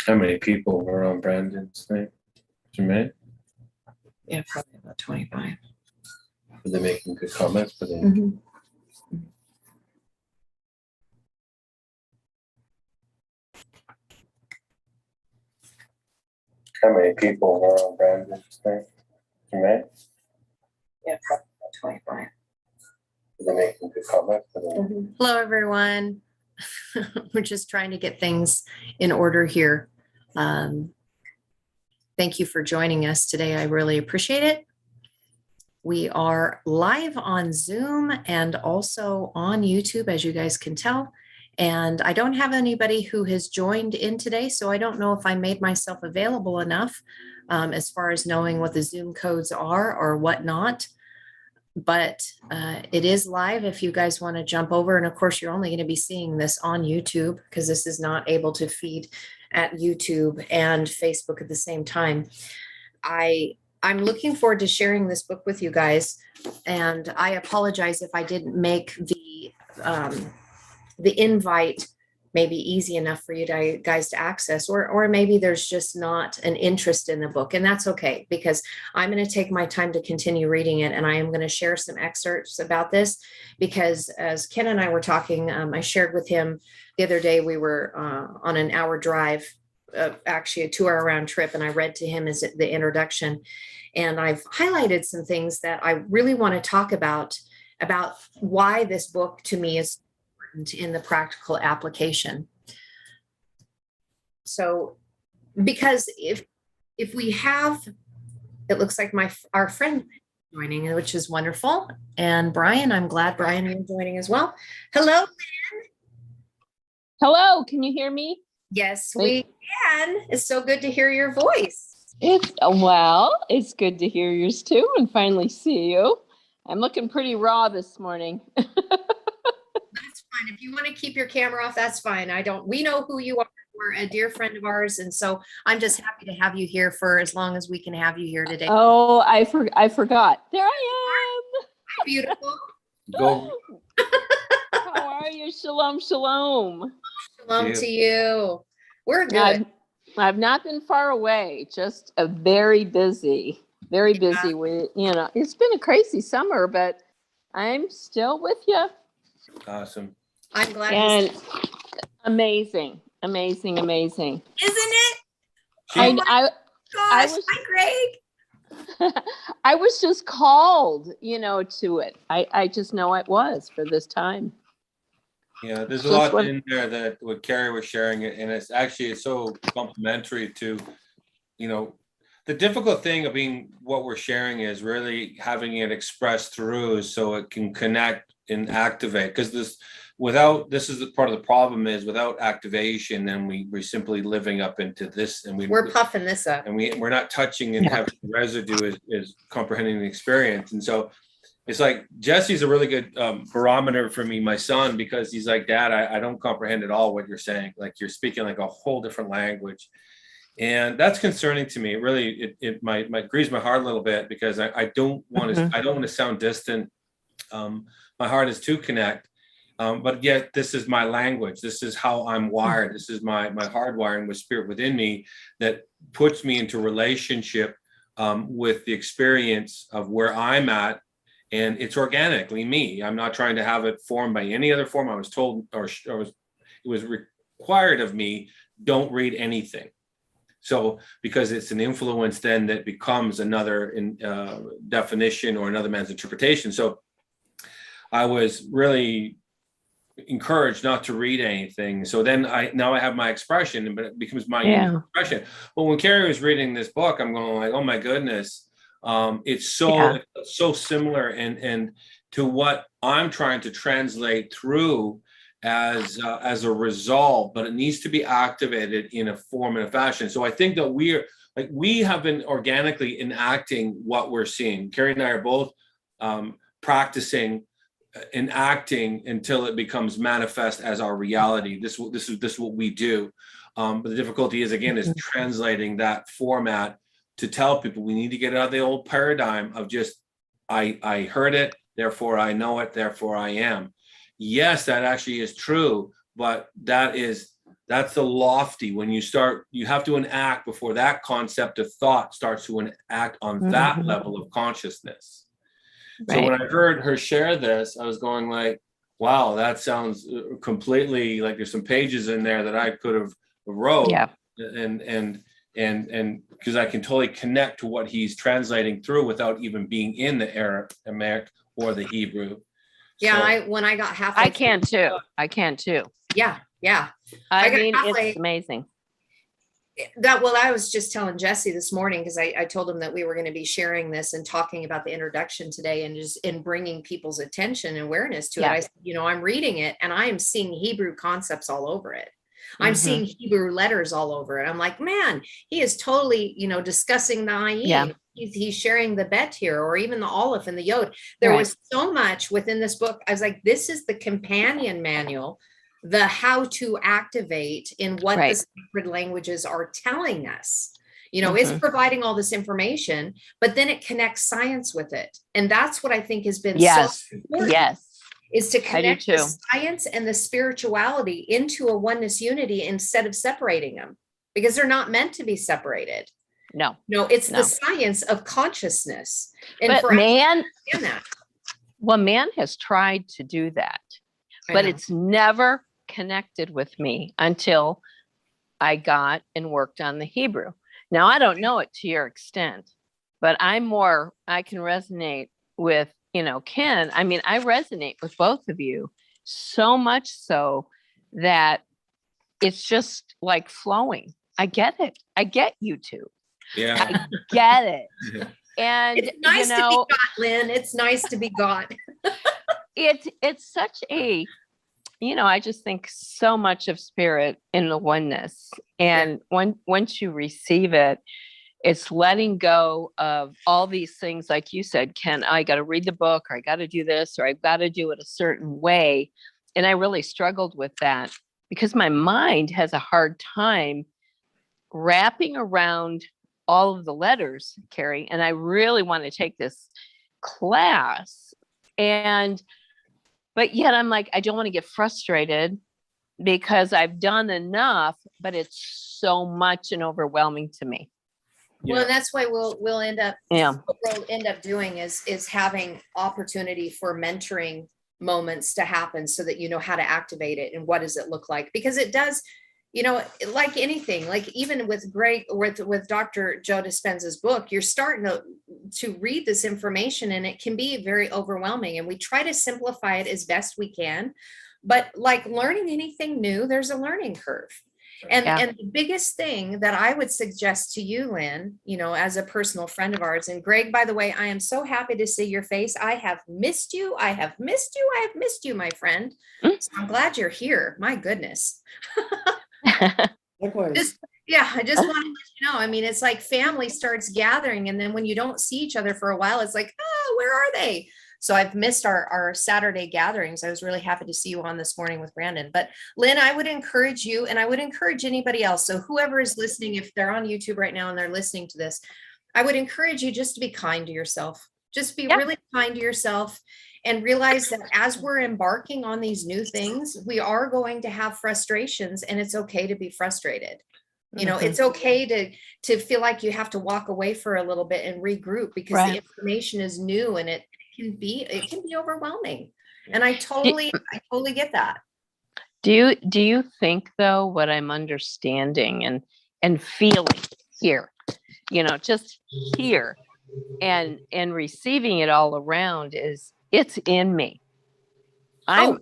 How many people were on Brandon's thing? Jermaine? Yeah, probably about 25. Were they making good comments? But Mhm. how many people were on Brandon's thing? Jermaine? Yeah, probably about 25. Were they making good comments? But Hello, everyone. We're just trying to get things in order here. Thank you for joining us today. I really appreciate it. We are live on Zoom and also on YouTube, as you guys can tell. And I don't have anybody who has joined in today, so I don't know if I made myself available enough as far as knowing what the Zoom codes are or whatnot. But it is live if you guys want to jump over. And of course, you're only going to be seeing this on YouTube because this is not able to feed at YouTube and Facebook at the same time. I'm looking forward to sharing this book with you guys. And I apologize if I didn't make the invite maybe easy enough for you guys to access, or maybe there's just not an interest in the book, and that's okay, because I'm going to take my time to continue reading it, and I am going to share some excerpts about this, because as Ken and I were talking, I shared with him the other day, we were on an hour drive, actually a 2-hour round trip, and I read to him as the introduction, and I've highlighted some things that I really want to talk about why this book to me is in the practical application. So, because if we have, it looks like our friend joining, which is wonderful. And Brian, I'm glad Brian, you're joining as well. Hello. Hello, can you hear me? Yes, we can. It's so good to hear your voice. It's good to hear yours too and finally see you. I'm looking pretty raw this morning. That's fine. If you want to keep your camera off, that's fine. We know who you are. We're a dear friend of ours. And so I'm just happy to have you here for as long as we can have you here today. Oh, I forgot. There I am. Beautiful. go. How are you? Shalom, shalom. Shalom to you. We're good. I've not been far away, just a very busy. It's been a crazy summer, but I'm still with you. Awesome. I'm glad. And amazing. Isn't it? I Gosh, hi, Greg. I was just called, to it. I just know it was for this time. Yeah, there's a lot in there that what Carrie was sharing, and it's so complementary to, the difficult thing of what we're sharing is really having it expressed through so it can connect and activate. Because this is the part of the problem is without activation, then we're simply living up into this, and we're puffing this up, and we're not touching and having residue is comprehending the experience. And so it's like Jesse's a really good barometer for me, my son, because he's like, Dad, I don't comprehend at all what you're saying. Like you're speaking like a whole different language. And that's concerning to me. It really, it might grieves my heart a little bit because I don't want to, I don't want to sound distant. My heart is to connect, but yet this is my language. This is how I'm wired. This is my hardwiring with spirit within me that puts me into relationship with the experience of where I'm at. And it's organically me. I'm not trying to have it formed by any other form. I was told, it was required of me, don't read anything. So because it's an influence then that becomes another definition or another man's interpretation. So I was really encouraged not to read anything. So then now I have my expression, but it becomes my expression. Well, when Carrie was reading this book, I'm going like, oh my goodness. It's so similar and to what I'm trying to translate through as a result, but it needs to be activated in a form and a fashion. So I think that we have been organically enacting what we're seeing. Carrie and I are both practicing enacting until it becomes manifest as our reality. This is what we do. But the difficulty is again translating that format to tell people we need to get out of the old paradigm of just I heard it, therefore I know it, therefore I am. Yes, that actually is true, but that is That's the lofty. When you have to enact before that concept of thought starts to enact on that level of consciousness. Right. So when I heard her share this, I was going like, wow, that sounds completely like there's some pages in there that I could have wrote. Yeah. And because I can totally connect to what he's translating through without even being in the Aramaic or the Hebrew. Yeah, So, when I got halfway, I can too. Yeah. I got mean, halfway. it's amazing. I was just telling Jesse this morning, because I told him that we were going to be sharing this and talking about the introduction today, and just in bringing people's attention and awareness to it. I said, I'm reading it and I am seeing Hebrew concepts all over it. I'm seeing Hebrew letters all over it. I'm like, man, he is totally, discussing the ayin. Yeah. He's sharing the bet here, or even the aleph and the yod. There was so much within this book. I was like, this is the companion manual, the how to activate in what the sacred languages are telling us. It's providing all this information, but then it connects science with it. And that's what I think has been so important. Is to connect the science and the spirituality into a oneness unity instead of separating them, because they're not meant to be separated. No, it's the science of consciousness. And but man has tried to do that, but it's never connected with me until I got and worked on the Hebrew. Now, I don't know it to your extent, but I can resonate with, Ken. I mean, I resonate with both of you so much so that it's just like flowing. I get it. I get you two. Yeah. I get it. And it's nice to be got, Lynn. It's nice to be got. It's such a, I just think so much of spirit in the oneness. And once you receive it, it's letting go of all these things. Like you said, Ken, I got to read the book, or I got to do this, or I've got to do it a certain way. And I really struggled with that because my mind has a hard time wrapping around all of the letters, Carrie. And I really want to take this class. But yet I'm like, I don't want to get frustrated because I've done enough, but it's so much and overwhelming to me. Well, and that's why we'll end up, what we'll end up doing is having opportunity for mentoring moments to happen, so that you know how to activate it and what does it look like, because it does, like anything, like even with Greg, with Dr. Joe Dispenza's book, you're starting to read this information and it can be very overwhelming, and we try to simplify it as best we can. But like learning anything new, there's a learning curve. And the biggest thing that I would suggest to you, Lynn, as a personal friend of ours, and Greg, by the way, I am so happy to see your face. I have missed you. I have missed you, my friend. So I'm glad you're here. My goodness. Likewise. I just want to let you know. I mean, it's like family starts gathering, and then when you don't see each other for a while, it's like, oh, where are they? So I've missed our Saturday gatherings. I was really happy to see you on this morning with Brandon. But Lynn, I would encourage you, and I would encourage anybody else. So whoever is listening, if they're on YouTube right now and they're listening to this, I would encourage you just to be kind to yourself. Just be really kind to yourself, and realize that as we're embarking on these new things, we are going to have frustrations, and it's okay to be frustrated. It's okay to feel like you have to walk away for a little bit and regroup, because the information is new and it can be overwhelming. And I totally get that. Do you think, though, what I'm understanding and feeling here, just here and receiving it all around is it's in me. I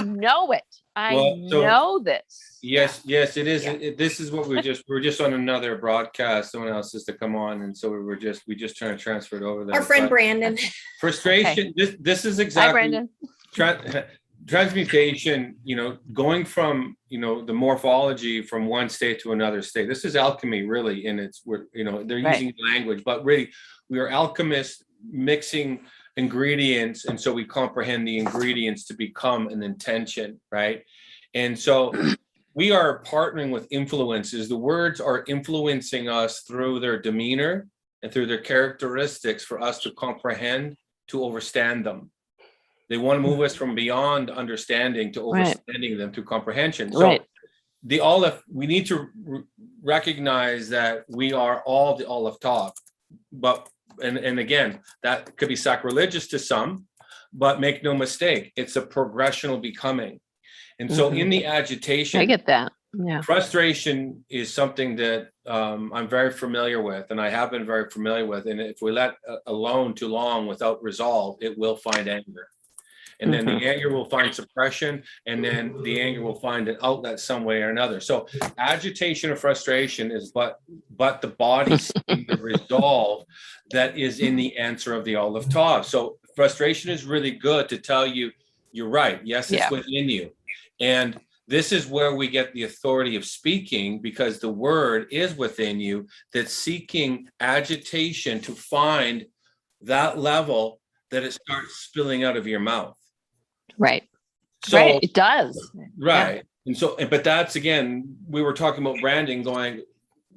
know it. I know this. Yes, it is. This is what we're just on another broadcast. Someone else has to come on, and so we just trying to transfer it over there. Our friend Brandon. Frustration. Okay. This is exactly. Hi, Brandon. Transmutation. Going from the morphology from one state to another state. This is alchemy, really, and they're using language, but really we are alchemists mixing ingredients, and so we comprehend the ingredients to become an intention, right? And so we are partnering with influences. The words are influencing us through their demeanor and through their characteristics for us to comprehend, to understand them. They want to move us from beyond understanding to understanding them through comprehension. So the Aleph, we need to recognize that we are all the Aleph Tav, but, and again, that could be sacrilegious to some, but make no mistake, it's a progressional becoming. And so in the agitation, I get that. Yeah. frustration is something that I'm very familiar with, and I have been very familiar with. And if we let alone too long without resolve, it will find anger. And then the anger will find suppression, and then the anger will find an outlet some way or another. So agitation or frustration is but the body seeing the resolve that is in the answer of the Aleph Tav. So frustration is really good to tell you, you're right. Yes, it's within you. And this is where we get the authority of speaking, because the word is within you, that's seeking agitation to find that level that it starts spilling out of your mouth. Right. So, right. It does. Right. Yeah. And so, but that's, again, we were talking about branding, going,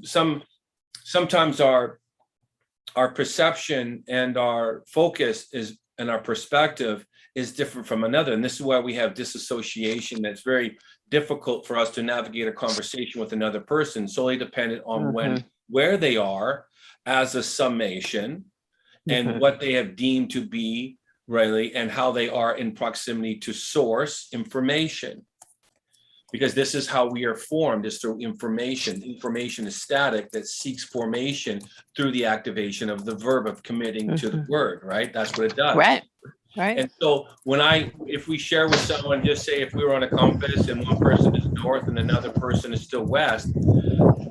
sometimes our perception and our focus is, and our perspective is different from another. And this is why we have disassociation. That's very difficult for us to navigate a conversation with another person, solely dependent on where they are as a summation and what they have deemed to be really, and how they are in proximity to source information. Because this is how we are formed, is through information. Information is static, that seeks formation through the activation of the verb of committing to the word, right? That's what it does. Right. Right. And so if we share with someone, just say if we were on a compass and one person is north and another person is still west,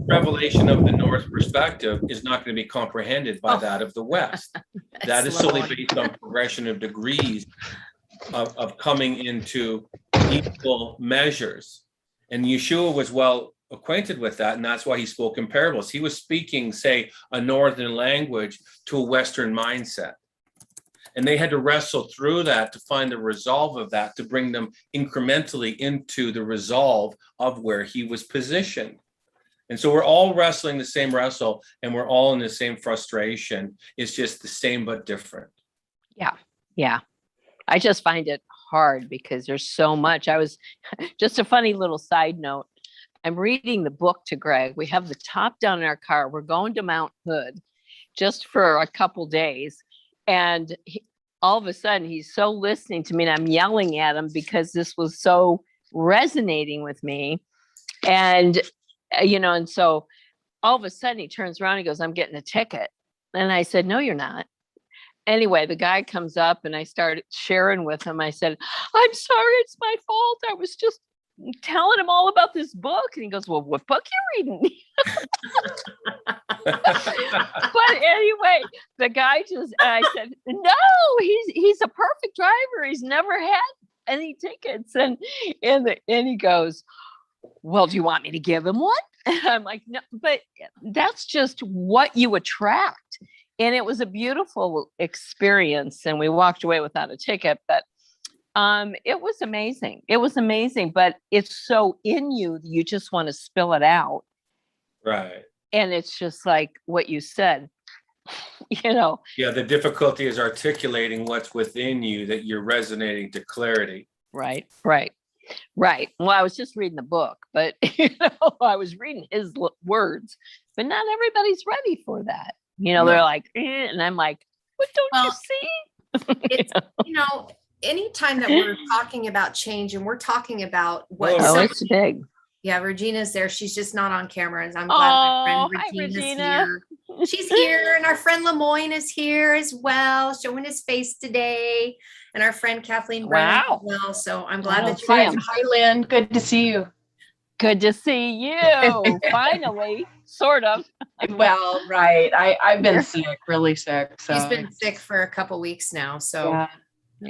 revelation of the north perspective is not going to be comprehended by that of the west. That is solely based on progression of degrees of coming into equal measures. And Yeshua was well acquainted with that, and that's why he spoke in parables. He was speaking, say, a northern language to a Western mindset. And they had to wrestle through that to find the resolve of that, to bring them incrementally into the resolve of where he was positioned. And so we're all wrestling the same wrestle, and we're all in the same frustration. It's just the same but different. Yeah. Yeah. I just find it hard because there's so much. I was just a funny little side note. I'm reading the book to Greg. We have the top down in our car. We're going to Mount Hood just for a couple days. And all of a sudden he's so listening to me, and I'm yelling at him because this was so resonating with me. And, and so all of a sudden he turns around and goes, "I'm getting a ticket." And I said, "No, you're not." Anyway, the guy comes up and I started sharing with him. I said, "I'm sorry, it's my fault. I was just telling him all about this book." And he goes, "Well, what book you reading?" But anyway, the guy I said, "No, he's a perfect driver. He's never had any tickets." And he goes, "Well, do you want me to give him one?" And I'm like, "No, but that's just what you attract." And it was a beautiful experience, and we walked away without a ticket, but it was amazing. It was amazing, but it's so in you, you just want to spill it out. Right. And it's just like what you said, Yeah, the difficulty is articulating what's within you, that you're resonating to clarity. Right. Well, I was just reading the book, but I was reading his words, but not everybody's ready for that. No. They're like, and I'm like, "What don't you see?" It's, anytime that we're talking about change and we're talking about what it's big. Yeah, Regina's there. She's just not on camera. And I'm glad my friend Regina's here. She's here, and our friend Lemoyne is here as well, showing his face today. And our friend Kathleen Brown as well. So I'm glad that you're here. Hi, Lynn. Good to see you. Good to see you. Finally, sort of. Well, right. I've been sick, really sick. So she's been sick for a couple weeks now. So yeah.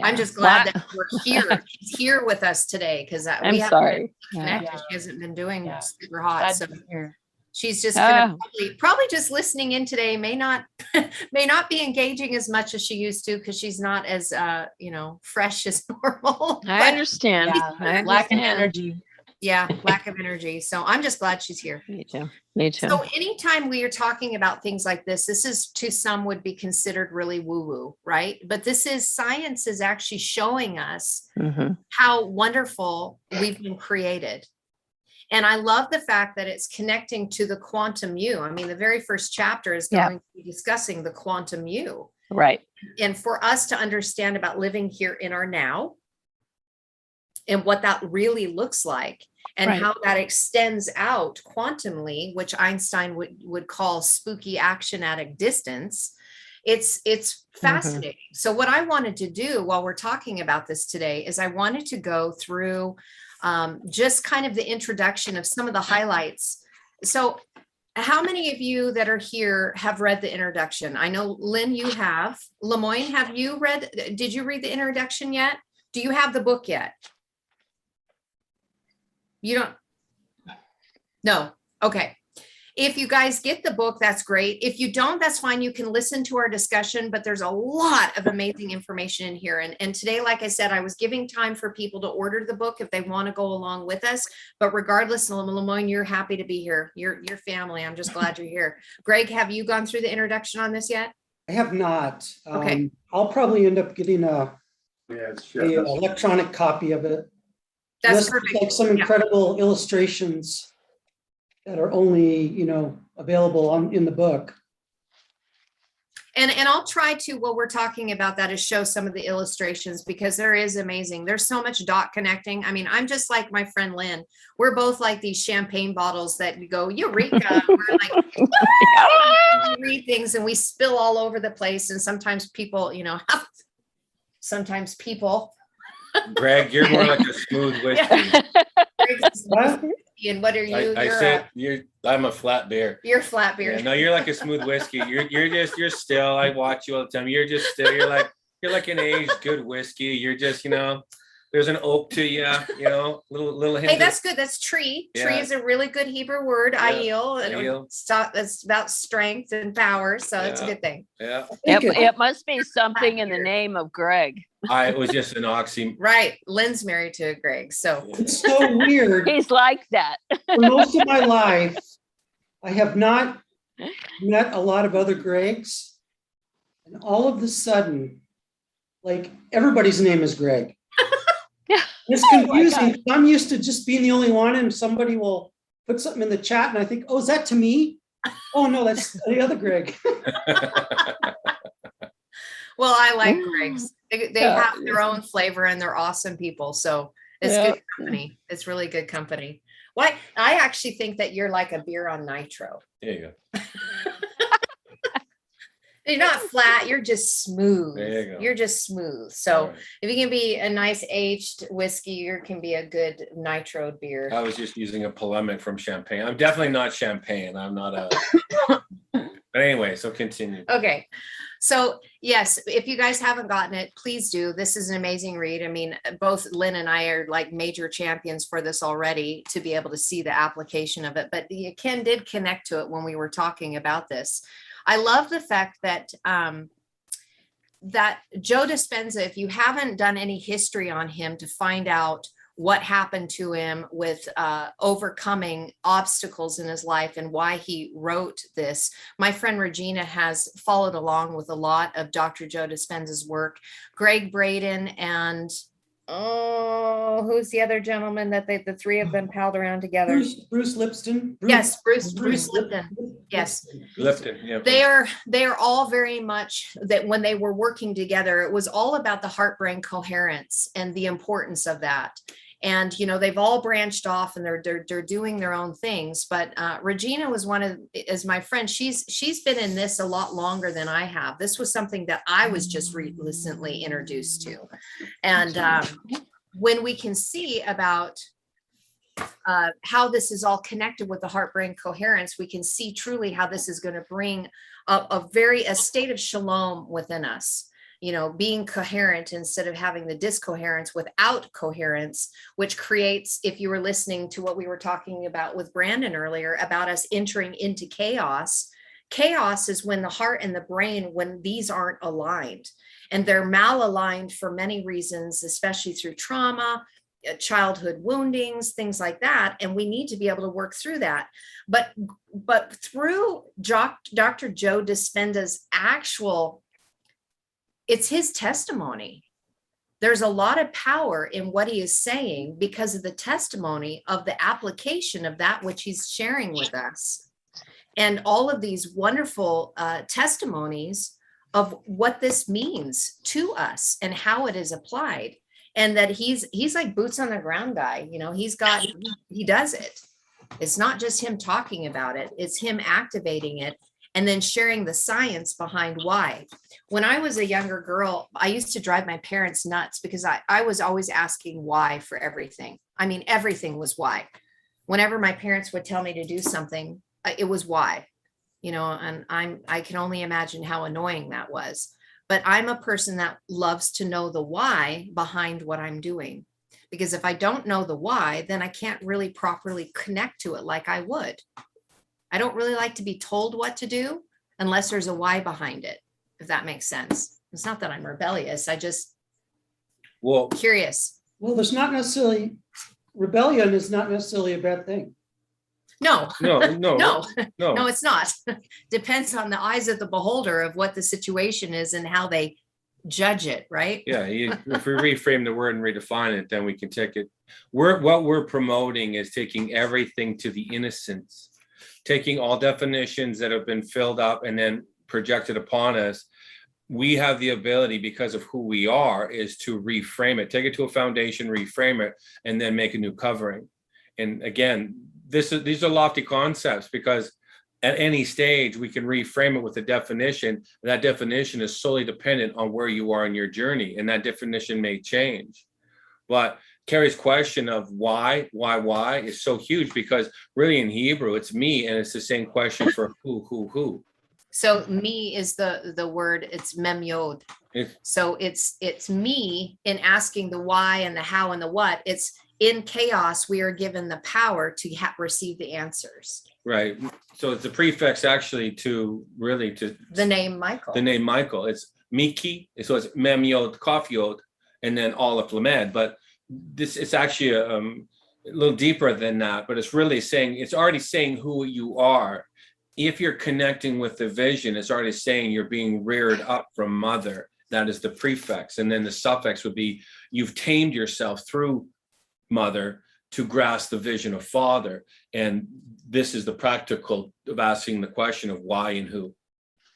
I'm just glad that we're here. She's here with us today because I'm sorry. She hasn't been doing super hot. Glad so to be here. she's just gonna probably just listening in today. May not be engaging as much as she used to because she's not as fresh as normal. I understand. Lack of energy. Yeah, lack of energy. So I'm just glad she's here. Me too. So anytime we are talking about things like this is to some would be considered really woo-woo, right? But science is actually showing us how wonderful we've been created. And I love the fact that it's connecting to the quantum you. I mean, the very first chapter is going to be discussing the quantum you. Right. And for us to understand about living here in our now and what that really looks like, and Right. how that extends out quantumly, which Einstein would call spooky action at a distance. It's fascinating. So what I wanted to do while we're talking about this today is I wanted to go through just kind of the introduction of some of the highlights. So how many of you that are here have read the introduction? I know, Lynn, you have. Lemoyne, have you read? Did you read the introduction yet? Do you have the book yet? You don't? No. Okay. If you guys get the book, that's great. If you don't, that's fine. You can listen to our discussion, but there's a lot of amazing information in here. And today, like I said, I was giving time for people to order the book if they want to go along with us. But regardless, Lemoyne, you're happy to be here. Your family. I'm just glad you're here. Greg, have you gone through the introduction on this yet? I have not. Okay. I'll probably end up getting a electronic copy of it. That's Unless perfect. there's like some incredible illustrations that are only, available in the book. And I'll try to, while we're talking about that, is show some of the illustrations, because there is amazing. There's so much dot connecting. I mean, I'm just like my friend Lynn. We're both like these champagne bottles that you go, Eureka. We're like, we read things and we spill all over the place. And sometimes people, sometimes people. Greg, you're more like a smooth whiskey. What? And what are you? I said I'm a flat beer. You're flat beer. Yeah, no, you're like a smooth whiskey. You're still. I watch you all the time. You're just still. You're like an aged good whiskey. You're just there's an oak to you. Little hint. Hey, that's good. That's tree. Yeah. Tree is a really good Hebrew word. Yeah. Ayil. That's about strength and power. So it's a good thing. Yeah. It must be something in the name of Greg. It was just an oxy. Right. Lynn's married to Greg. So It's so weird. He's like that. For most of my life, I have not met a lot of other Gregs. And all of a sudden, like everybody's name is Greg. Yeah. It's confusing. I'm used to just being the only one, and somebody will put something in the chat and I think, oh, is that to me? Oh no, that's the other Greg. well, I like Greg's. They have their own flavor and they're awesome people. So it's good company. It's really good company. Why? I actually think that you're like a beer on nitro. There you go. You're not flat, you're just smooth. There you go. You're just smooth. So Right. if you can be a nice aged whiskey, you can be a good nitro beer. I was just using a polemic from champagne. I'm definitely not champagne. I'm not a. But anyway, so continue. Okay. So yes, if you guys haven't gotten it, please do. This is an amazing read. I mean, both Lynn and I are like major champions for this already, to be able to see the application of it. But Ken did connect to it when we were talking about this. I love the fact that that Joe Dispenza, if you haven't done any history on him to find out what happened to him with overcoming obstacles in his life and why he wrote this, my friend Regina has followed along with a lot of Dr. Joe Dispenza's work. Greg Braden and who's the other gentleman that the three of them palled around together? Bruce Lipton. Yes, Bruce Lipton. Yes. Lipton. Yeah. They are all very much that when they were working together, it was all about the heart-brain coherence and the importance of that. And, they've all branched off and they're doing their own things. But Regina was as my friend, she's been in this a lot longer than I have. This was something that I was just recently introduced to. And when we can see about how this is all connected with the heart-brain coherence, we can see truly how this is going to bring a state of shalom within us. Being coherent instead of having the discoherence without coherence, which creates, if you were listening to what we were talking about with Brandon earlier, about us entering into chaos. Chaos is when the heart and the brain, when these aren't aligned, and they're malaligned for many reasons, especially through trauma, childhood woundings, things like that. And we need to be able to work through that. But through Dr. Joe Dispenza's it's his testimony. there's a lot of power in what he is saying because of the testimony of the application of that which he's sharing with us. And all of these wonderful testimonies of what this means to us and how it is applied. And that he's like boots on the ground guy, you know, he does it. It's not just him talking about it, it's him activating it and then sharing the science behind why. When I was a younger girl, I used to drive my parents nuts because I was always asking why for everything. I mean, everything was why. Whenever my parents would tell me to do something, it was why, you know, and I can only imagine how annoying that was. But I'm a person that loves to know the why behind what I'm doing. Because if I don't know the why, then I can't really properly connect to it like I would. I don't really like to be told what to do unless there's a why behind it, if that makes sense. It's not that I'm rebellious. I just curious. Well, there's not necessarily, rebellion is not necessarily a bad thing. No, No, no, it's not. Depends on the eyes of the beholder of what the situation is and how they judge it, right? Yeah, if we reframe the word and redefine it, then we can take it. What we're promoting is taking everything to the innocence, taking all definitions that have been filled up and then projected upon us. We have the ability, because of who we are, is to reframe it, take it to a foundation, reframe it, and then make a new covering. And again, these are lofty concepts, because at any stage we can reframe it with a definition. That definition is solely dependent on where you are in your journey, and that definition may change. But Carrie's question of why is so huge, because really in Hebrew it's me, and it's the same question for who. So me is the word, it's mem yod. So it's me in asking the why and the how and the what. It's in chaos, we are given the power to receive the answers. Right. So it's a prefix actually to the name Michael. The name Michael. It's Miki. So it's Mem Yod, Kaf Yod, and then Aleph Lamed. But it's actually a little deeper than that. But it's really saying, it's already saying who you are. If you're connecting with the vision, it's already saying you're being reared up from mother. That is the prefix. And then the suffix would be you've tamed yourself through mother to grasp the vision of father. And this is the practical of asking the question of why and who.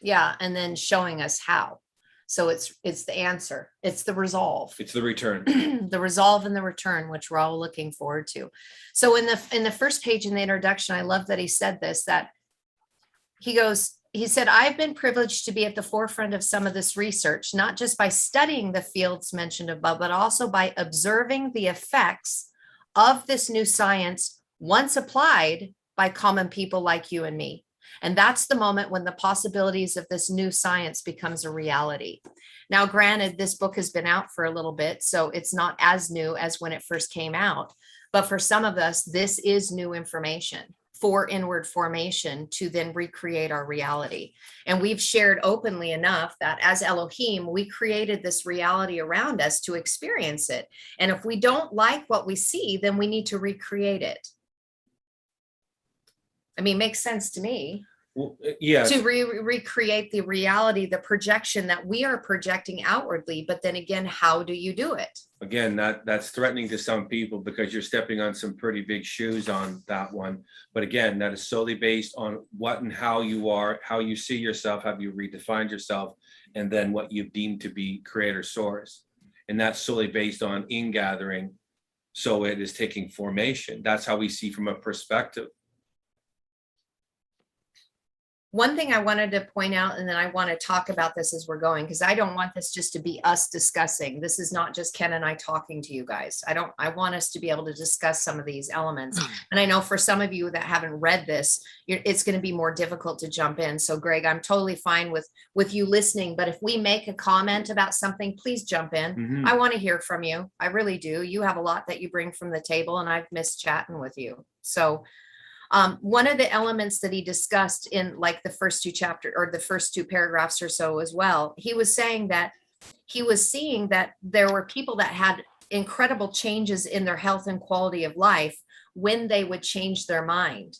Yeah, and then showing us how. So it's the answer, it's the resolve, it's the return. The resolve and the return, which we're all looking forward to. So in the first page in the introduction, I love that he said this, that he said, I've been privileged to be at the forefront of some of this research, not just by studying the fields mentioned above, but also by observing the effects of this new science once applied by common people like you and me. And that's the moment when the possibilities of this new science becomes a reality. Now, granted, this book has been out for a little bit, so it's not as new as when it first came out. But for some of us, this is new information for inward formation to then recreate our reality. And we've shared openly enough that as Elohim, we created this reality around us to experience it. And if we don't like what we see, then we need to recreate it. I mean, it makes sense to me. Well, yes. To recreate the reality, the projection that we are projecting outwardly. But then again, how do you do it? Again, that's threatening to some people because you're stepping on some pretty big shoes on that one. But again, that is solely based on what and how you are, how you see yourself, have you redefined yourself, and then what you've deemed to be creator source. And that's solely based on ingathering. So it is taking formation. That's how we see from a perspective. One thing I wanted to point out, and then I want to talk about this as we're going, because I don't want this just to be us discussing. This is not just Ken and I talking to you guys. I want us to be able to discuss some of these elements. And I know for some of you that haven't read this, it's going to be more difficult to jump in. So Greg, I'm totally fine with you listening, but if we make a comment about something, please jump in. Mm-hmm. I want to hear from you. I really do. You have a lot that you bring from the table, and I've missed chatting with you. So one of the elements that he discussed in like the first two chapters or the first two paragraphs or so as well, he was saying that he was seeing that there were people that had incredible changes in their health and quality of life when they would change their mind.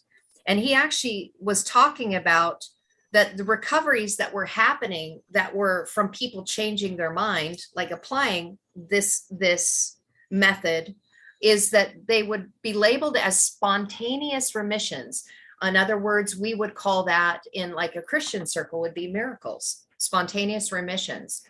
And he actually was talking about that the recoveries that were happening that were from people changing their mind, like applying this method is that they would be labeled as spontaneous remissions. In other words, we would call that in like a Christian circle would be miracles, spontaneous remissions.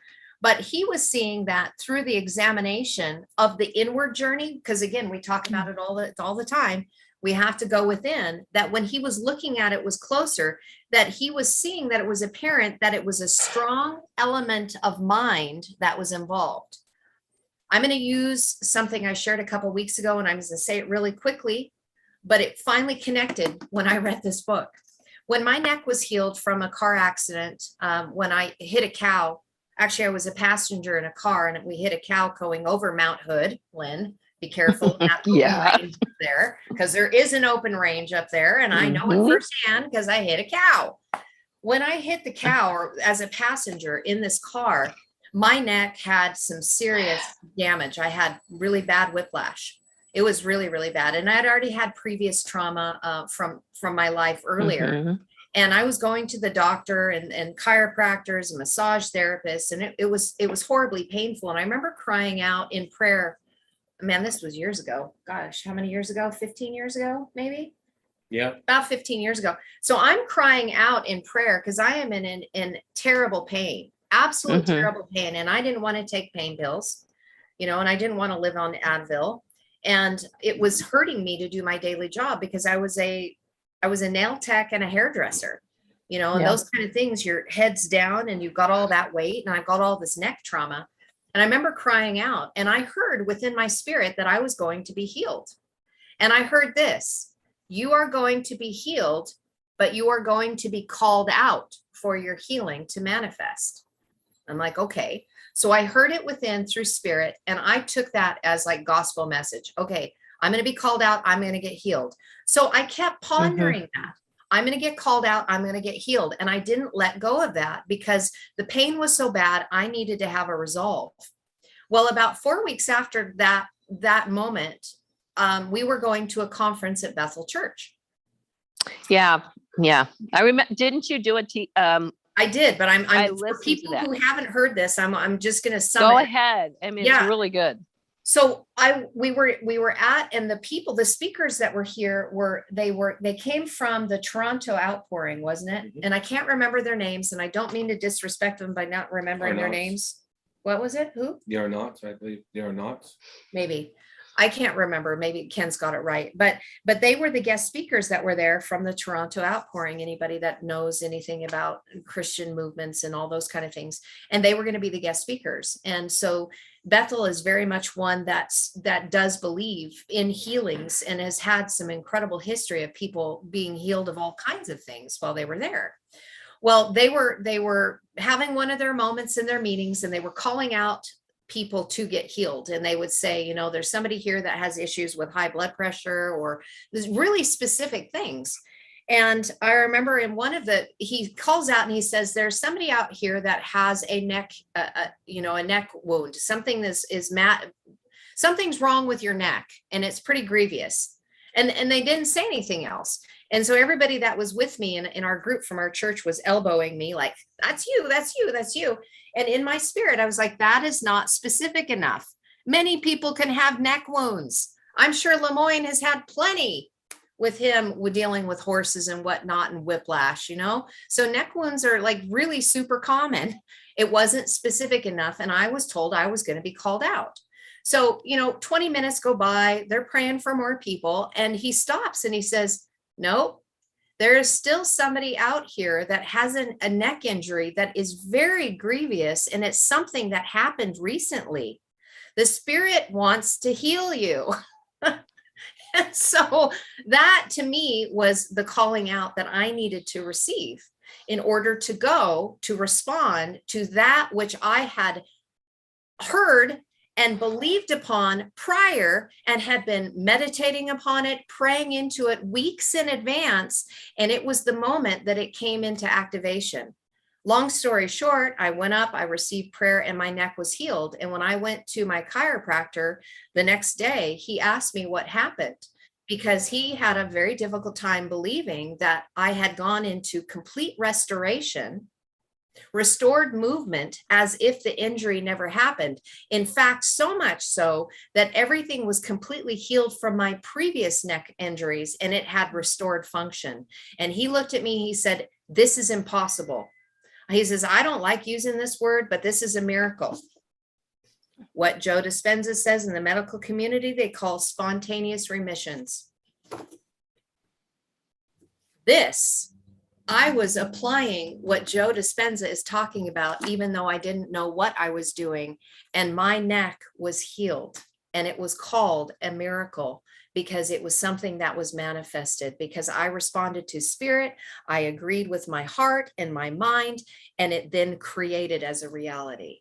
But he was seeing that through the examination of the inward journey, because again, we talk about it all the time. We have to go within, that when he was looking at it was closer, that he was seeing that it was apparent that it was a strong element of mind that was involved. I'm going to use something I shared a couple of weeks ago, and I'm going to say it really quickly, but it finally connected when I read this book. When my neck was healed from a car accident, when I hit a cow, actually I was a passenger in a car and we hit a cow going over Mount Hood. Lynn, be careful in that Yeah. range up there, because there is an open range up there, and I know it Mhm. firsthand because I hit a cow. When I hit the cow, or as a passenger in this car, my neck had some serious damage. I had really bad whiplash. It was really, really bad. And I'd already had previous trauma from my life earlier. Mhm. And I was going to the doctor and chiropractors and massage therapists, and it was horribly painful. And I remember crying out in prayer. Man, this was years ago. Gosh, how many years ago? 15 years ago, maybe? Yeah. About 15 years ago. So I'm crying out in prayer because I am in terrible pain, absolute Mhm. terrible pain. And I didn't want to take pain pills, and I didn't want to live on Advil. And it was hurting me to do my daily job because I was a nail tech and a hairdresser, and Yeah. those kind of things, your head's down and you've got all that weight, and I've got all this neck trauma. And I remember crying out, and I heard within my spirit that I was going to be healed. And I heard this: you are going to be healed, but you are going to be called out for your healing to manifest. I'm like, okay. So I heard it within through spirit, and I took that as like gospel message. Okay, I'm going to be called out. I'm going to get healed. So I kept pondering that. I'm going to get called out. I'm going to get healed. And I didn't let go of that because the pain was so bad. I needed to have a resolve. Well, about 4 weeks after that moment, we were going to a conference at Bethel Church. Yeah. Yeah. I remember, didn't you do I did, but I'm I for listened to people that. who haven't heard this, I'm just going to sum go it. ahead. I mean, Yeah. it's really good. So we were at, and the speakers that were here they came from the Toronto outpouring, wasn't it? Mhm. And I can't remember their names, and I don't mean to disrespect them by not remembering their Arnotts. names. What was it? Who? The Arnotts, I believe. The Arnotts. Maybe. I can't remember. Maybe Ken's got it right. But they were the guest speakers that were there from the Toronto outpouring. Anybody that knows anything about Christian movements and all those kind of things. And they were going to be the guest speakers. And so Bethel is very much one that does believe in healings and has had some incredible history of people being healed of all kinds of things while they were there. Well, they were having one of their moments in their meetings, and they were calling out people to get healed. And they would say, there's somebody here that has issues with high blood pressure, or there's really specific things. And I remember in he calls out and he says, there's somebody out here that has a neck, a neck wound. Something something's wrong with your neck, and it's pretty grievous. And they didn't say anything else. And so everybody that was with me in our group from our church was elbowing me like, that's you, that's you, that's you. And in my spirit, I was like, that is not specific enough. Many people can have neck wounds. I'm sure Lemoyne has had plenty with him dealing with horses and whatnot and whiplash, So neck wounds are like really super common. It wasn't specific enough. And I was told I was going to be called out. So, 20 minutes go by, they're praying for more people. And he stops and he says, nope, there is still somebody out here that has a neck injury that is very grievous. And it's something that happened recently. The Spirit wants to heal you. And so that to me was the calling out that I needed to receive in order to go to respond to that which I had heard and believed upon prior and had been meditating upon it, praying into it weeks in advance. And it was the moment that it came into activation. Long story short, I went up, I received prayer, and my neck was healed. And when I went to my chiropractor the next day, he asked me what happened, because he had a very difficult time believing that I had gone into complete restoration restored movement as if the injury never happened. In fact, so much so that everything was completely healed from my previous neck injuries and it had restored function. And he looked at me, he said, "This is impossible." He says, "I don't like using this word, but this is a miracle." What Joe Dispenza says in the medical community, they call spontaneous remissions. This, I was applying what Joe Dispenza is talking about, even though I didn't know what I was doing. And my neck was healed. And it was called a miracle because it was something that was manifested, because I responded to spirit. I agreed with my heart and my mind, and it then created as a reality.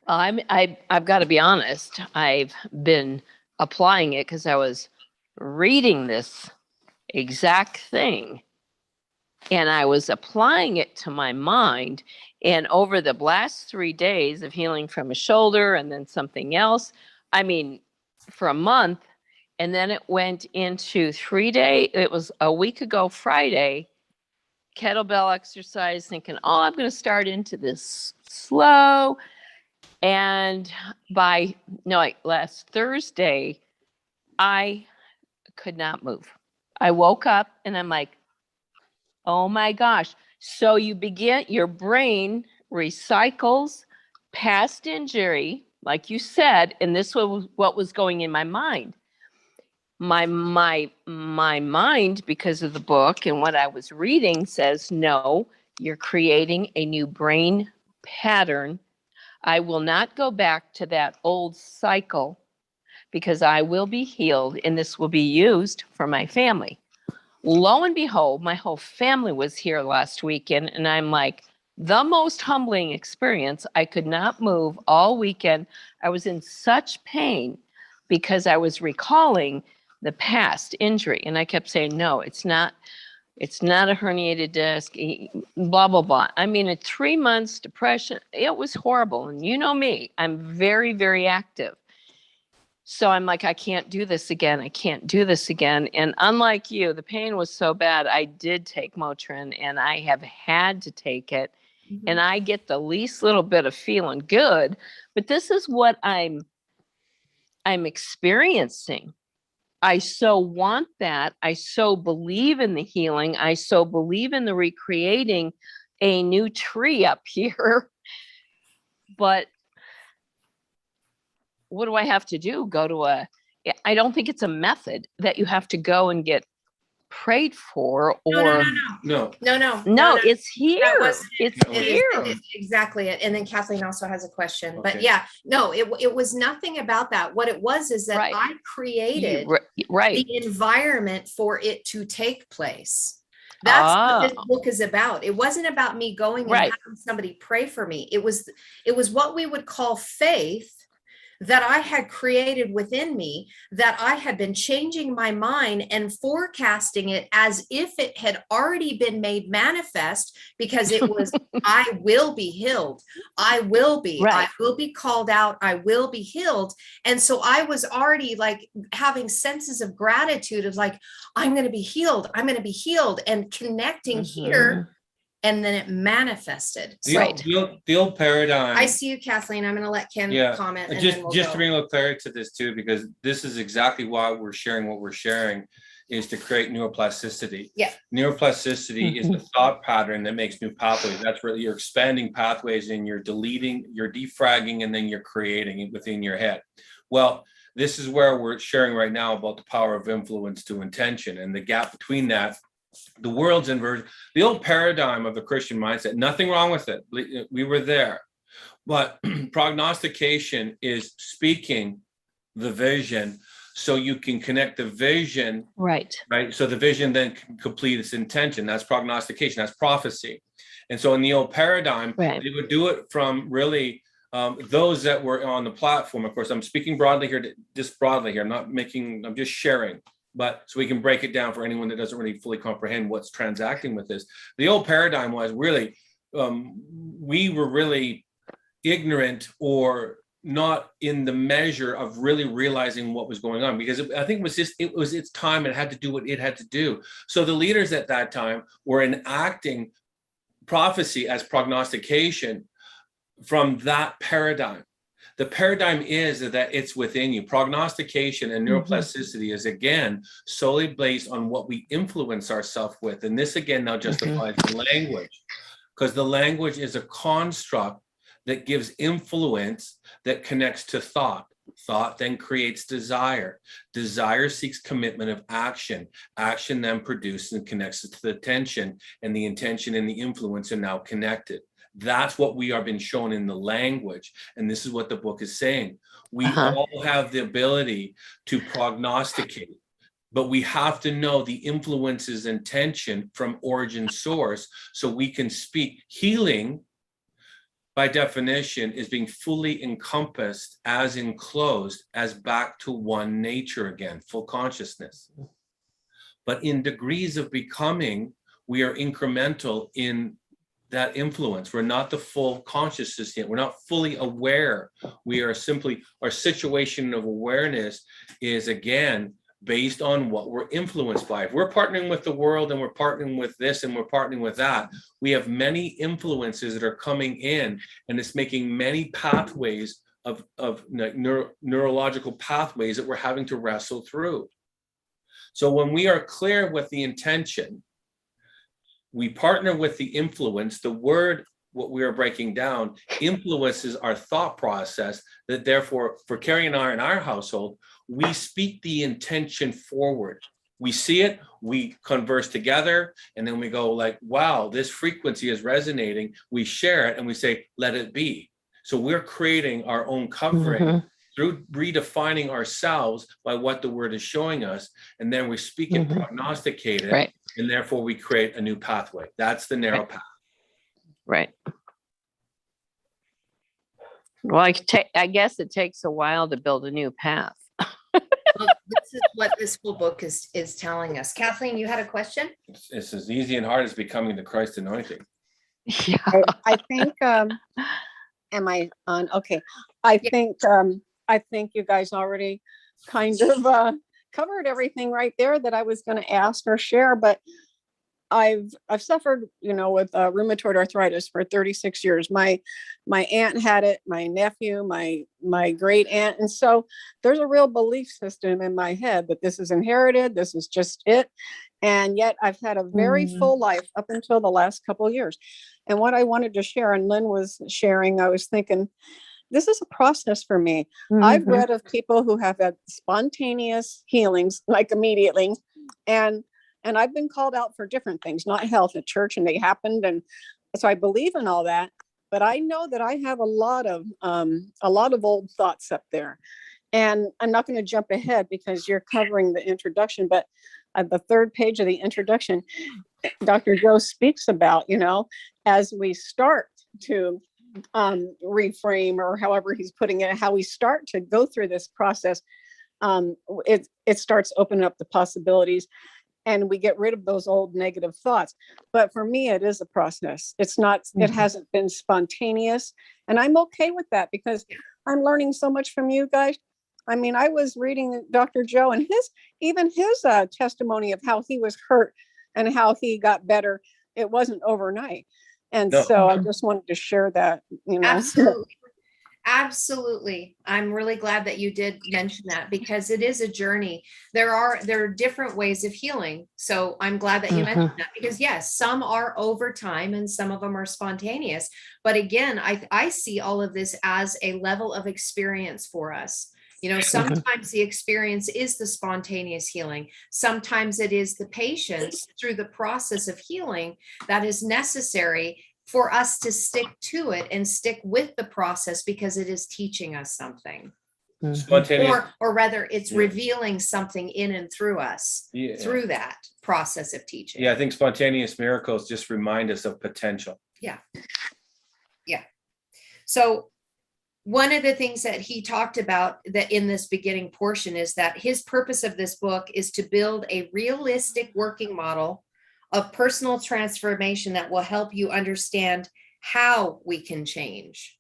I've got to be honest. I've been applying it because I was reading this exact thing and I was applying it to my mind. And over the last 3 days of healing from a shoulder and then something else, I mean, for a month, and then it went into 3 days. It was a week ago, Friday, kettlebell exercise, thinking, oh, I'm going to start into this slow. And last Thursday, I could not move. I woke up and I'm like, oh my gosh. So your brain recycles past injury, like you said, and this was what was going in my mind. My mind, because of the book and what I was reading, says, no, you're creating a new brain pattern. I will not go back to that old cycle because I will be healed and this will be used for my family. Lo and behold, my whole family was here last weekend, and I'm like, the most humbling experience. I could not move all weekend. I was in such pain because I was recalling the past injury, and I kept saying, no, it's not a herniated disc, blah, blah, blah. I mean, at 3 months, depression, it was horrible. And you know me, I'm very, very active. So I'm like, I can't do this again. I can't do this again. And unlike you, the pain was so bad. I did take Motrin and I have had to take it. Mm-hmm. And I get the least little bit of feeling good. But this is what I'm experiencing. I so want that. I so believe in the healing. I so believe in the recreating a new tree up here. But what do I have to do? I don't think it's a method that you have to go and get prayed for or No. It's here. It's here. It's exactly it. And then Kathleen also has a question, but yeah, no, it was nothing about that. What it was is that I created the environment for it to take place. That's what this book is about. It wasn't about me going and having somebody pray for me. It was what we would call faith that I had created within me, that I had been changing my mind and forecasting it as if it had already been made manifest, because it was, I will be healed. I will be called out. I will be healed. And so I was already like having senses of gratitude of like, I'm going to be healed. I'm going to be healed, and connecting here. And then it manifested. The old paradigm. I see you, Kathleen. I'm going to let Ken comment. And just to bring a little clarity to this too, because this is exactly why we're sharing what we're sharing, is to create neuroplasticity. Yeah. Neuroplasticity is the thought pattern that makes new pathways. That's where you're expanding pathways and you're deleting, you're defragging, and then you're creating it within your head. Well, this is where we're sharing right now about the power of influence to intention, and the gap between that. The world's inversion, the old paradigm of the Christian mindset, nothing wrong with it. We were there. But prognostication is speaking the vision so you can connect the vision. Right. So the vision then can complete its intention. That's prognostication. That's prophecy. And so in the old paradigm, they would do it from really those that were on the platform. Of course, I'm speaking broadly here, just broadly here. I'm just sharing. But so we can break it down for anyone that doesn't really fully comprehend what's transacting with this. The old paradigm was really, we were really ignorant or not in the measure of really realizing what was going on, because I think it was its time. It had to do what it had to do. So the leaders at that time were enacting prophecy as prognostication from that paradigm. The paradigm is that it's within you. Prognostication and neuroplasticity is, again, solely based on what we influence ourselves with. And this, again, now justifies the language, because the language is a construct that gives influence that connects to thought. Thought then creates desire. Desire seeks commitment of action. Action then produces and connects to the intention, and the intention and the influence are now connected. That's what we are being shown in the language. And this is what the book is saying. We all have the ability to prognosticate, but we have to know the influences and tension from origin source so we can speak. Healing, by definition, is being fully encompassed as enclosed as back to one nature again, full consciousness. But in degrees of becoming, we are incremental in that influence. We're not the full consciousness yet. We're not fully aware. We are simply, our situation of awareness is, again, based on what we're influenced by. If we're partnering with the world and we're partnering with this and we're partnering with that, we have many influences that are coming in, and it's making many pathways of neurological pathways that we're having to wrestle through. So when we are clear with the intention, we partner with the influence. The word, what we are breaking down, influences our thought process, that therefore, for Carrie and I in our household, we speak the intention forward. We see it, we converse together, and then we go like, wow, this frequency is resonating. We share it and we say, let it be. So we're creating our own covering through redefining ourselves by what the word is showing us. And then we speak it, prognosticate it, and therefore we create a new pathway. That's the narrow path. Right. Well, I guess it takes a while to build a new path. Well, this is what this whole book is telling us. Kathleen, you had a question? It's as easy and hard as becoming the Christ anointing. Yeah. I think, am I on? Okay. I think you guys already kind of covered everything right there that I was going to ask or share, but I've suffered, with rheumatoid arthritis for 36 years. My aunt had it, my nephew, my great aunt. And so there's a real belief system in my head that this is inherited. This is just it. And yet I've had a very full life up until the last couple of years. And what I wanted to share, and Lynn was sharing, I was thinking, this is a process for me. I've read of people who have had spontaneous healings, like immediately. And I've been called out for different things, not health at church, and they happened. And so I believe in all that, but I know that I have a lot of old thoughts up there. And I'm not going to jump ahead because you're covering the introduction, but at the third page of the introduction, Dr. Joe speaks about, as we start to reframe, or however he's putting it, how we start to go through this process, it starts opening up the possibilities. And we get rid of those old negative thoughts. But for me, it is a process. It's not, it hasn't been spontaneous. And I'm okay with that because I'm learning so much from you guys. I mean, I was reading Dr. Joe and his testimony of how he was hurt and how he got better. It wasn't overnight. And so I just wanted to share that, Absolutely. Absolutely. I'm really glad that you did mention that because it is a journey. There are different ways of healing. So I'm glad that you mentioned that because yes, some are over time and some of them are spontaneous. But again, I see all of this as a level of experience for us. Sometimes the experience is the spontaneous healing. Sometimes it is the patience through the process of healing that is necessary for us to stick to it and stick with the process because it is teaching us something. Or rather, it's revealing something in and through us through that process of teaching. Yeah, I think spontaneous miracles just remind us of potential. Yeah. So one of the things that he talked about that in this beginning portion is that his purpose of this book is to build a realistic working model of personal transformation that will help you understand how we can change.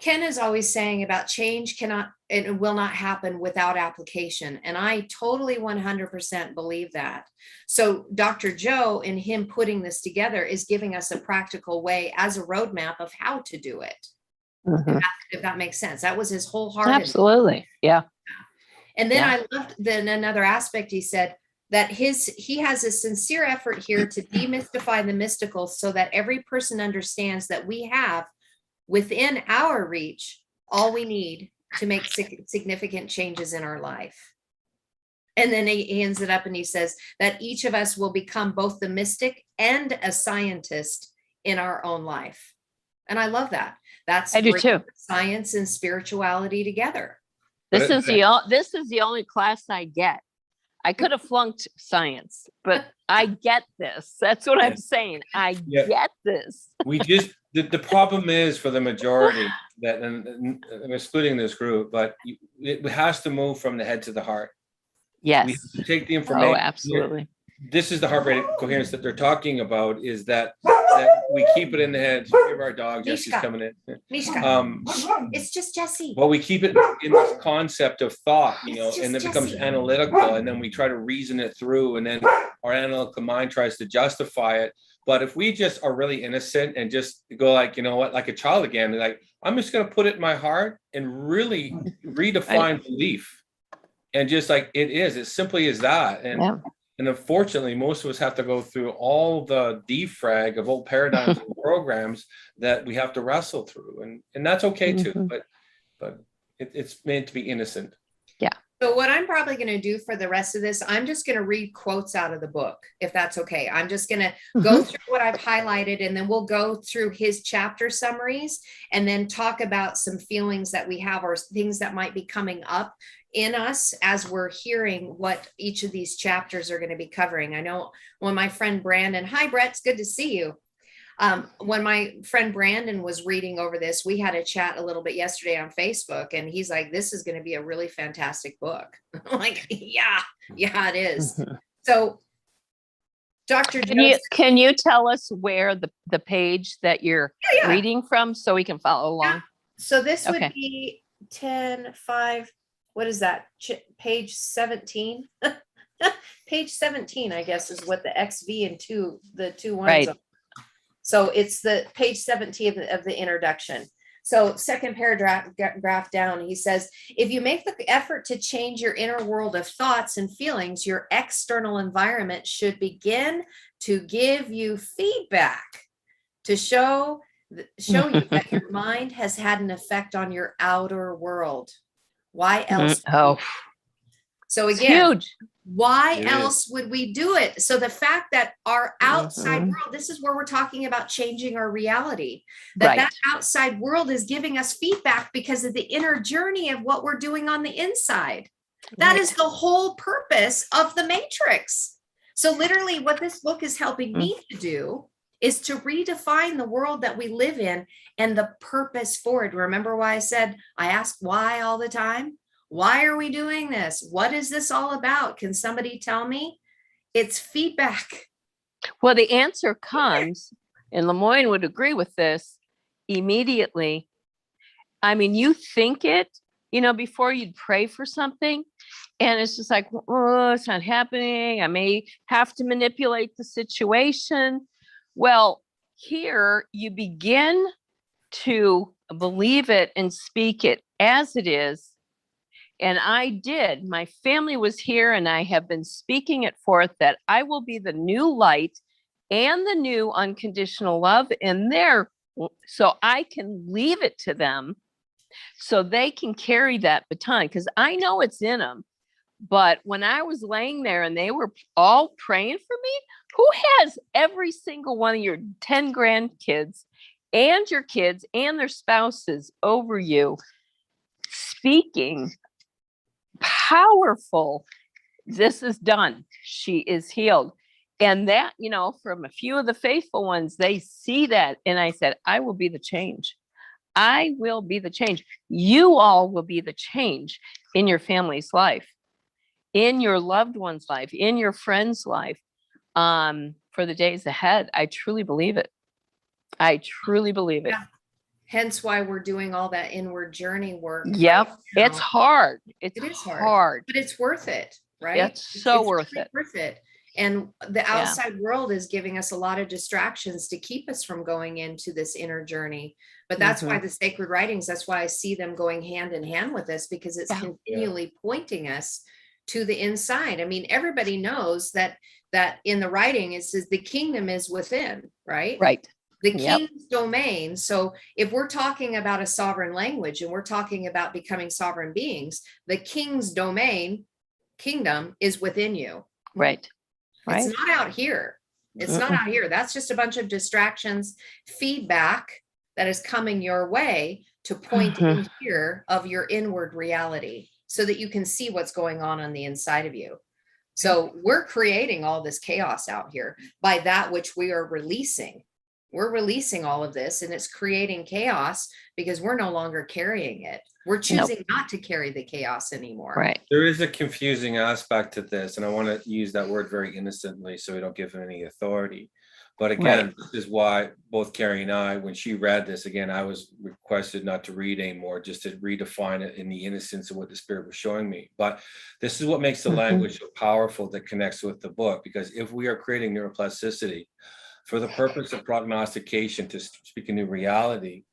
Ken is always saying about change cannot, it will not happen without application. And I totally 100% believe that. So Dr. Joe, in him putting this together, is giving us a practical way as a roadmap of how to do it. Mhm. If that makes sense. That was his wholehearted. Absolutely. Yeah. And then Yeah. I loved then another aspect he said that he has a sincere effort here to demystify the mystical so that every person understands that we have within our reach all we need to make significant changes in our life. And then he ends it up and he says that each of us will become both the mystic and a scientist in our own life. And I love that. That's I do bringing too. science and spirituality together. This But- is the only class I get. I could have flunked science, but I get this. That's what Yeah. I'm saying. I Yeah. get this. We just, the problem is for the majority that, and I'm excluding this group, but it has to move from the head to the heart. We have Yes. to take the information. Oh, absolutely. This is the heart rate coherence that they're talking about, is that we keep it in the head. Give our dog, Jesse's Mishka. coming in. Mishka, it's just Jesse. Well, we keep it in this concept of thought, you know, It's and it just becomes Jesse. analytical, and then we try to reason it through, and then our analytical mind tries to justify it. But if we just are really innocent and just go like, you know what, like a child again, like, I'm just going to put it in my heart and really redefine belief. And just like it is, it simply is that. And Yeah. and unfortunately, most of us have to go through all the defrag of old paradigms and programs that we have to wrestle through. And that's okay too, Mhm. but it's meant to be innocent. So what I'm probably going to do for the rest of this, I'm just going to read quotes out of the book, if that's okay. I'm just going to go through what I've highlighted, and then we'll go through his chapter summaries and then talk about some feelings that we have or things that might be coming up in us as we're hearing what each of these chapters are going to be covering. I know when my friend Brandon, hi Brett, it's good to see you. When my friend Brandon was reading over this, we had a chat a little bit yesterday on Facebook, and he's like, this is going to be a really fantastic book. I'm like, yeah, it is. So Dr. Can you tell us where the page that you're Yeah. reading from so we can follow along? So this would Okay. be 10:5. What is that? Page 17. Page 17, I guess, is what the XV and the two ones Right. are. So it's the page 17 of the introduction. So second paragraph down, he says, if you make the effort to change your inner world of thoughts and feelings, your external environment should begin to give you feedback to show you that your mind has had an effect on your outer world. Why else? Oh, So it's again, huge. why It is. else would we do it? So the fact that our outside Mhm. world, this is where we're talking about changing our reality, that Right. outside world is giving us feedback because of the inner journey of what we're doing on the inside. That Right. is the whole purpose of the matrix. So literally what this book is helping me to do is to redefine the world that we live in and the purpose for it. Remember why I said, I ask why all the time? Why are we doing this? What is this all about? Can somebody tell me? It's feedback. Well, the answer comes, and Lemoyne would agree with this immediately. I mean, you think it, before you'd pray for something, and it's just like, oh, it's not happening. I may have to manipulate the situation. Well, here you begin to believe it and speak it as it is. And I did. My family was here, and I have been speaking it forth that I will be the new light and the new unconditional love in there. So I can leave it to them so they can carry that baton, because I know it's in them. But when I was laying there and they were all praying for me, who has every single one of your 10 grandkids and your kids and their spouses over you speaking powerful, this is done, she is healed? And that, from a few of the faithful ones, they see that. And I said, I will be the change. I will be the change. You all will be the change in your family's life, in your loved one's life, in your friend's life, for the days ahead. I truly believe it. I truly believe it. Yeah. Hence why we're doing all that inward journey work. Yep. right It's now. hard. It's It is hard. but it's worth it, right? It's so It's worth really it. worth it. And the outside world is giving us a lot of distractions to keep us from going into this inner journey. But that's why the sacred writings, that's why I see them going hand in hand with us, because it's Yeah. continually pointing us to the inside. I mean, everybody knows that in the writing it says the kingdom is within, right? Right. The Yep. king's domain. So if we're talking about a sovereign language and we're talking about becoming sovereign beings, the king's kingdom is within you. Right. Right. It's not out here. It's not out here. That's just a bunch of distractions, feedback that is coming your way to point in here of your inward reality so that you can see what's going on the inside of you. So we're creating all this chaos out here by that which we are releasing. We're releasing all of this and it's creating chaos because we're no longer carrying it. We're choosing not to carry the chaos anymore. Right. There is a confusing aspect to this, and I want to use that word very innocently so we don't give him any authority. But again, this is why both Carrie and I, when she read this, again, I was requested not to read anymore, just to redefine it in the innocence of what the Spirit was showing me. But this is what makes the language so powerful that connects with the book, because if we are creating neuroplasticity for the purpose of prognostication to speak a new reality,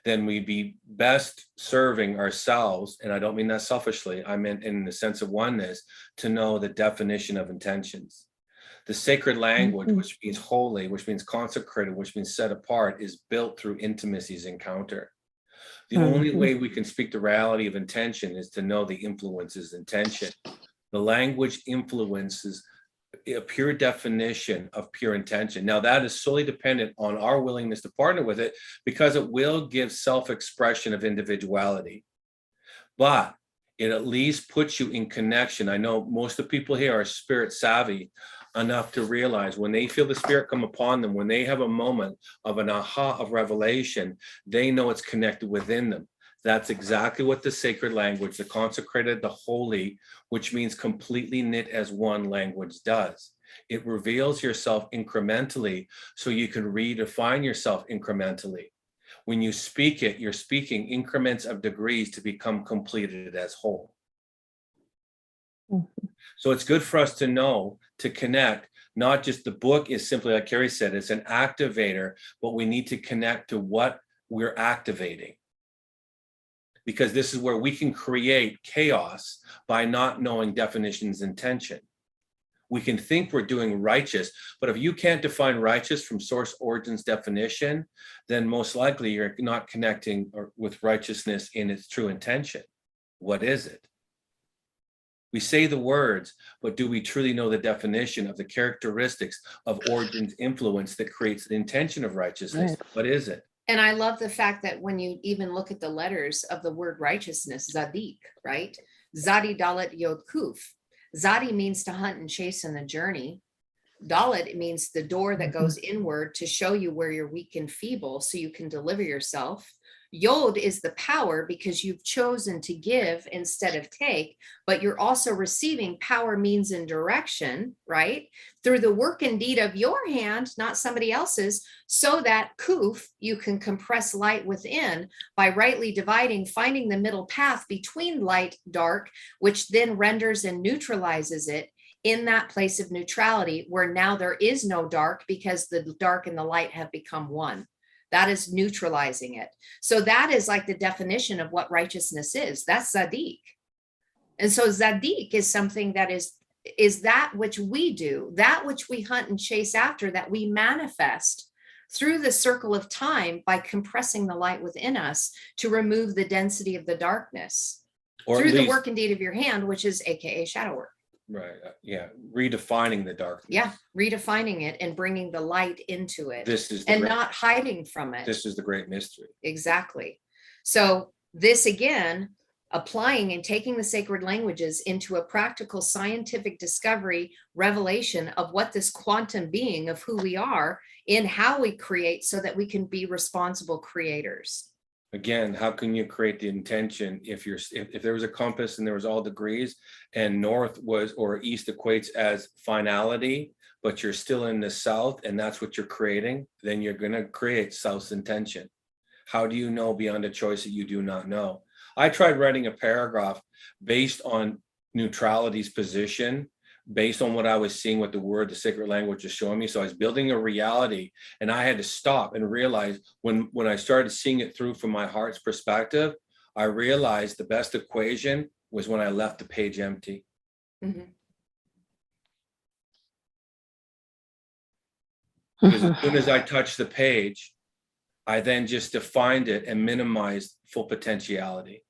then we'd be best serving ourselves, and I don't mean that selfishly, I meant in the sense of oneness, to know the definition of intentions. The sacred language, which means holy, which means consecrated, which means set apart, is built through intimacy's encounter. The only way we can speak the reality of intention is to know the influences intention. The language influences a pure definition of pure intention. Now that is solely dependent on our willingness to partner with it, because it will give self-expression of individuality, but it at least puts you in connection. I know most of the people here are spirit savvy enough to realize when they feel the Spirit come upon them, when they have a moment of an aha of revelation, they know it's connected within them. That's exactly what the sacred language, the consecrated, the holy, which means completely knit as one language does. It reveals yourself incrementally so you can redefine yourself incrementally. When you speak it, you're speaking increments of degrees to become completed as whole. So it's good for us to know, to connect, not just the book is simply, like Carrie said, it's an activator, but we need to connect to what we're activating. Because this is where we can create chaos by not knowing definitions intention. We can think we're doing righteous, but if you can't define righteous from source origins definition, then most likely you're not connecting with righteousness in its true intention. What is it? We say the words, but do we truly know the definition of the characteristics of origins influence that creates the intention of righteousness? What is it? And I love the fact that when you even look at the letters of the word righteousness, Zadik, right? Zadi Dalet Yod Kuf. Zadi means to hunt and chase in the journey. Dalet means the door that goes inward to show you where you're weak and feeble so you can deliver yourself. Yod is the power because you've chosen to give instead of take, but you're also receiving power, means, and direction, right? Through the work and deed of your hand, not somebody else's, so that Kuf, you can compress light within by rightly dividing, finding the middle path between light, dark, which then renders and neutralizes it in that place of neutrality where now there is no dark because the dark and the light have become one. That is neutralizing it. So that is like the definition of what righteousness is. That's Zadik. And so Zadik is something that is that which we do, that which we hunt and chase after, that we manifest through the circle of time by compressing the light within us to remove the density of the darkness through the work and deed of your hand, which is AKA shadow work. Right. Yeah. Redefining the darkness. Yeah. Redefining it and bringing the light into it. This is and not hiding from it. This is the great mystery. Exactly. So this again, applying and taking the sacred languages into a practical scientific discovery, revelation of what this quantum being of who we are in how we create so that we can be responsible creators. Again, how can you create the intention if there was a compass and there was all degrees and north was or east equates as finality, but you're still in the south and that's what you're creating, then you're going to create south's intention. How do you know beyond a choice that you do not know? I tried writing a paragraph based on neutrality's position, based on what I was seeing, what the sacred language is showing me. So I was building a reality, and I had to stop and realize when I started seeing it through from my heart's perspective, I realized the best equation was when I left the page empty. Mhm. Because as soon as I touched the page, I then just defined it and minimized full potentiality.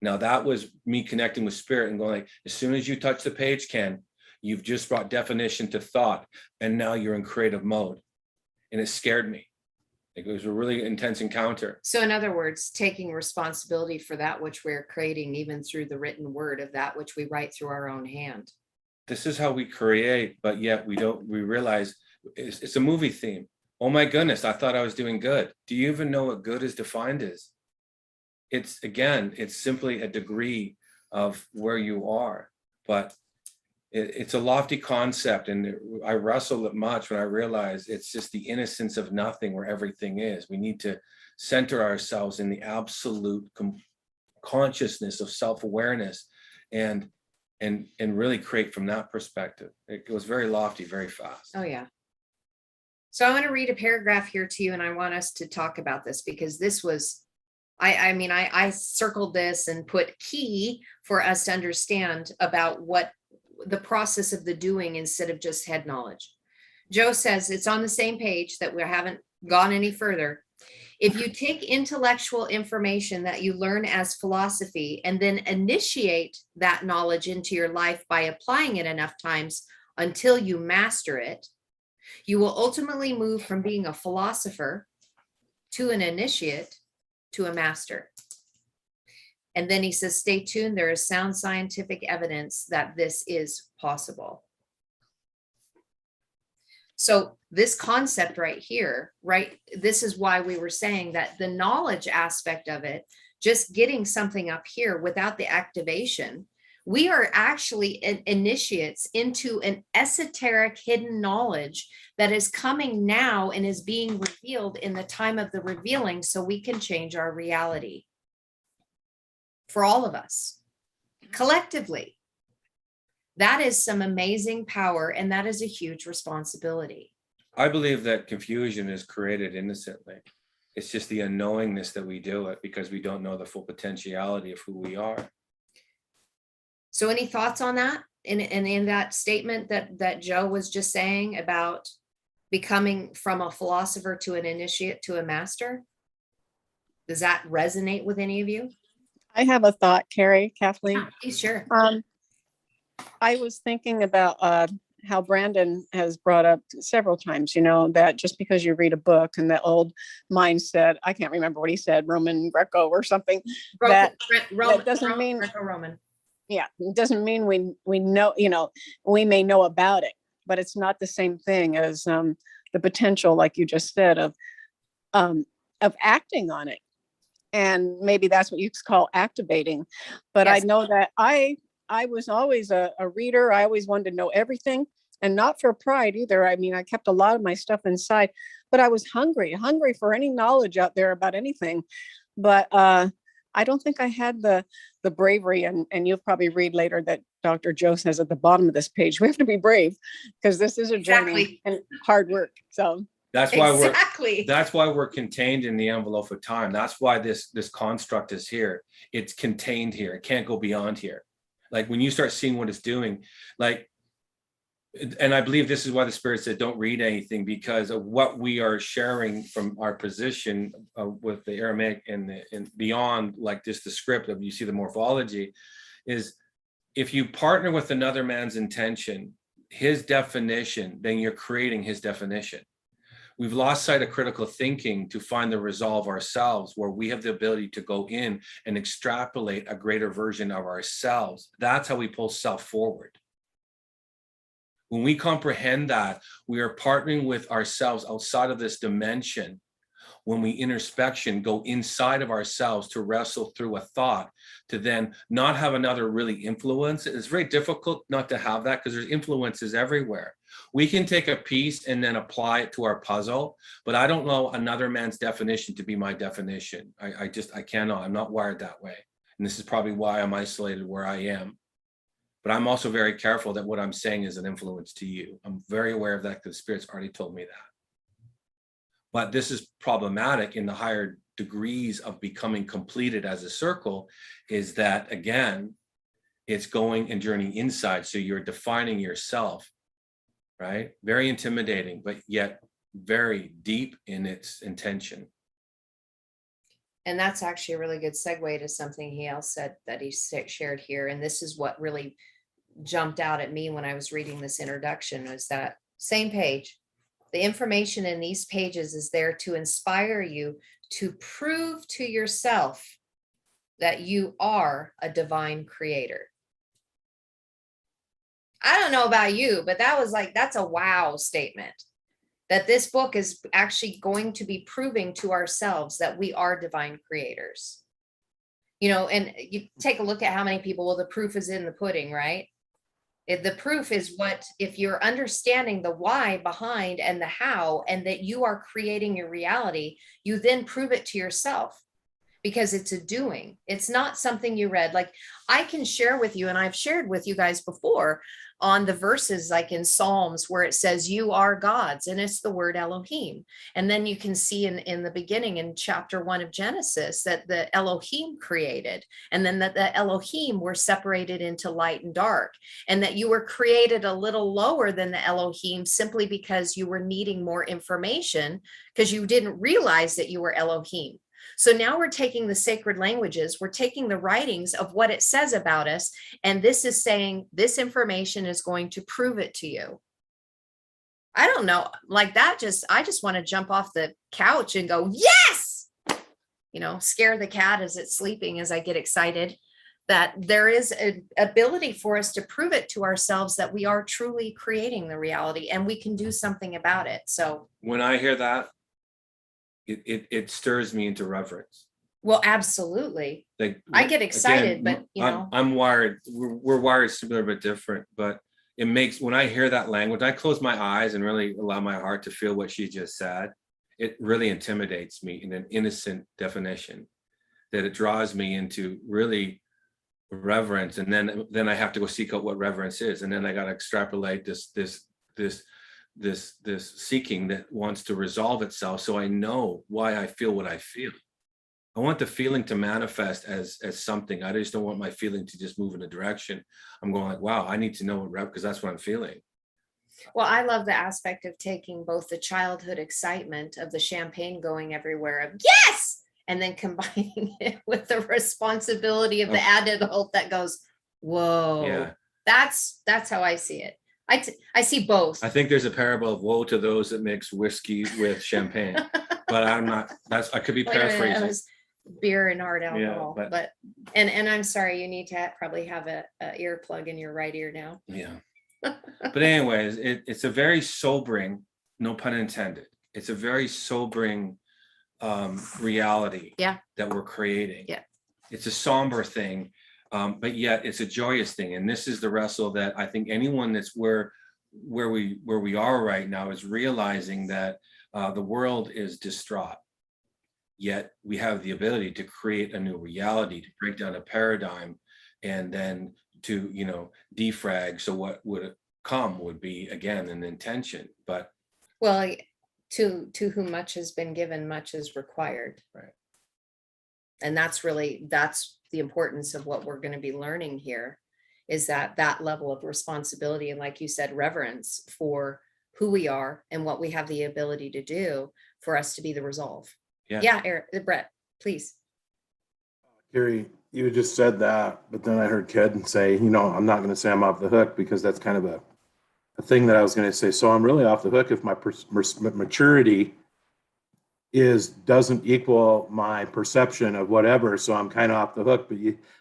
Now that was me connecting with spirit and going like, as soon as you touch the page, Ken, you've just brought definition to thought, and now you're in creative mode. And it scared me. It was a really intense encounter. So in other words, taking responsibility for that which we're creating, even through the written word of that which we write through our own hand. This is how we create, but yet we realize it's a movie theme. Oh my goodness, I thought I was doing good. Do you even know what good is defined as? It's simply a degree of where you are, but it's a lofty concept, and I wrestle it much when I realize it's just the innocence of nothing where everything is. We need to center ourselves in the absolute consciousness of self-awareness and really create from that perspective. It goes very lofty, very fast. Oh, yeah. So I want to read a paragraph here to you, and I want us to talk about this because this was, I circled this and put key for us to understand about what the process of the doing instead of just head knowledge. Joe says it's on the same page that we haven't gone any further. If you take intellectual information that you learn as philosophy and then initiate that knowledge into your life by applying it enough times until you master it, you will ultimately move from being a philosopher to an initiate to a master. And then he says, stay tuned. There is sound scientific evidence that this is possible. So this concept right here, right? This is why we were saying that the knowledge aspect of it, just getting something up here without the activation, we are actually initiates into an esoteric hidden knowledge that is coming now and is being revealed in the time of the revealing so we can change our reality. For all of us, collectively. That is some amazing power, and that is a huge responsibility. I believe that confusion is created innocently. It's just the unknowingness that we do it because we don't know the full potentiality of who we are. So any thoughts on that? In that statement that Joe was just saying about becoming from a philosopher to an initiate to a master? Does that resonate with any of you? I have a thought, Carrie, Kathleen. Sure. I was thinking about how Brandon has brought up several times, you know, that just because you read a book and that old mindset, I can't remember what he said, Roman Greco or something, that doesn't mean Greco-Roman. Yeah, it doesn't mean we know, you know, we may know about it, but it's not the same thing as the potential, like you just said, of acting on it. And maybe that's what you call activating. But yes. I know that I was always a reader. I always wanted to know everything, and not for pride either. I mean, I kept a lot of my stuff inside, but I was hungry for any knowledge out there about anything. But I don't think I had the bravery, and you'll probably read later that Dr. Joe says at the bottom of this page, we have to be brave because this is a journey and hard work. So that's why we're contained in the envelope of time. That's why this construct is here. It's contained here. It can't go beyond here. Like when you start seeing what it's doing, like, and I believe this is why the Spirit said, don't read anything, because of what we are sharing from our position with the Aramaic and beyond, like just the script of, you see the morphology, is if you partner with another man's intention, his definition, then you're creating his definition. We've lost sight of critical thinking to find the resolve ourselves, where we have the ability to go in and extrapolate a greater version of ourselves. That's how we pull self forward. When we comprehend that, we are partnering with ourselves outside of this dimension, when we introspection go inside of ourselves to wrestle through a thought, to then not have another really influence. It's very difficult not to have that because there's influences everywhere. We can take a piece and then apply it to our puzzle, but I don't know another man's definition to be my definition. I cannot, I'm not wired that way. And this is probably why I'm isolated where I am. But I'm also very careful that what I'm saying is an influence to you. I'm very aware of that because the Spirit's already told me that. But this is problematic in the higher degrees of becoming completed as a circle, is that, again, it's going and journeying inside. So you're defining yourself, right? Very intimidating, but yet very deep in its intention. And that's actually a really good segue to something he else said that he shared here. And this is what really jumped out at me when I was reading this introduction, was that same page. The information in these pages is there to inspire you to prove to yourself that you are a divine creator. I don't know about you, but that's a wow statement. That this book is actually going to be proving to ourselves that we are divine creators. And you take a look at how many people, well, the proof is in the pudding, right? The proof is what, if you're understanding the why behind and the how, and that you are creating your reality, you then prove it to yourself, because it's a doing. It's not something you read. Like, I can share with you, and I've shared with you guys before on the verses like in Psalms where it says you are gods, and it's the word Elohim. And then you can see in the beginning in chapter 1 of Genesis that the Elohim created, and then that the Elohim were separated into light and dark, and that you were created a little lower than the Elohim simply because you were needing more information because you didn't realize that you were Elohim. So now we're taking the sacred languages, we're taking the writings of what it says about us, and this is saying this information is going to prove it to you. I don't know, like that, I just want to jump off the couch and go, yes, scare the cat as it's sleeping, as I get excited that there is an ability for us to prove it to ourselves that we are truly creating the reality and we can do something about it. So when I hear that, it stirs me into reverence. Well, absolutely. Like, I get excited, again, but I'm wired. We're wired similar but different. But it makes, when I hear that language, I close my eyes and really allow my heart to feel what she just said. It really intimidates me in an innocent definition, that it draws me into really reverence, and then I have to go seek out what reverence is, and then I got to extrapolate this seeking that wants to resolve itself, so I know why I feel what I feel. I want the feeling to manifest as something. I just don't want my feeling to just move in a direction. I'm going like, wow, I need to know what because that's what I'm feeling. Well, I love the aspect of taking both the childhood excitement of the champagne going everywhere of yes, and then combining it with the responsibility of the adult that goes, whoa, yeah. That's how I see it. I see both. I think there's a parable of woe to those that mix whiskey with champagne, but I'm not. I could be paraphrasing. Beer and hard alcohol, yeah, but I'm sorry, you need to probably have a earplug in your right ear now. Yeah, but anyways, it's a very sobering, no pun intended. It's a very sobering reality. Yeah. That we're creating. Yeah, it's a somber thing. But yet it's a joyous thing. And this is the wrestle that I think anyone that's where we are right now is realizing that the world is distraught. Yet we have the ability to create a new reality, to break down a paradigm, and then to, defrag. So what would come would be, again, an intention. But well, to whom much has been given, much is required. Right. And that's the importance of what we're going to be learning here, is that level of responsibility. And like you said, reverence for who we are and what we have the ability to do for us to be the resolve. Yeah, Eric, Brett, please. Gary, you just said that, but then I heard Ken say, I'm not going to say I'm off the hook, because that's kind of a thing that I was going to say. So I'm really off the hook if my maturity doesn't equal my perception of whatever, so I'm kind of off the hook. But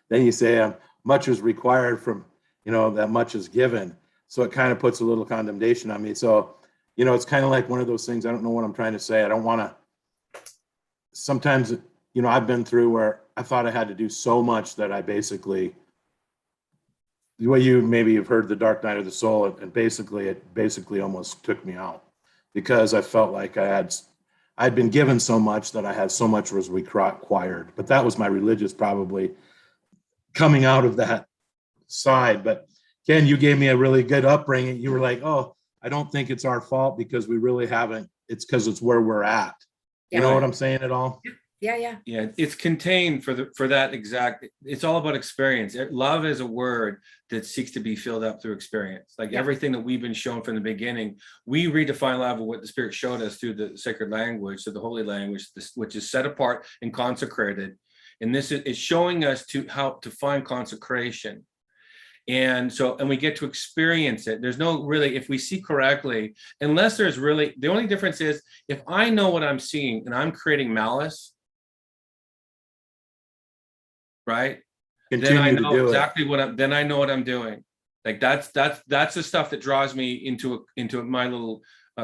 then you say much is required from, that much is given, so it kind of puts a little condemnation on me. So it's kind of like one of those things. I don't know what I'm trying to say. I don't want to sometimes, you know, I've been through where I thought I had to do so much that I basically, the way you maybe have heard The Dark Night of the Soul, and basically it basically almost took me out because I felt like I'd been given so much that I had so much was required. But that was my religious probably coming out of that side. But Ken, you gave me a really good upbringing. You were like, oh, I don't think it's our fault because we really haven't. It's because it's where we're at. You know what I'm saying at all? Yeah. Yeah, it's contained for that exact. It's all about experience. Love is a word that seeks to be filled up through experience. Like everything that we've been shown from the beginning, we redefine love with what the Spirit showed us through the sacred language, so the holy language, which is set apart and consecrated. And this is showing us how to find consecration. And we get to experience it. There's no really, if we see correctly, unless there's really, the only difference is if I know what I'm seeing and I'm creating malice, right? Continue then I to know do exactly then I know what I'm doing. Like that's the stuff that draws me into my little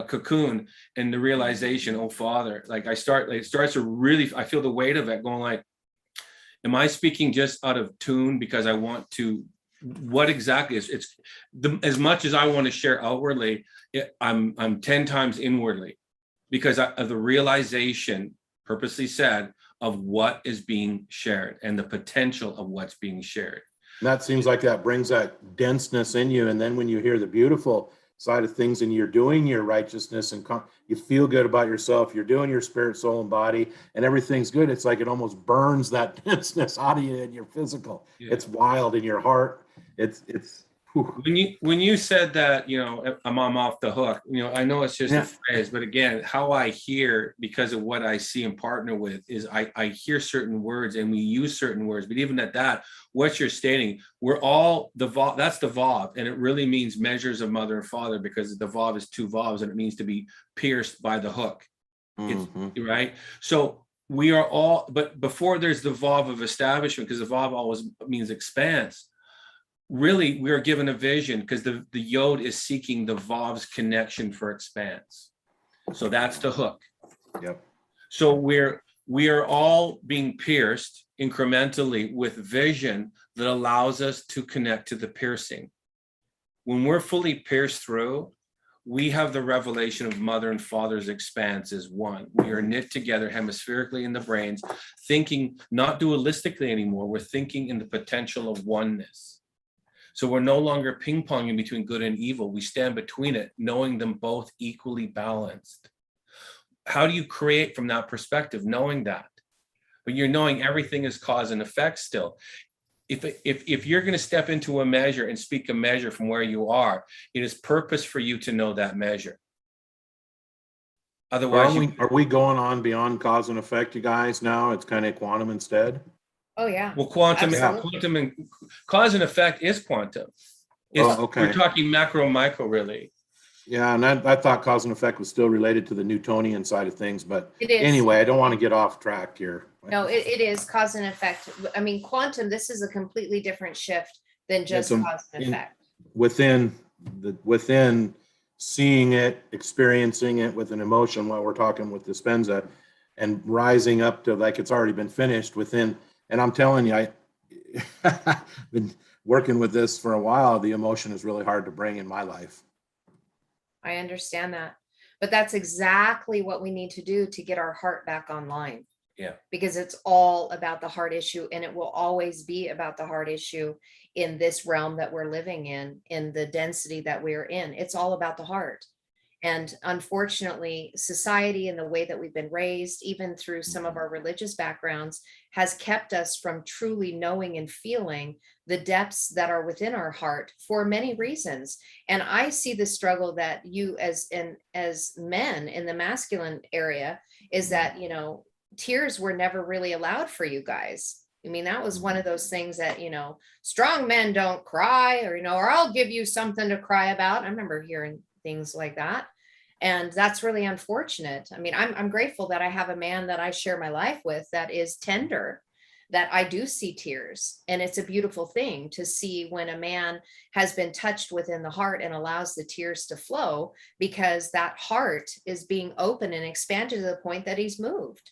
cocoon, and the realization, oh Father, like it starts to really, I feel the weight of it going like, am I speaking just out of tune because I want to, what exactly is it's as much as I want to share outwardly, I'm 10 times inwardly because of the realization, purposely said, of what is being shared and the potential of what's being shared. And that seems like that brings that denseness in you. And then when you hear the beautiful side of things and you're doing your righteousness and you feel good about yourself, you're doing your spirit, soul, and body, and everything's good. It's like it almost burns that denseness out of you in your physical. Yeah. It's wild in your heart. It's when you said that, you know, I'm off the hook, you know, I know it's just a phrase, but again, how I hear, because of what I see and partner with, is I hear certain words and we use certain words, but even at that, what you're stating, we're all that's the vav, and it really means measures of mother and father, because the vav is 2 vavs and it means to be pierced by the hook. Mm-hmm. It's right. So we are all, but before there's the vav of establishment, because the vav always means expanse. Really, we are given a vision because the yod is seeking the vav's connection for expanse. So that's the hook. Yep. So we are all being pierced incrementally with vision that allows us to connect to the piercing. When we're fully pierced through, we have the revelation of mother and father's expanse as one. We are knit together hemispherically in the brains, thinking not dualistically anymore. We're thinking in the potential of oneness. So we're no longer ping-ponging between good and evil. We stand between it, knowing them both equally balanced. How do you create from that perspective, knowing that? But you're knowing everything is cause and effect still. If you're going to step into a measure and speak a measure from where you are, it is purpose for you to know that measure. Otherwise, are we going on beyond cause and effect, you guys, now? It's kind of quantum instead? Oh yeah. Well, quantum and cause and effect is quantum. Okay. We're talking macro, micro, really. Yeah, and I thought cause and effect was still related to the Newtonian side of things, but anyway, I don't want to get off track here. No, it is cause and effect. I mean, quantum, this is a completely different shift than just cause and effect. Within seeing it, experiencing it with an emotion, while we're talking with Dispenza, and rising up to like it's already been finished within. And I'm telling you, I've been working with this for a while. The emotion is really hard to bring in my life. I understand that. But that's exactly what we need to do to get our heart back online. Yeah. Because it's all about the heart issue, and it will always be about the heart issue in this realm that we're living in the density that we're in. It's all about the heart. And unfortunately, society and the way that we've been raised, even through some of our religious backgrounds, has kept us from truly knowing and feeling the depths that are within our heart for many reasons. And I see the struggle that you as men in the masculine area is that, you know, tears were never really allowed for you guys. I mean, that was one of those things that, you know, strong men don't cry, or, you know, or I'll give you something to cry about. I remember hearing things like that. And that's really unfortunate. I mean, I'm grateful that I have a man that I share my life with that is tender, that I do see tears. And it's a beautiful thing to see when a man has been touched within the heart and allows the tears to flow, because that heart is being open and expanded to the point that he's moved.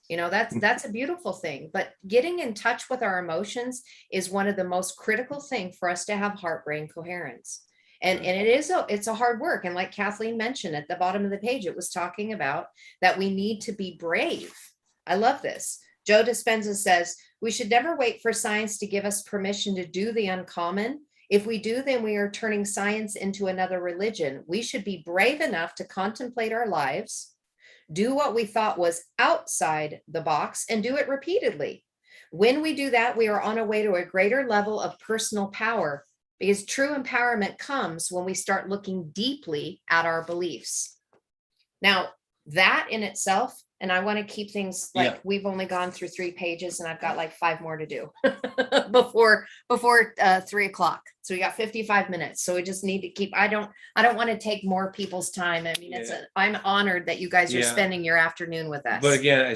You know, that's a beautiful thing, but getting in touch with our emotions is one of the most critical thing for us to have heart-brain coherence. And it's a hard work. And like Kathleen mentioned at the bottom of the page, it was talking about that we need to be brave. I love this. Joe Dispenza says, we should never wait for science to give us permission to do the uncommon. If we do, then we are turning science into another religion. We should be brave enough to contemplate our lives, do what we thought was outside the box, and do it repeatedly. When we do that, we are on our way to a greater level of personal power, because true empowerment comes when we start looking deeply at our beliefs. Now, that in itself, and I want to keep things like we've only gone through 3 pages and I've got like 5 more to do before 3 o'clock. So we got 55 minutes. So we just need to keep, I don't want to take more people's time. I mean, I'm honored that you guys are spending your afternoon with us. But again,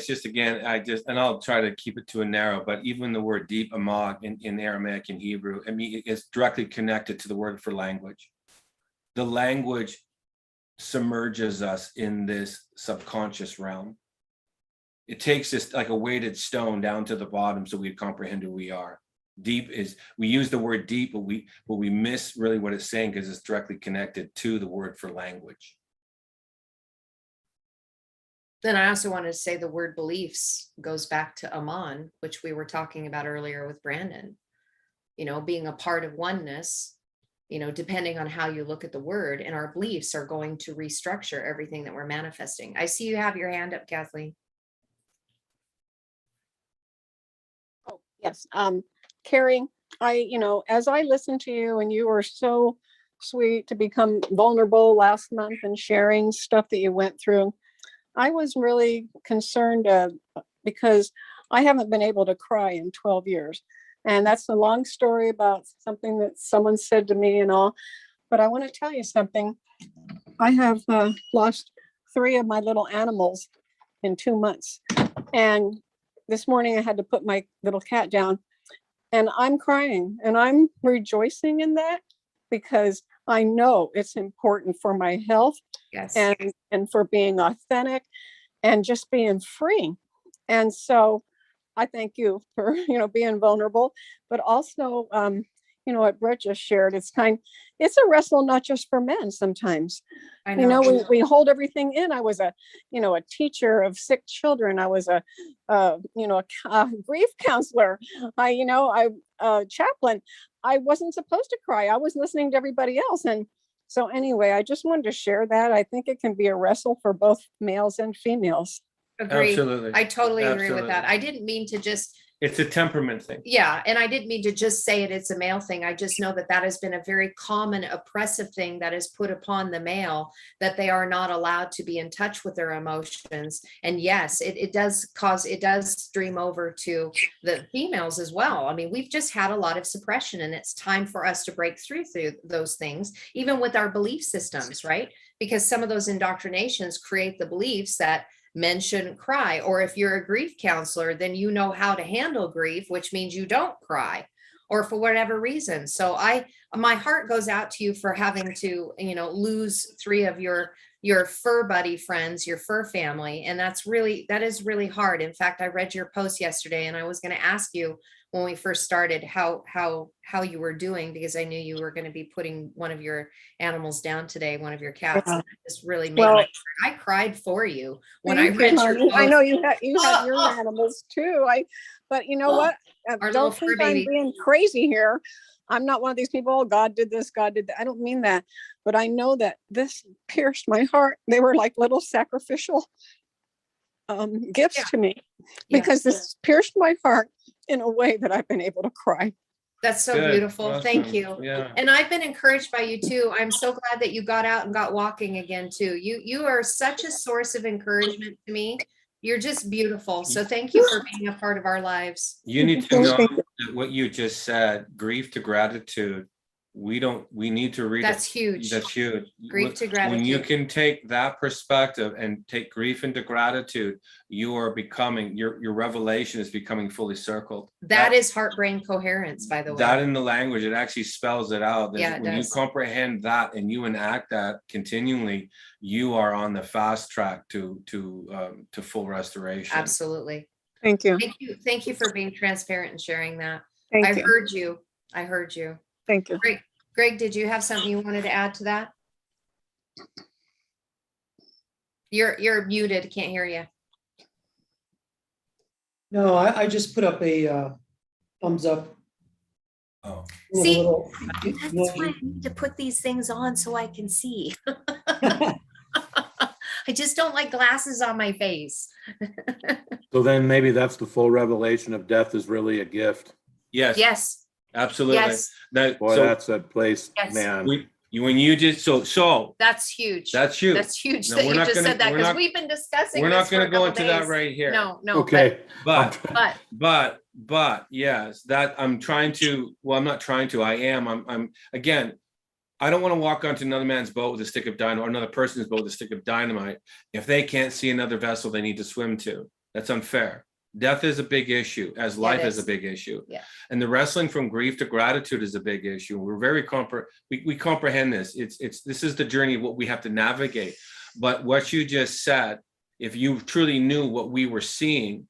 and I'll try to keep it to a narrow, but even the word deep, amag, in Aramaic and Hebrew, I mean, it's directly connected to the word for language. The language submerges us in this subconscious realm. It takes us like a weighted stone down to the bottom so we comprehend who we are. Deep is, we use the word deep, but we miss really what it's saying because it's directly connected to the word for language. Then I also wanted to say the word beliefs goes back to Aman, which we were talking about earlier with Brandon. You know, being a part of oneness, you know, depending on how you look at the word, and our beliefs are going to restructure everything that we're manifesting. I see you have your hand up, Kathleen. Oh, yes. Carrie, as I listened to you, and you were so sweet to become vulnerable last month and sharing stuff that you went through, I was really concerned because I haven't been able to cry in 12 years. And that's a long story about something that someone said to me and all. But I want to tell you something. I have lost 3 of my little animals in 2 months. And this morning I had to put my little cat down, and I'm crying, and I'm rejoicing in that because I know it's important for my health. Yes. And for being authentic and just being free. And so I thank you for, being vulnerable, but also, what Brett just shared, it's a wrestle, not just for men sometimes. I know. We hold everything in. I was a teacher of sick children. I was a grief counselor. I chaplain. I wasn't supposed to cry. I was listening to everybody else. And so anyway, I just wanted to share that. I think it can be a wrestle for both males and females. Agree. Absolutely. I totally agree with that. Absolutely. I didn't mean to just, It's a temperament thing. yeah, and I didn't mean to just say it's a male thing. I just know that has been a very common oppressive thing that is put upon the male, that they are not allowed to be in touch with their emotions. And yes, it does stream over to the females as well. I mean, we've just had a lot of suppression, and it's time for us to break through those things, even with our belief systems, right? Because some of those indoctrinations create the beliefs that men shouldn't cry, or if you're a grief counselor, then you know how to handle grief, which means you don't cry, or for whatever reason. So my heart goes out to you for having to, lose 3 of your fur buddy friends, your fur family. And that is really hard. In fact, I read your post yesterday, and I was going to ask you when we first started how you were doing, because I knew you were going to be putting one of your animals down today, one of your cats. Yeah. Just really made I cried for you when I read your post. I know you had your animals too. But you know what? Don't think I'm being crazy here. I'm not one of these people, God did this, God did that. I don't mean that, but I know that this pierced my heart. They were like little sacrificial gifts to me, because this pierced my heart in a way that I've been able to cry. That's so Good. beautiful. Awesome. Thank you. Yeah. And I've been encouraged by you too. I'm so glad that you got out and got walking again too. You are such a source of encouragement to me. You're just beautiful. So thank you for being a part of our lives. You need to know that what you just said, grief to gratitude, we need to read. That's huge. That's huge. Grief to When you gratitude. can take that perspective and take grief into gratitude, you are becoming, your revelation is becoming fully circled. That is heart brain coherence, by the way. That in the language, it actually spells it out. Yeah, it When you does. comprehend that and you enact that continually, you are on the fast track to full restoration. Absolutely. Thank you. Thank you. Thank you for being transparent and sharing that. Thank I you. heard you. I heard you. Thank you. Greg, did you have something you wanted to add to that? You're muted. Can't hear you. No, I just put up a thumbs up. Oh. with a See, little- that's why I need to put these things on so I can see. I just don't like glasses on my face. So then maybe that's the full revelation of death is really a gift. Yes, Yes, absolutely. yes, That, Boy, so that's that place, Yes. man. when you just, so that's huge. that's huge. That's huge No, that we're you not just gonna- said that we're because not- we've been discussing We're this not for going a to go couple into that days. right here. No, Okay. but But yes, that I'm trying to, well, I'm not trying to, I am, I'm again, I don't want to walk onto another man's boat with a stick of dynamite, or another person's boat with a stick of dynamite. If they can't see another vessel they need to swim to, that's unfair. Death is a big issue, as Yeah, life it is a is. big issue. Yeah. And the wrestling from grief to gratitude is a big issue. We're very we comprehend this. This is the journey of what we have to navigate. But what you just said, if you truly knew what we were seeing,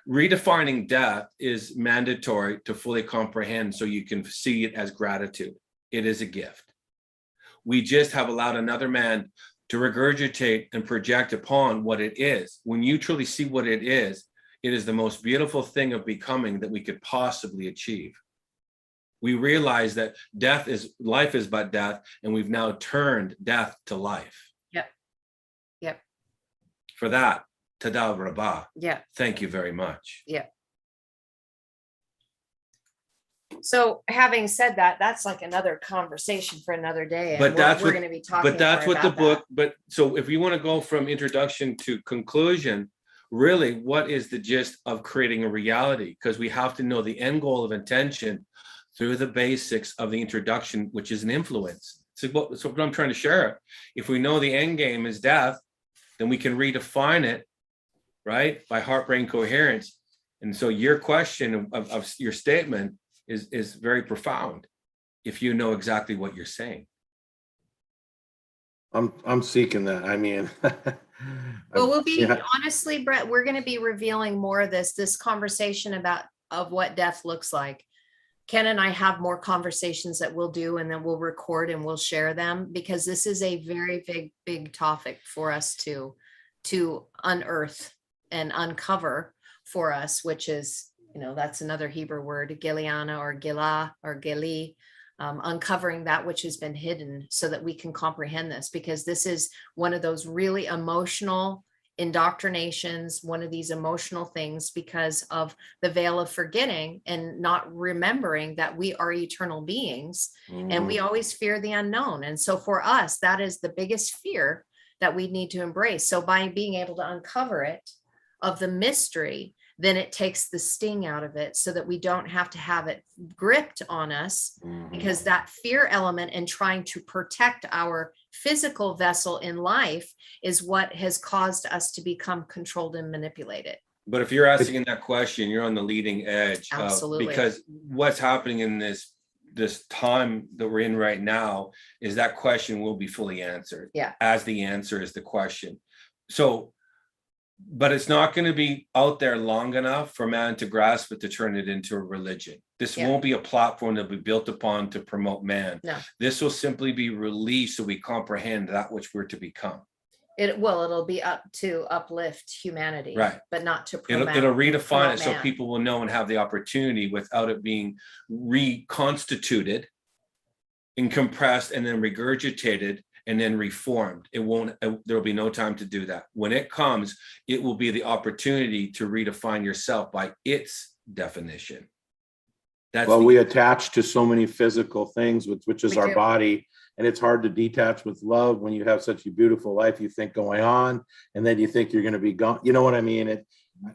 redefining death is mandatory to fully comprehend so you can see it as gratitude. It is a gift. We just have allowed another man to regurgitate and project upon what it is. When you truly see what it is the most beautiful thing of becoming that we could possibly achieve. We realize that life is but death, and we've now turned death to life. Yep. Yep. For that, Tada Rabah. yeah. Thank you very much. So having said that, that's like another conversation for another day. And But that's we're what- going to be talking. But that's more what the about book, but so if you want to go from introduction to conclusion, really, what is the gist of creating a reality? Because we have to know the end goal of intention through the basics of the introduction, which is an influence. So what I'm trying to share, if we know the end game is death, then we can redefine it, right, by heart-brain coherence. And so your question of your statement is very profound if you know exactly what you're saying. I'm seeking that. I mean, Well, we'll be yeah. honestly, Brett, we're going to be revealing more of this conversation of what death looks like. Ken and I have more conversations that we'll do, and then we'll record and we'll share them, because this is a very big topic for us to unearth and uncover for us, which is, that's another Hebrew word, Giliana or Gilah or Gili, uncovering that which has been hidden so that we can comprehend this, because this is one of those really emotional indoctrinations, one of these emotional things, because of the veil of forgetting and not remembering that we are eternal beings, and we always fear the unknown. And so for us, that is the biggest fear that we need to embrace. So by being able to uncover it, of the mystery, then it takes the sting out of it, so that we don't have to have it gripped on us, because that fear element and trying to protect our physical vessel in life is what has caused us to become controlled and manipulated. But if you're asking that question, you're on the leading edge. Absolutely. Because what's happening in this time that we're in right now is that question will be fully answered. Yeah. As the answer is the question. So, but it's not going to be out there long enough for man to grasp it, to turn it into a religion. This won't be a platform that will be built upon to promote man. No. This will simply be released so we comprehend that which we're to become. It'll be up to uplift humanity, Right. But not to It'll promote redefine it so man. people will know and have the opportunity without it being reconstituted and compressed and then regurgitated and then reformed. There'll be no time to do that. When it comes, it will be the opportunity to redefine yourself by its definition. We attach to so many physical things, which is We our do. body, and it's hard to detach with love when you have such a beautiful life you think going on, and then you think you're going to be gone. You know what I mean?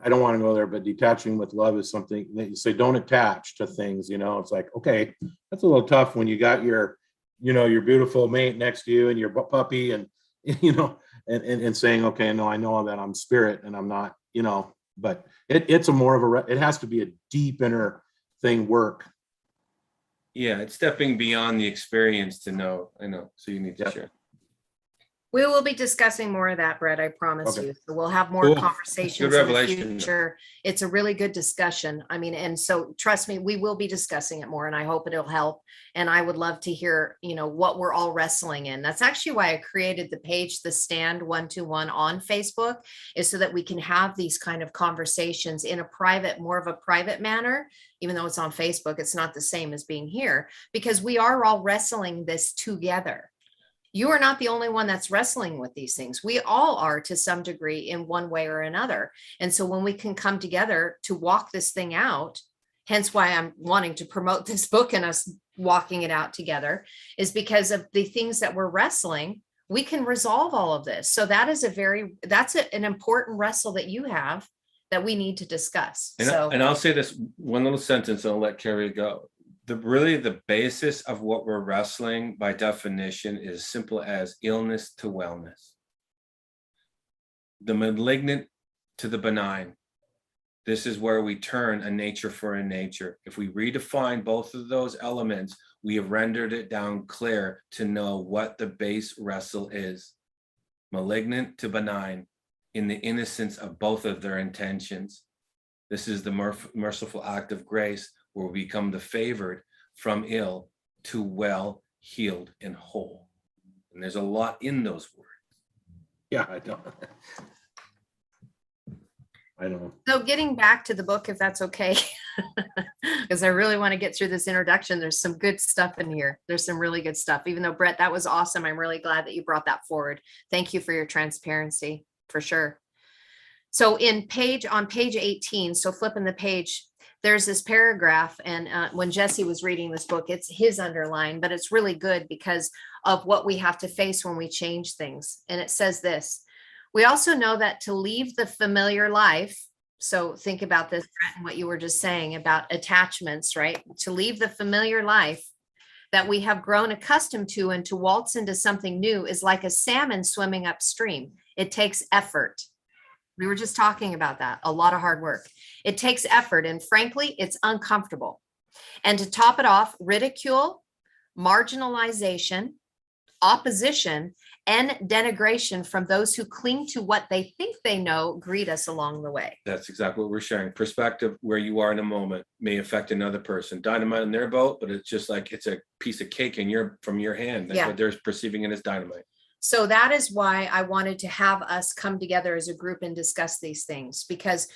I don't want to go there, but detaching with love is something that you say, don't attach to things. It's like, okay, that's a little tough when you got your your beautiful mate next to you and your puppy and, and saying, okay, no, I know that I'm spirit and I'm not, but it's a more of it has to be a deep inner thing work. Yeah, it's stepping beyond the experience to know. I know. So you need to share. We will be discussing more of that, Brett, I promise Okay. you. So we'll have more Cool. conversations Good in the revelation. future. It's a really good discussion. I mean, and so trust me, we will be discussing it more and I hope it'll help. And I would love to hear, what we're all wrestling in. That's actually why I created the page, The Stand 121 on Facebook, is so that we can have these kind of conversations in more of a private manner. Even though it's on Facebook, it's not the same as being here because we are all wrestling this together. You are not the only one that's wrestling with these things. We all are to some degree in one way or another. And so when we can come together to walk this thing out, hence why I'm wanting to promote this book and us walking it out together, is because of the things that we're wrestling, we can resolve all of this. So that is an important wrestle that you have that we need to discuss. And I'll say this one little sentence and I'll let Carrie go. The basis of what we're wrestling by definition is simple as illness to wellness. The malignant to the benign. This is where we turn a nature for a nature. If we redefine both of those elements, we have rendered it down clear to know what the base wrestle is. Malignant to benign in the innocence of both of their intentions. This is the merciful act of grace where we become the favored from ill to well, healed, and whole. And there's a lot in those words. Yeah, I know. So getting back to the book, if that's okay, because I really want to get through this introduction. There's some good stuff in here. There's some really good stuff. Even though, Brett, that was awesome. I'm really glad that you brought that forward. Thank you for your transparency, for sure. So on page 18, so flipping the page, there's this paragraph, and when Jesse was reading this book, it's his underline, but it's really good because of what we have to face when we change things. And it says this: we also know that to leave the familiar life, so think about this, Brett, and what you were just saying about attachments, right? To leave the familiar life that we have grown accustomed to and to waltz into something new is like a salmon swimming upstream. It takes effort. We were just talking about that. A lot of hard work. It takes effort. And frankly, it's uncomfortable. And to top it off, ridicule, marginalization, opposition, and denigration from those who cling to what they think they know greet us along the way. That's exactly what we're sharing. Perspective where you are in a moment may affect another person. Dynamite in their boat, but it's just like it's a piece of cake from your hand. That's what they're perceiving it as dynamite. So that is why I wanted to have us come together as a group and discuss these things, because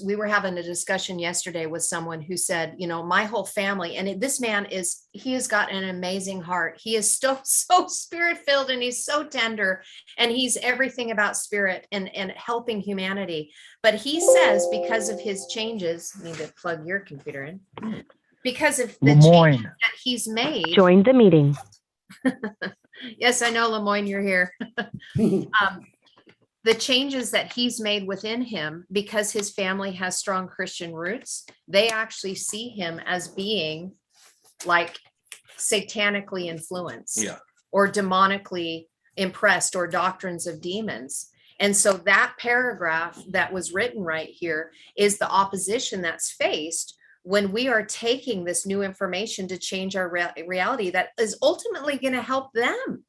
we were having a discussion yesterday with someone who said, my whole family, and this man he has got an amazing heart. He is so spirit filled and he's so tender and he's everything about spirit and helping humanity. But he says because of his changes, I need to plug your computer in, because of the changes that he's made. Join the meeting. Yes, I know, Lemoyne, you're here. The changes that he's made within him, because his family has strong Christian roots, they actually see him as being like satanically influenced, or demonically impressed, or doctrines of demons. And so that paragraph that was written right here is the opposition that's faced when we are taking this new information to change our reality that is ultimately going to help them,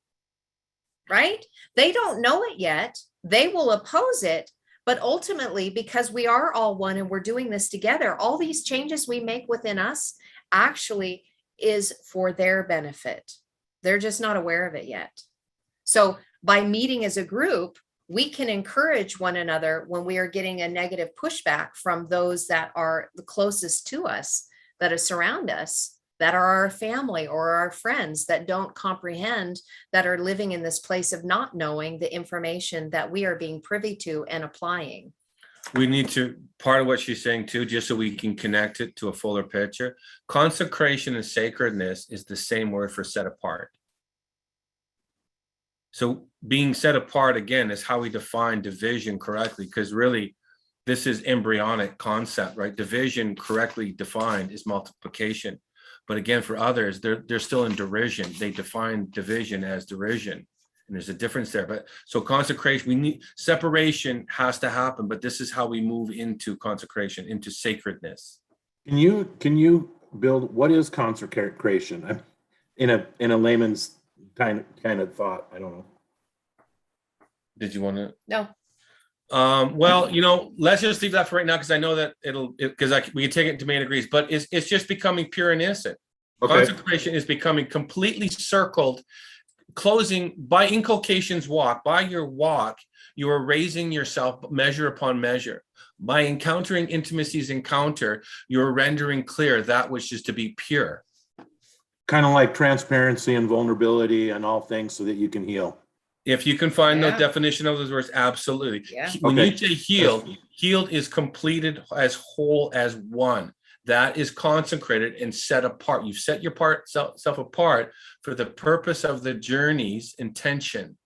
right? They don't know it yet. They will oppose it, but ultimately, because we are all one and we're doing this together, all these changes we make within us actually is for their benefit. They're just not aware of it yet. So by meeting as a group, we can encourage one another when we are getting a negative pushback from those that are the closest to us, that surround us, that are our family or our friends that don't comprehend, that are living in this place of not knowing the information that we are being privy to and applying. We need to, part of what she's saying too, just so we can connect it to a fuller picture, consecration and sacredness is the same word for set apart. So being set apart, again, is how we define division correctly, because really this is embryonic concept, right? Division correctly defined is multiplication. But again, for others, they're still in derision. They define division as derision. And there's a difference there. But so consecration, we need separation has to happen, but this is how we move into consecration, into sacredness. Can you build, what is consecration? In a layman's kind of thought, I don't know. Did you want to? No. Well, let's just leave that for right now, because I know that we can take it to main degrees, but it's just becoming pure and innocent. Okay. Consecration is becoming completely circled, closing by inculcations walk. By your walk, you are raising yourself measure upon measure. By encountering intimacies encounter, you're rendering clear that which is to be pure. Kind of like transparency and vulnerability and all things so that you can heal. If you can find the Yeah. definition of those words, absolutely. Yeah. When Okay. you say healed is completed as whole as one. That is consecrated and set apart. You've set your self apart for the purpose of the journey's intention.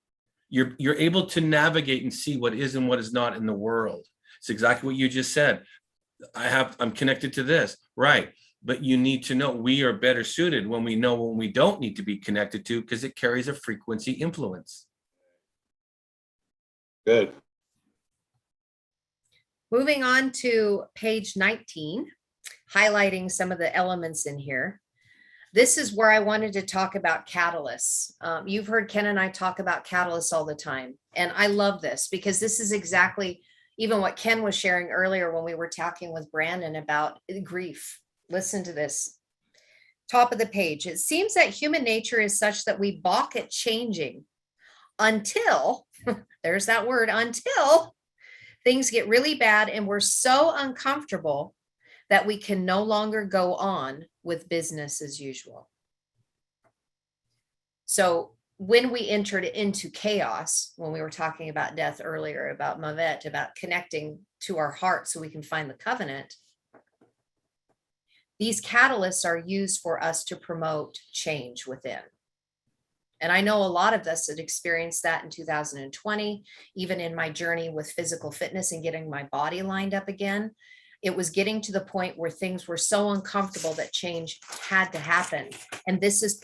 You're able to navigate and see what is and what is not in the world. It's exactly what you just said. I'm connected to this, right? But you need to know we are better suited when we know when we don't need to be connected to, because it carries a frequency influence. Good. Moving on to page 19, highlighting some of the elements in here. This is where I wanted to talk about catalysts. You've heard Ken and I talk about catalysts all the time. And I love this because this is exactly even what Ken was sharing earlier when we were talking with Brandon about grief. Listen to this. Top of the page. It seems that human nature is such that we balk at changing until, there's that word, until things get really bad and we're so uncomfortable that we can no longer go on with business as usual. So when we entered into chaos, when we were talking about death earlier, about Mavet, about connecting to our heart so we can find the covenant, these catalysts are used for us to promote change within. And I know a lot of us had experienced that in 2020, even in my journey with physical fitness and getting my body lined up again. It was getting to the point where things were so uncomfortable that change had to happen. And this is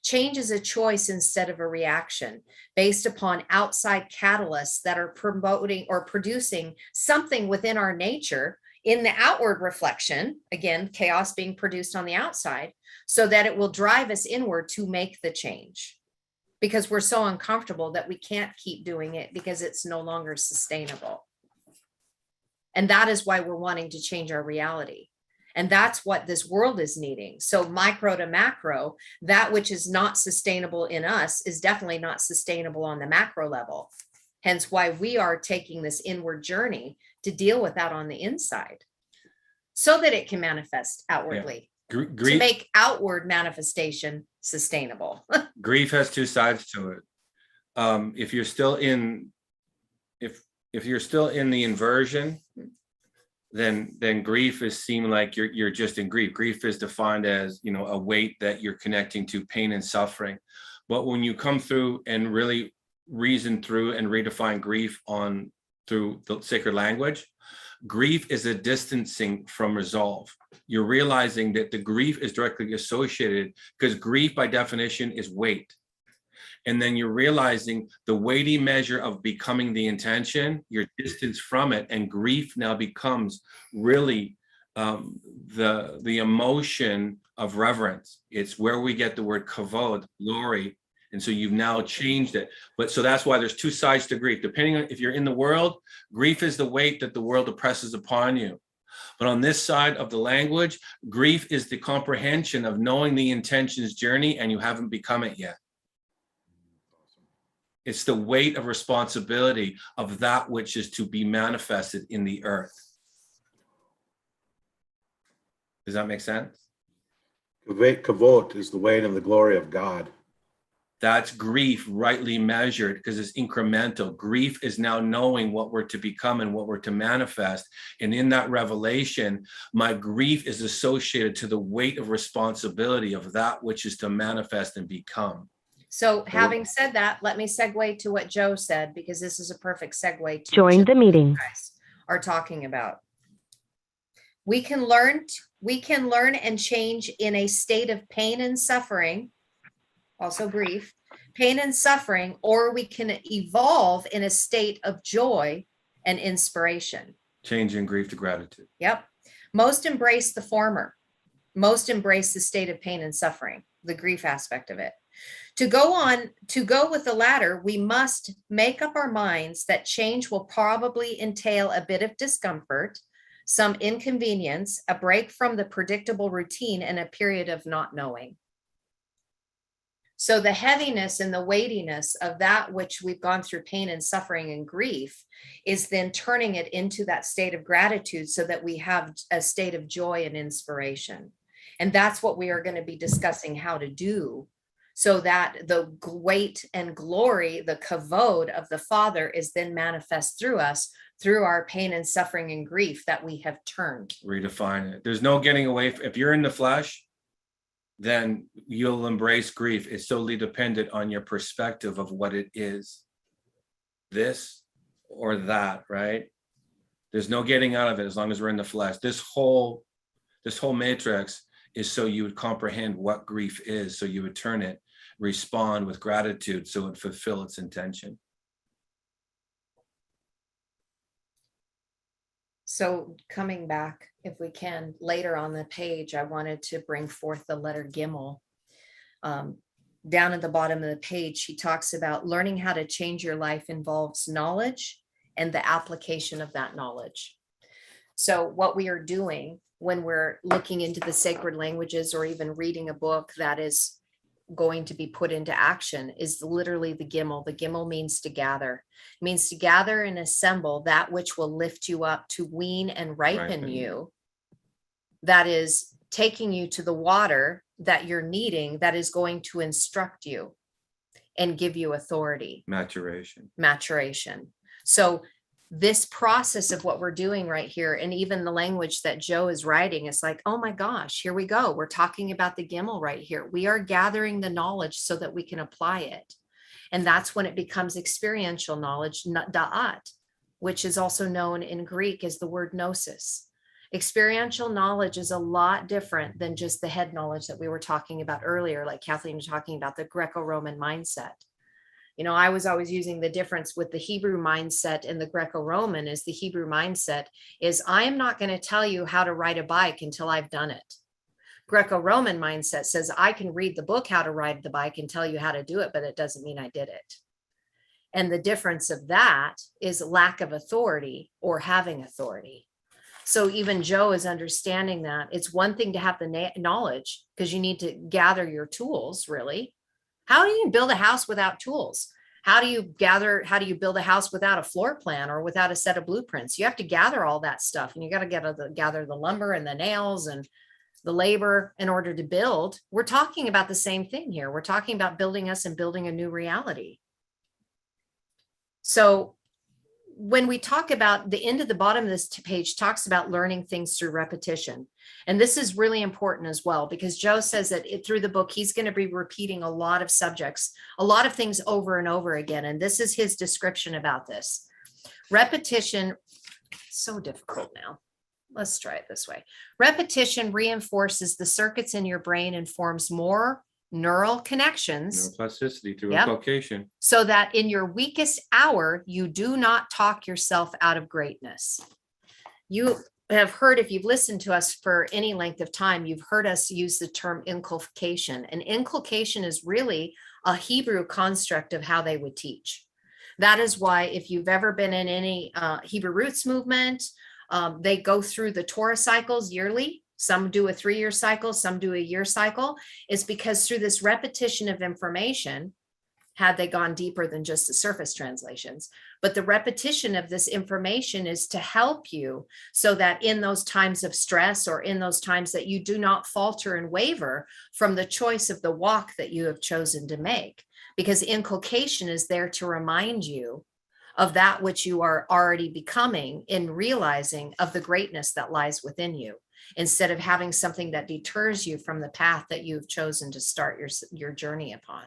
change is a choice instead of a reaction based upon outside catalysts that are promoting or producing something within our nature in the outward reflection, again, chaos being produced on the outside, so that it will drive us inward to make the change because we're so uncomfortable that we can't keep doing it because it's no longer sustainable. And that is why we're wanting to change our reality. And that's what this world is needing. So micro to macro, that which is not sustainable in us is definitely not sustainable on the macro level. Hence why we are taking this inward journey to deal with that on the inside so that it can manifest outwardly. Yeah. To make outward manifestation sustainable. Grief has two sides to it. If you're still in the inversion, then grief is seeming like you're just in grief. Grief is defined as, a weight that you're connecting to, pain and suffering. But when you come through and really reason through and redefine grief through the sacred language, grief is a distancing from resolve. You're realizing that the grief is directly associated because grief by definition is weight. And then you're realizing the weighty measure of becoming the intention, your distance from it, and grief now becomes really the emotion of reverence. It's where we get the word kavod, glory. And so you've now changed it. But so that's why there's two sides to grief. Depending on if you're in the world, grief is the weight that the world oppresses upon you. But on this side of the language, grief is the comprehension of knowing the intention's journey and you haven't become it yet. It's the weight of responsibility of that which is to be manifested in the earth. Does that make sense? Kavod is the weight and the glory of God. That's grief rightly measured because it's incremental. Grief is now knowing what we're to become and what we're to manifest. And in that revelation, my grief is associated to the weight of responsibility of that which is to manifest and become. So having said that, let me segue to what Joe said, because this is a perfect segue to Join the meeting. what you guys are talking about. We can learn We can learn and change in a state of pain and suffering, also grief, pain and suffering, or we can evolve in a state of joy and inspiration. Changing grief to gratitude. Yep. Most embrace the former. Most embrace the state of pain and suffering, the grief aspect of it. To go with the latter, we must make up our minds that change will probably entail a bit of discomfort, some inconvenience, a break from the predictable routine, and a period of not knowing. So the heaviness and the weightiness of that which we've gone through pain and suffering and grief is then turning it into that state of gratitude so that we have a state of joy and inspiration. And that's what we are going to be discussing how to do, so that the weight and glory, the kavod of the Father is then manifest through us, through our pain and suffering and grief that we have turned. Redefine it. There's no getting away. If you're in the flesh, then you'll embrace grief. It's totally dependent on your perspective of what it is, this or that, right? There's no getting out of it as long as we're in the flesh. This whole matrix is so you would comprehend what grief is, so you would turn it, respond with gratitude, so it would fulfill its intention. So coming back, if we can, later on the page, I wanted to bring forth the letter Gimel. Down at the bottom of the page, she talks about learning how to change your life involves knowledge and the application of that knowledge. So what we are doing when we're looking into the sacred languages or even reading a book that is going to be put into action is literally the Gimel. The Gimel means to gather. It means to gather and assemble that which will lift you up, to wean and ripen you. That is taking you to the water that you're needing, that is going to instruct you and give you authority. Maturation. So this process of what we're doing right here, and even the language that Joe is writing, is like, oh my gosh, here we go. We're talking about the Gimel right here. We are gathering the knowledge so that we can apply it. And that's when it becomes experiential knowledge, da'at, which is also known in Greek as the word gnosis. Experiential knowledge is a lot different than just the head knowledge that we were talking about earlier, like Kathleen was talking about the Greco-Roman mindset. You know, I was always using the difference with the Hebrew mindset and the Greco-Roman is the Hebrew mindset is I am not going to tell you how to ride a bike until I've done it. Greco-Roman mindset says I can read the book how to ride the bike and tell you how to do it, but it doesn't mean I did it. And the difference of that is lack of authority or having authority. So even Joe is understanding that it's one thing to have the knowledge because you need to gather your tools, really. How do you build a house without tools? How do you build a house without a floor plan or without a set of blueprints? You have to gather all that stuff, and you got to gather the lumber and the nails and the labor in order to build. We're talking about the same thing here. We're talking about building us and building a new reality. So when we talk about the end of the bottom of this page talks about learning things through repetition. And this is really important as well, because Joe says that through the book, he's going to be repeating a lot of subjects, a lot of things over and over again. And this is his description about this. Repetition, so difficult now. Let's try it this way. Repetition reinforces the circuits in your brain and forms more neural connections. Neuroplasticity through inculcation. So that in your weakest hour, you do not talk yourself out of greatness. You have heard, if you've listened to us for any length of time, you've heard us use the term inculcation. And inculcation is really a Hebrew construct of how they would teach. That is why if you've ever been in any Hebrew Roots movement, they go through the Torah cycles yearly. Some do a 3-year cycle, some do a year cycle. It's because through this repetition of information, had they gone deeper than just the surface translations, but the repetition of this information is to help you so that in those times of stress or in those times that you do not falter and waver from the choice of the walk that you have chosen to make, because inculcation is there to remind you of that which you are already becoming in realizing of the greatness that lies within you, instead of having something that deters you from the path that you've chosen to start your journey upon.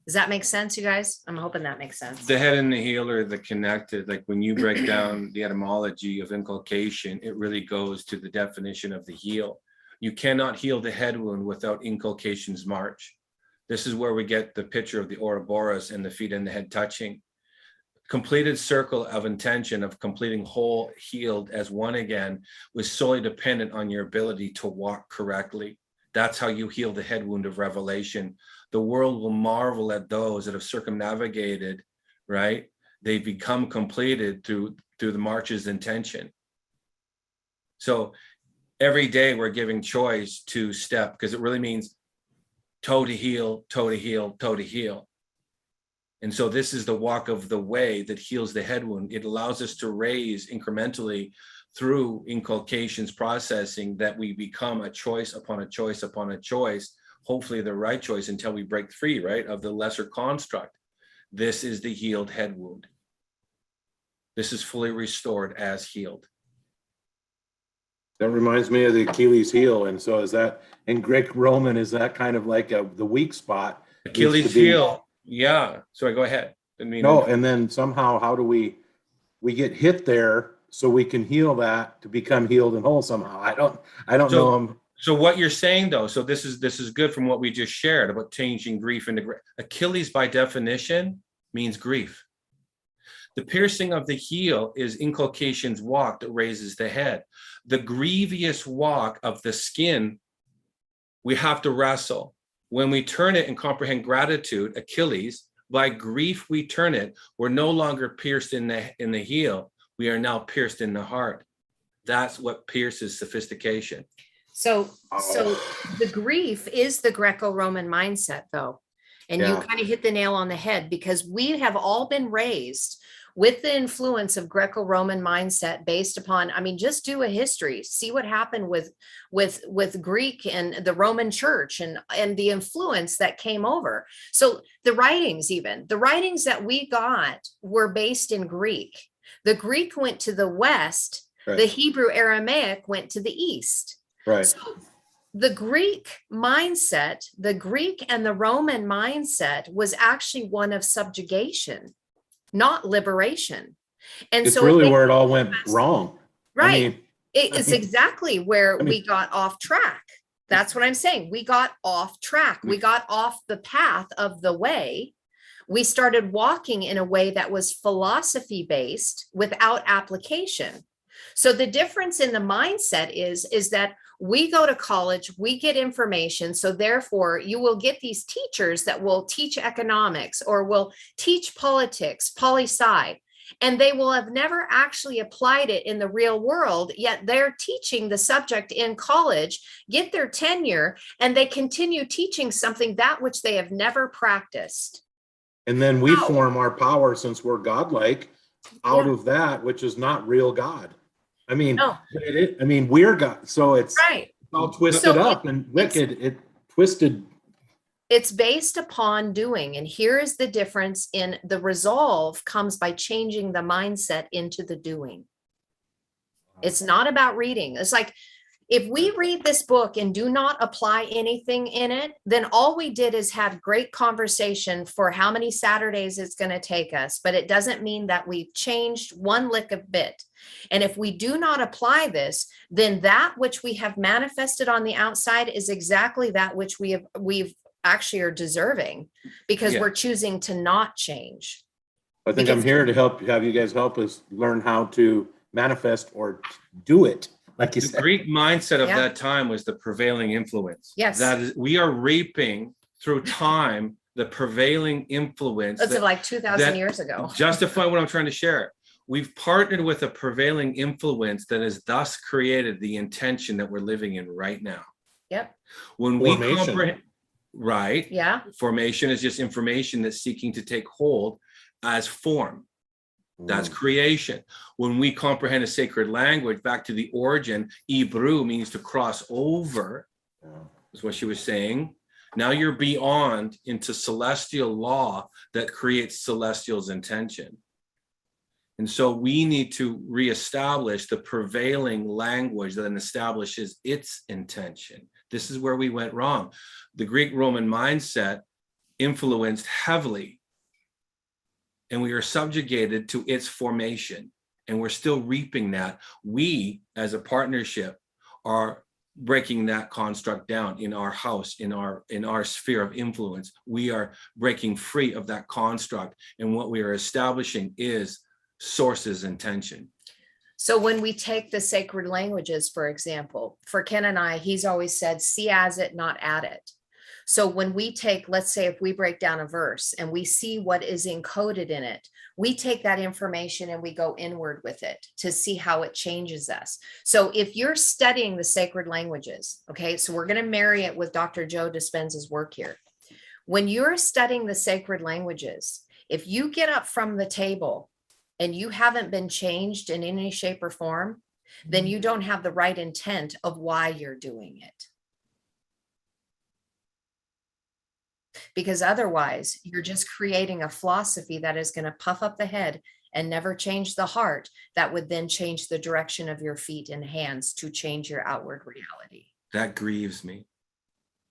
Does that make sense, you guys? I'm hoping that makes sense. The head and the heel are the connected, like when you break down the etymology of inculcation, it really goes to the definition of the heel. You cannot heal the head wound without inculcation's march. This is where we get the picture of the Ouroboros and the feet and the head touching. Completed circle of intention of completing whole, healed as one again was solely dependent on your ability to walk correctly. That's how you heal the head wound of revelation. The world will marvel at those that have circumnavigated, right? They become completed through the march's intention. So every day we're giving choice to step, because it really means toe to heel, toe to heel, toe to heel. And so this is the walk of the way that heals the head wound. It allows us to raise incrementally through inculcations processing, that we become a choice upon a choice upon a choice, hopefully the right choice, until we break free, right, of the lesser construct. This is the healed head wound. This is fully restored as healed. That reminds me of the Achilles heel. And so is that in Greek-Roman, is that kind of like the weak spot? Achilles heel. Yeah. Sorry, go ahead. No, and then somehow, how do we get hit there so we can heal that to become healed and whole somehow? I don't know. So what you're saying though, so this is good from what we just shared about changing grief into grief. Achilles by definition means grief. The piercing of the heel is inculcation's walk that raises the head. The grievous walk of the skin, we have to wrestle. When we turn it and comprehend gratitude, Achilles, by grief we turn it. We're no longer pierced in the heel. We are now pierced in the heart. That's what pierces sophistication. So the grief is the Greco-Roman mindset, though. And you kind of hit the nail on the head, because we have all been raised with the influence of Greco-Roman mindset based upon, I mean, just do a history, see what happened with Greek and the Roman church and the influence that came over. So the writings that we got were based in Greek. The Greek went to the West, right. The Hebrew Aramaic went to the East. Right. So the Greek mindset, the Greek and the Roman mindset was actually one of subjugation, not liberation. And it's so really where it all went wrong. Right. It's exactly where we got off track. That's what I'm saying. We got off track. We got off the path of the way. We started walking in a way that was philosophy based without application. So the difference in the mindset is that we go to college, we get information. So therefore you will get these teachers that will teach economics or will teach politics, poli-sci, and they will have never actually applied it in the real world, yet they're teaching the subject in college, get their tenure, and they continue teaching something that which they have never practiced. And then we form our power, since we're godlike, out of that, which is not real God. I mean, we're God. So it's all twisted up and wicked. It twisted. It's based upon doing. And here is the difference in the resolve comes by changing the mindset into the doing. It's not about reading. It's like, if we read this book and do not apply anything in it, then all we did is have great conversation for how many Saturdays it's going to take us. But it doesn't mean that we've changed one lick of bit. And if we do not apply this, then that which we have manifested on the outside is exactly that which we've actually are deserving, because we're choosing to not change. I think I'm here to have you guys help us learn how to manifest or do it. Like you said. The Greek mindset of that time was the prevailing influence. Yes. That is, we are reaping through time the prevailing influence. That's like 2,000 years ago. Justify what I'm trying to share. We've partnered with a prevailing influence that has thus created the intention that we're living in right now. Yep. When we comprehend, right? Yeah. Formation is just information that's seeking to take hold as form. That's creation. When we comprehend a sacred language, back to the origin, Hebrew means to cross over, is what she was saying. Now you're beyond into celestial law that creates celestial's intention. And so we need to reestablish the prevailing language that establishes its intention. This is where we went wrong. The Greek-Roman mindset influenced heavily, and we are subjugated to its formation, and we're still reaping that. We, as a partnership, are breaking that construct down in our house, in our sphere of influence. We are breaking free of that construct, and what we are establishing is source's intention. So when we take the sacred languages, for example, for Ken and I, he's always said, see as it, not at it. So when we take, let's say if we break down a verse and we see what is encoded in it, we take that information and we go inward with it to see how it changes us. So if you're studying the sacred languages, okay, so we're going to marry it with Dr. Joe Dispenza's work here. When you're studying the sacred languages, if you get up from the table and you haven't been changed in any shape or form, then you don't have the right intent of why you're doing it. Because otherwise, you're just creating a philosophy that is going to puff up the head and never change the heart, that would then change the direction of your feet and hands to change your outward reality. That grieves me.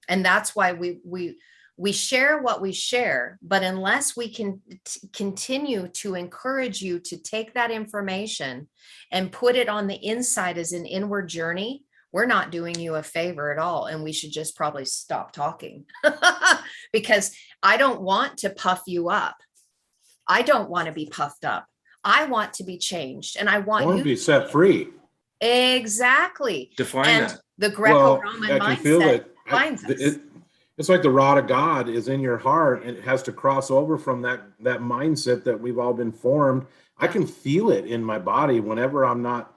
And that's why we share what we share, but unless we can continue to encourage you to take that information and put it on the inside as an inward journey, we're not doing you a favor at all. And we should just probably stop talking because I don't want to puff you up. I don't want to be puffed up. I want to be changed, and I want you to be set free. Exactly. Define and that. The Greco-Roman mindset finds us. It's like the rod of God is in your heart, and it has to cross over from that mindset that we've all been formed. I can feel it in my body whenever I'm not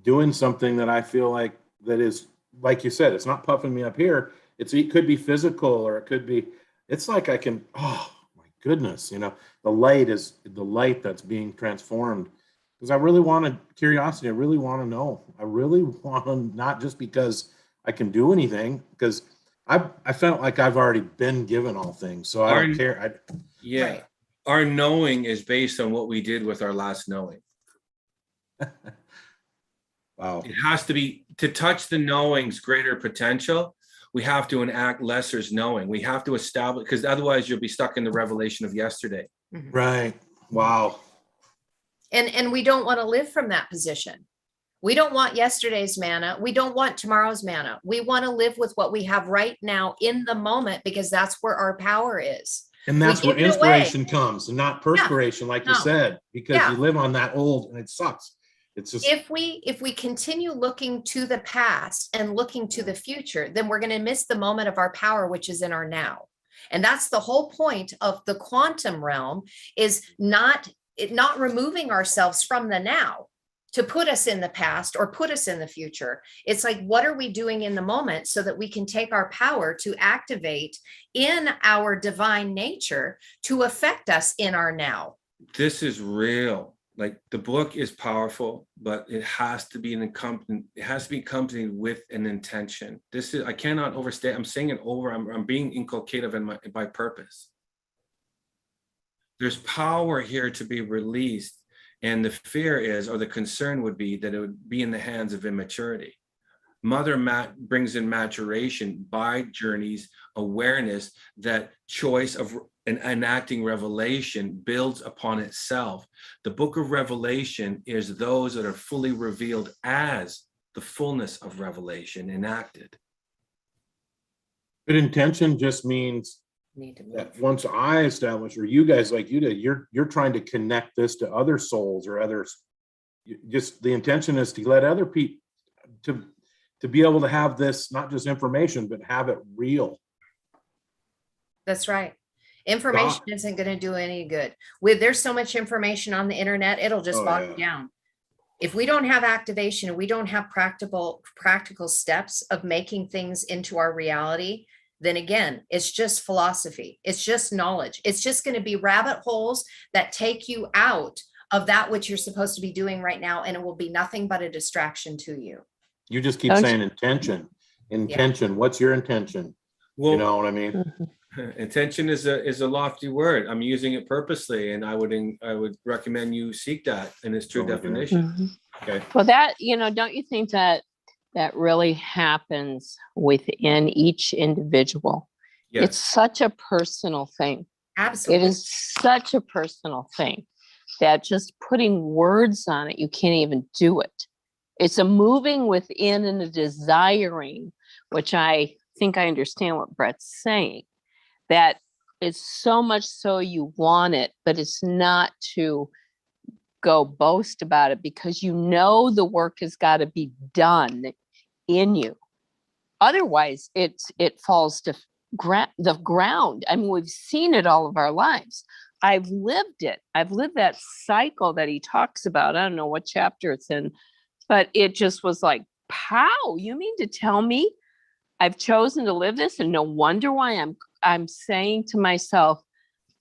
doing something that I feel like that is, like you said, it's not puffing me up here. It could be physical, or it could be, it's like I can, oh my goodness, the light is the light that's being transformed. Because I really wanted curiosity. I really want to know. I really want to, not just because I can do anything, because I felt like I've already been given all things, so I don't care. Right. Our knowing is based on what we did with our last knowing. Wow. It has to be, to touch the knowing's greater potential, we have to enact lesser's knowing. We have to establish, because otherwise you'll be stuck in the revelation of yesterday. Right. Wow. And we don't want to live from that position. We don't want yesterday's manna. We don't want tomorrow's manna. We want to live with what we have right now in the moment, because that's where our power is. And that's where inspiration comes, and not perspiration, like you said, because you live on that old, and it sucks. It's just, if we continue looking to the past and looking to the future, then we're going to miss the moment of our power, which is in our now. And that's the whole point of the quantum realm, is not removing ourselves from the now to put us in the past or put us in the future. It's like, what are we doing in the moment so that we can take our power to activate in our divine nature to affect us in our now? This is real. Like, the book is powerful, but it has to be accompanied with an intention. This is, I cannot overstate. I'm saying it over. I'm being inculcative in my purpose. There's power here to be released. And the fear is, or the concern would be, that it would be in the hands of immaturity. Mother brings in maturation by journeys, awareness, that choice of enacting revelation builds upon itself. The book of Revelation is those that are fully revealed as the fullness of revelation enacted. But intention just means that once I establish, or you guys like you did, you're trying to connect this to other souls or others. Just the intention is to let other people to be able to have this, not just information, but have it real. That's right. Information isn't going to do any good. There's so much information on the internet, it'll just bog you down. If we don't have activation and we don't have practical steps of making things into our reality, then again, it's just philosophy. It's just knowledge. It's just going to be rabbit holes that take you out of that which you're supposed to be doing right now, and it will be nothing but a distraction to you. You just keep saying intention. Yeah. What's your intention? Well, you know what I mean? Intention is a lofty word. I'm using it purposely, and I would recommend you seek that in its true definition. Okay. Well, that, don't you think that really happens within each individual? Yes. It's such a personal thing. It Absolutely. is such a personal thing that just putting words on it, you can't even do it. It's a moving within and a desiring, which I think I understand what Brett's saying. That it's so much so you want it, but it's not to go boast about it because you know the work has got to be done in you. Otherwise, it falls to the ground. I mean, we've seen it all of our lives. I've lived it. I've lived that cycle that he talks about. I don't know what chapter it's in, but it just was like, pow, you mean to tell me I've chosen to live this? And no wonder why I'm saying to myself,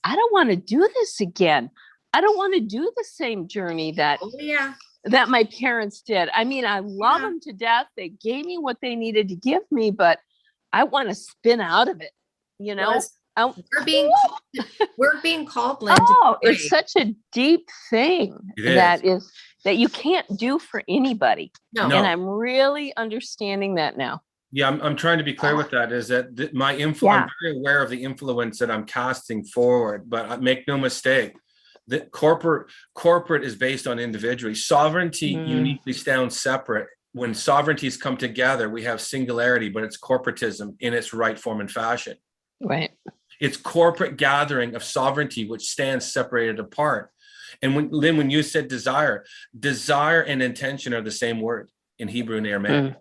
I don't want to do this again. I don't want to do the same journey that Oh, yeah. that my parents did. I mean, I love Yeah. them to death. They gave me what they needed to give me, but I want to spin out of it. You know, Was- I- we're being called, Lynn, to oh, pray. it's such a deep thing It that you can't do for anybody. No. No. And I'm really understanding that now. Yeah, I'm trying to be clear with that. Is that I'm very aware of the influence that I'm casting forward, but make no mistake, that corporate is based on individually. Sovereignty uniquely stands separate. When sovereignties come together, we have singularity, but it's corporatism in its right form and fashion. Right. It's corporate gathering of sovereignty, which stands separated apart. And when you said desire and intention are the same word in Hebrew and Aramaic.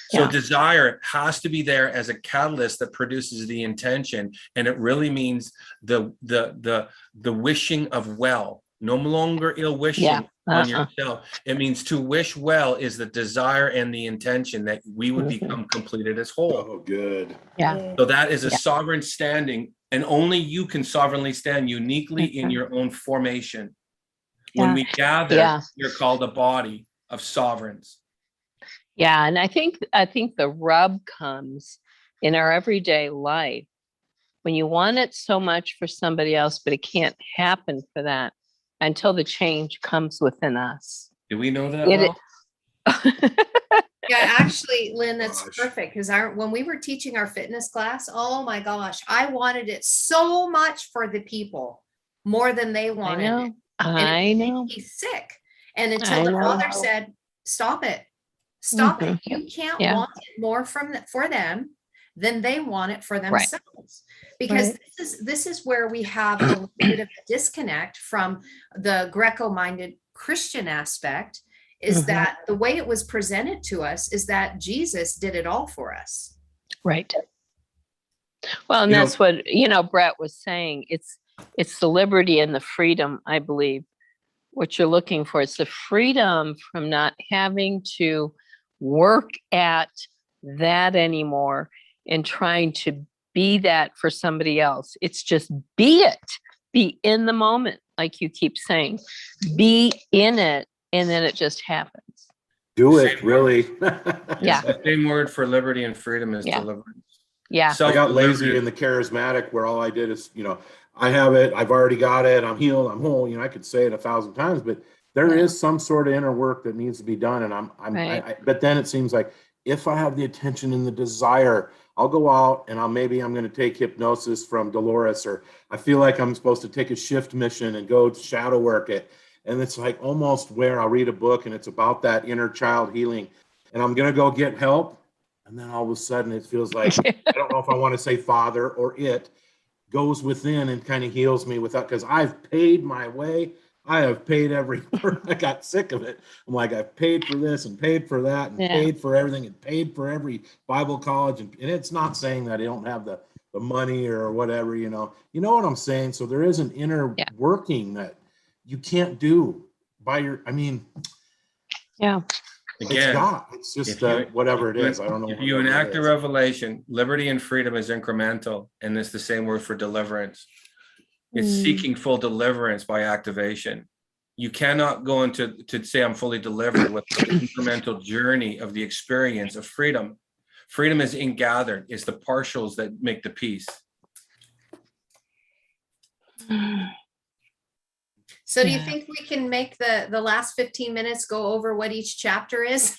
So Yeah. desire has to be there as a catalyst that produces the intention, and it really means the wishing of well, no longer ill wishing on yourself. It means to wish well is the desire and the intention that we would become completed as whole. Oh, good. Yeah. So that is a sovereign standing, and only you can sovereignly stand uniquely in your own formation. When we gather, you're called a body of sovereigns. Yeah, and I think the rub comes in our everyday life when you want it so much for somebody else, but it can't happen for that until the change comes within us. Do we know that well? Yeah, actually, Lynn, that's Gosh. perfect because when we were teaching our fitness class, oh my gosh, I wanted it so much for the people more than they wanted it. And I it know. made me sick. And until I the know. father said, stop it. Stop it. Mhm. You can't Yeah. want it more for them than they want it for themselves. Because Right. this is where we have a little bit of a disconnect from the Greco-minded Christian aspect, is Mhm. that the way it was presented to us is that Jesus did it all for us. Right. Well, and You know- that's what, Brett was saying. It's the liberty and the freedom, I believe, what you're looking for. It's the freedom from not having to work at that anymore and trying to be that for somebody else. It's just be it. Be in the moment, like you keep saying. Be in it, and then it just happens. Do it, really. Yeah. The same word for liberty and freedom is Yeah. deliverance. Yeah. I got lazy Self-delivery. in the charismatic where all I did is, I have it, I've already got it, I'm healed, I'm whole. I could say it 1,000 times, but there is some sort of inner work that needs to be done. And but then it seems like if I have the attention and the desire, I'll go out and I'm going to take hypnosis from Dolores, or I feel like I'm supposed to take a shift mission and go shadow work it. And it's like almost where I'll read a book and it's about that inner child healing, and I'm going to go get help. And then all of a sudden it feels like, I don't know if I want to say father or it goes within and kind of heals me without, because I've paid my way. I have paid I got sick of it. I'm like, I've paid for this and paid for that and paid for everything and paid for every Bible college. And it's not saying that I don't have the money or whatever, you know what I'm saying? So there is an inner working that you can't do by Yeah. Again, it's God. It's just whatever it is. I don't know. If you enact the revelation, liberty and freedom is incremental, and it's the same word for deliverance. It's seeking full deliverance by activation. You cannot go into to say I'm fully delivered with the incremental journey of the experience of freedom. Freedom is ingathered. It's the partials that make the piece. So do you think we can make the last 15 minutes go over what each chapter is?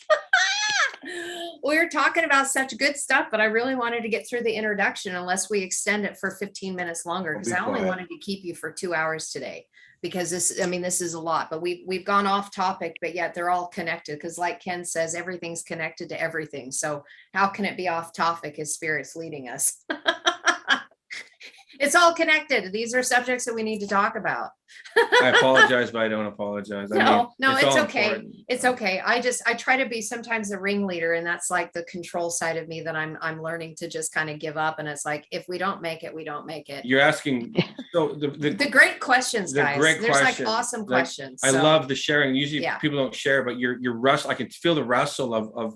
we were talking about such good stuff, but I really wanted to get through the introduction unless we extend it for 15 minutes longer, I'll because be I only quiet. wanted to keep you for 2 hours today. Because this, I mean, this is a lot, but we've gone off topic, but yet they're all connected. Because like Ken says, everything's connected to everything. So how can it be off topic if Spirit's leading us? It's all connected. These are subjects that we need to talk about. I apologize, but I don't apologize. I mean, No, it's all okay. important. It's okay. I try to be sometimes the ringleader, and that's like the control side of me that I'm learning to just kind of give up. And it's like, if we don't make it, we don't make it. You're asking, so The great questions, the guys. great There's question. like awesome Like, questions. I So, love the sharing. Usually Yeah. people don't share, but you're I can feel the rustle of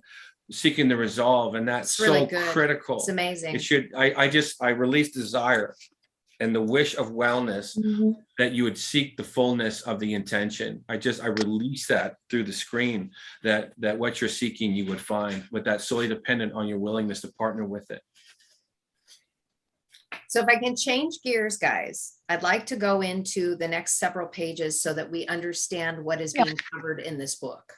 seeking the resolve, and that's It's really so good. critical. It's amazing. It should, I release desire and the wish of wellness, that you would seek the fullness of the intention. I release that through the screen, that what you're seeking you would find, but that's solely dependent on your willingness to partner with it. So if I can change gears, guys, I'd like to go into the next several pages so that we understand what is being covered in this book.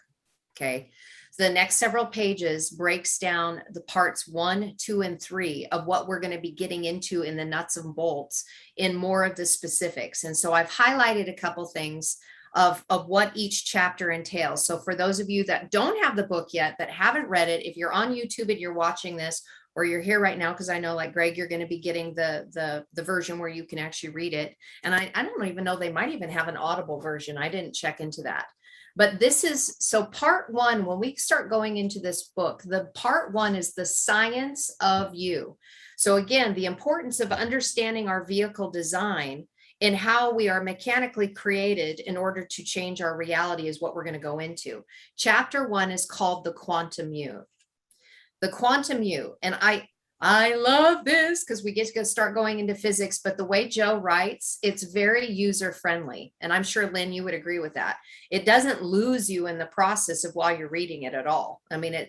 Okay. So the next several pages breaks down the parts 1, 2, and 3 of what we're going to be getting into in the nuts and bolts in more of the specifics. And so I've highlighted a couple things of what each chapter entails. So for those of you that don't have the book yet, that haven't read it, if you're on YouTube and you're watching this, or you're here right now, because I know, like Greg, you're going to be getting the version where you can actually read it. And I don't even know, they might even have an Audible version. I didn't check into that. But this is, so part 1, when we start going into this book, the part 1 is the science of you. So again, the importance of understanding our vehicle design and how we are mechanically created in order to change our reality is what we're going to go into. Chapter 1 is called the quantum you. The quantum you, and I love this because we get to start going into physics, but the way Joe writes, it's very user friendly. And I'm sure, Lynn, you would agree with that. It doesn't lose you in the process of while you're reading it at all. I mean,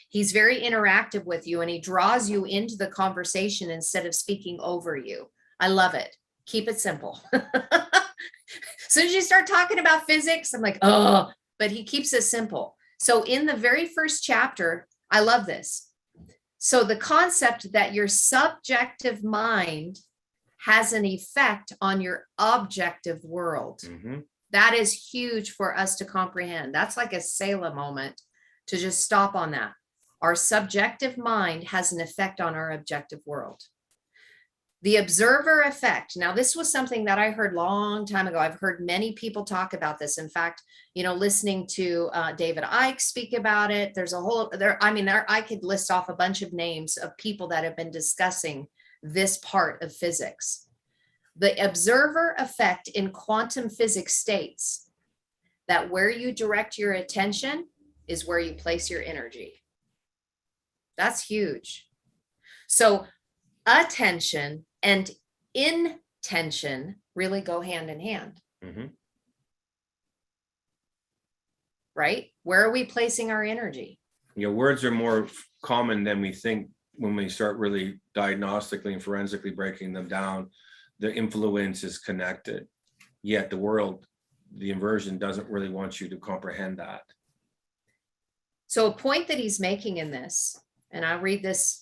he's very interactive with you, and he draws you into the conversation instead of speaking over you. I love it. Keep it simple. As soon as you start talking about physics, I'm like, oh, but he keeps it simple. So in the very first chapter, I love this. So the concept that your subjective mind has an effect on your objective world. That is huge for us to comprehend. That's like a Selah moment to just stop on that. Our subjective mind has an effect on our objective world. The observer effect. Now, this was something that I heard a long time ago. I've heard many people talk about this. In fact, listening to David Icke speak about it, there's a whole I could list off a bunch of names of people that have been discussing this part of physics. The observer effect in quantum physics states that where you direct your attention is where you place your energy. That's huge. So attention and intention really go hand in hand. Right? Where are we placing our energy? Words are more common than we think when we start really diagnostically and forensically breaking them down. The influence is connected, yet the world, the inversion, doesn't really want you to comprehend that. So a point that he's making in this, and I'll read this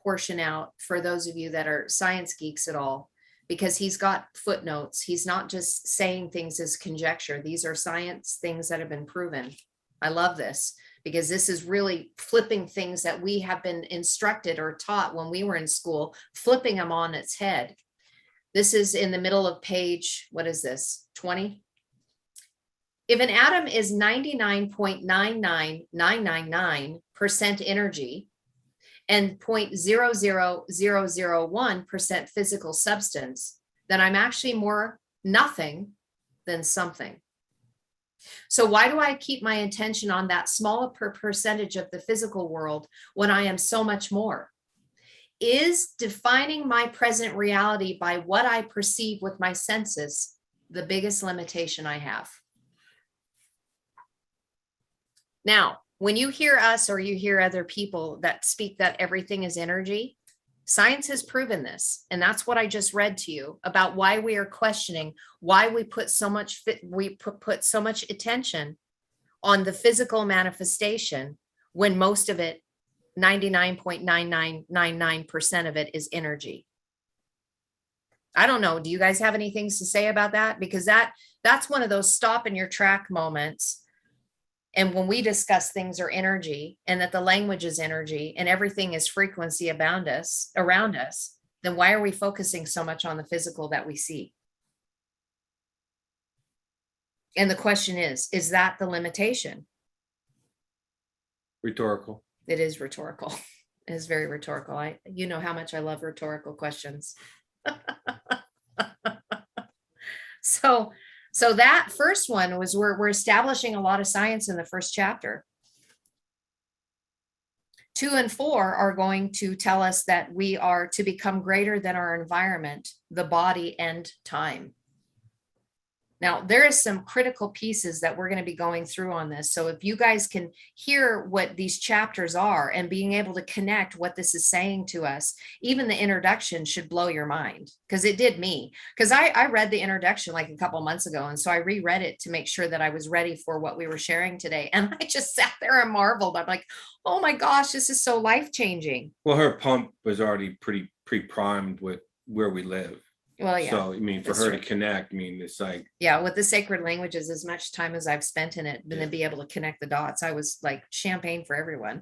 portion out for those of you that are science geeks at all, because he's got footnotes. He's not just saying things as conjecture. These are science things that have been proven. I love this because this is really flipping things that we have been instructed or taught when we were in school, flipping them on its head. This is in the middle of page, what is this, 20? If an atom is 99.99999% energy, and 0.00001% physical substance, then I'm actually more nothing than something. So why do I keep my attention on that smaller percentage of the physical world when I am so much more? Is defining my present reality by what I perceive with my senses the biggest limitation I have? Now, when you hear us or you hear other people that speak that everything is energy, science has proven this. And that's what I just read to you about why we are questioning, why we put so much so much attention on the physical manifestation when most of it 99.9999% of it is energy. I don't know. Do you guys have any things to say about that? Because that's one of those stop in your track moments. And when we discuss things are energy and that the language is energy and everything is frequency around us, then why are we focusing so much on the physical that we see? And the question is that the limitation? Rhetorical. It is rhetorical. It is very rhetorical. You know how much I love rhetorical questions. So that first one was we're establishing a lot of science in the first chapter. 2 and 4 are going to tell us that we are to become greater than our environment, the body, and time. Now, there is some critical pieces that we're going to be going through on this. So if you guys can hear what these chapters are and being able to connect what this is saying to us, even the introduction should blow your mind, because it did me. Because I read the introduction like a couple months ago. And so I reread it to make sure that I was ready for what we were sharing today. And I just sat there and marveled. I'm like, oh my gosh, this is so life-changing. Well, her pump was already pretty pre-primed with where we live. Well, yeah. So, I mean, for That's her true. to connect, I mean, it's like, Yeah, with the sacred languages, as much time as I've spent in it, and to be able to connect the dots, I was like champagne for everyone.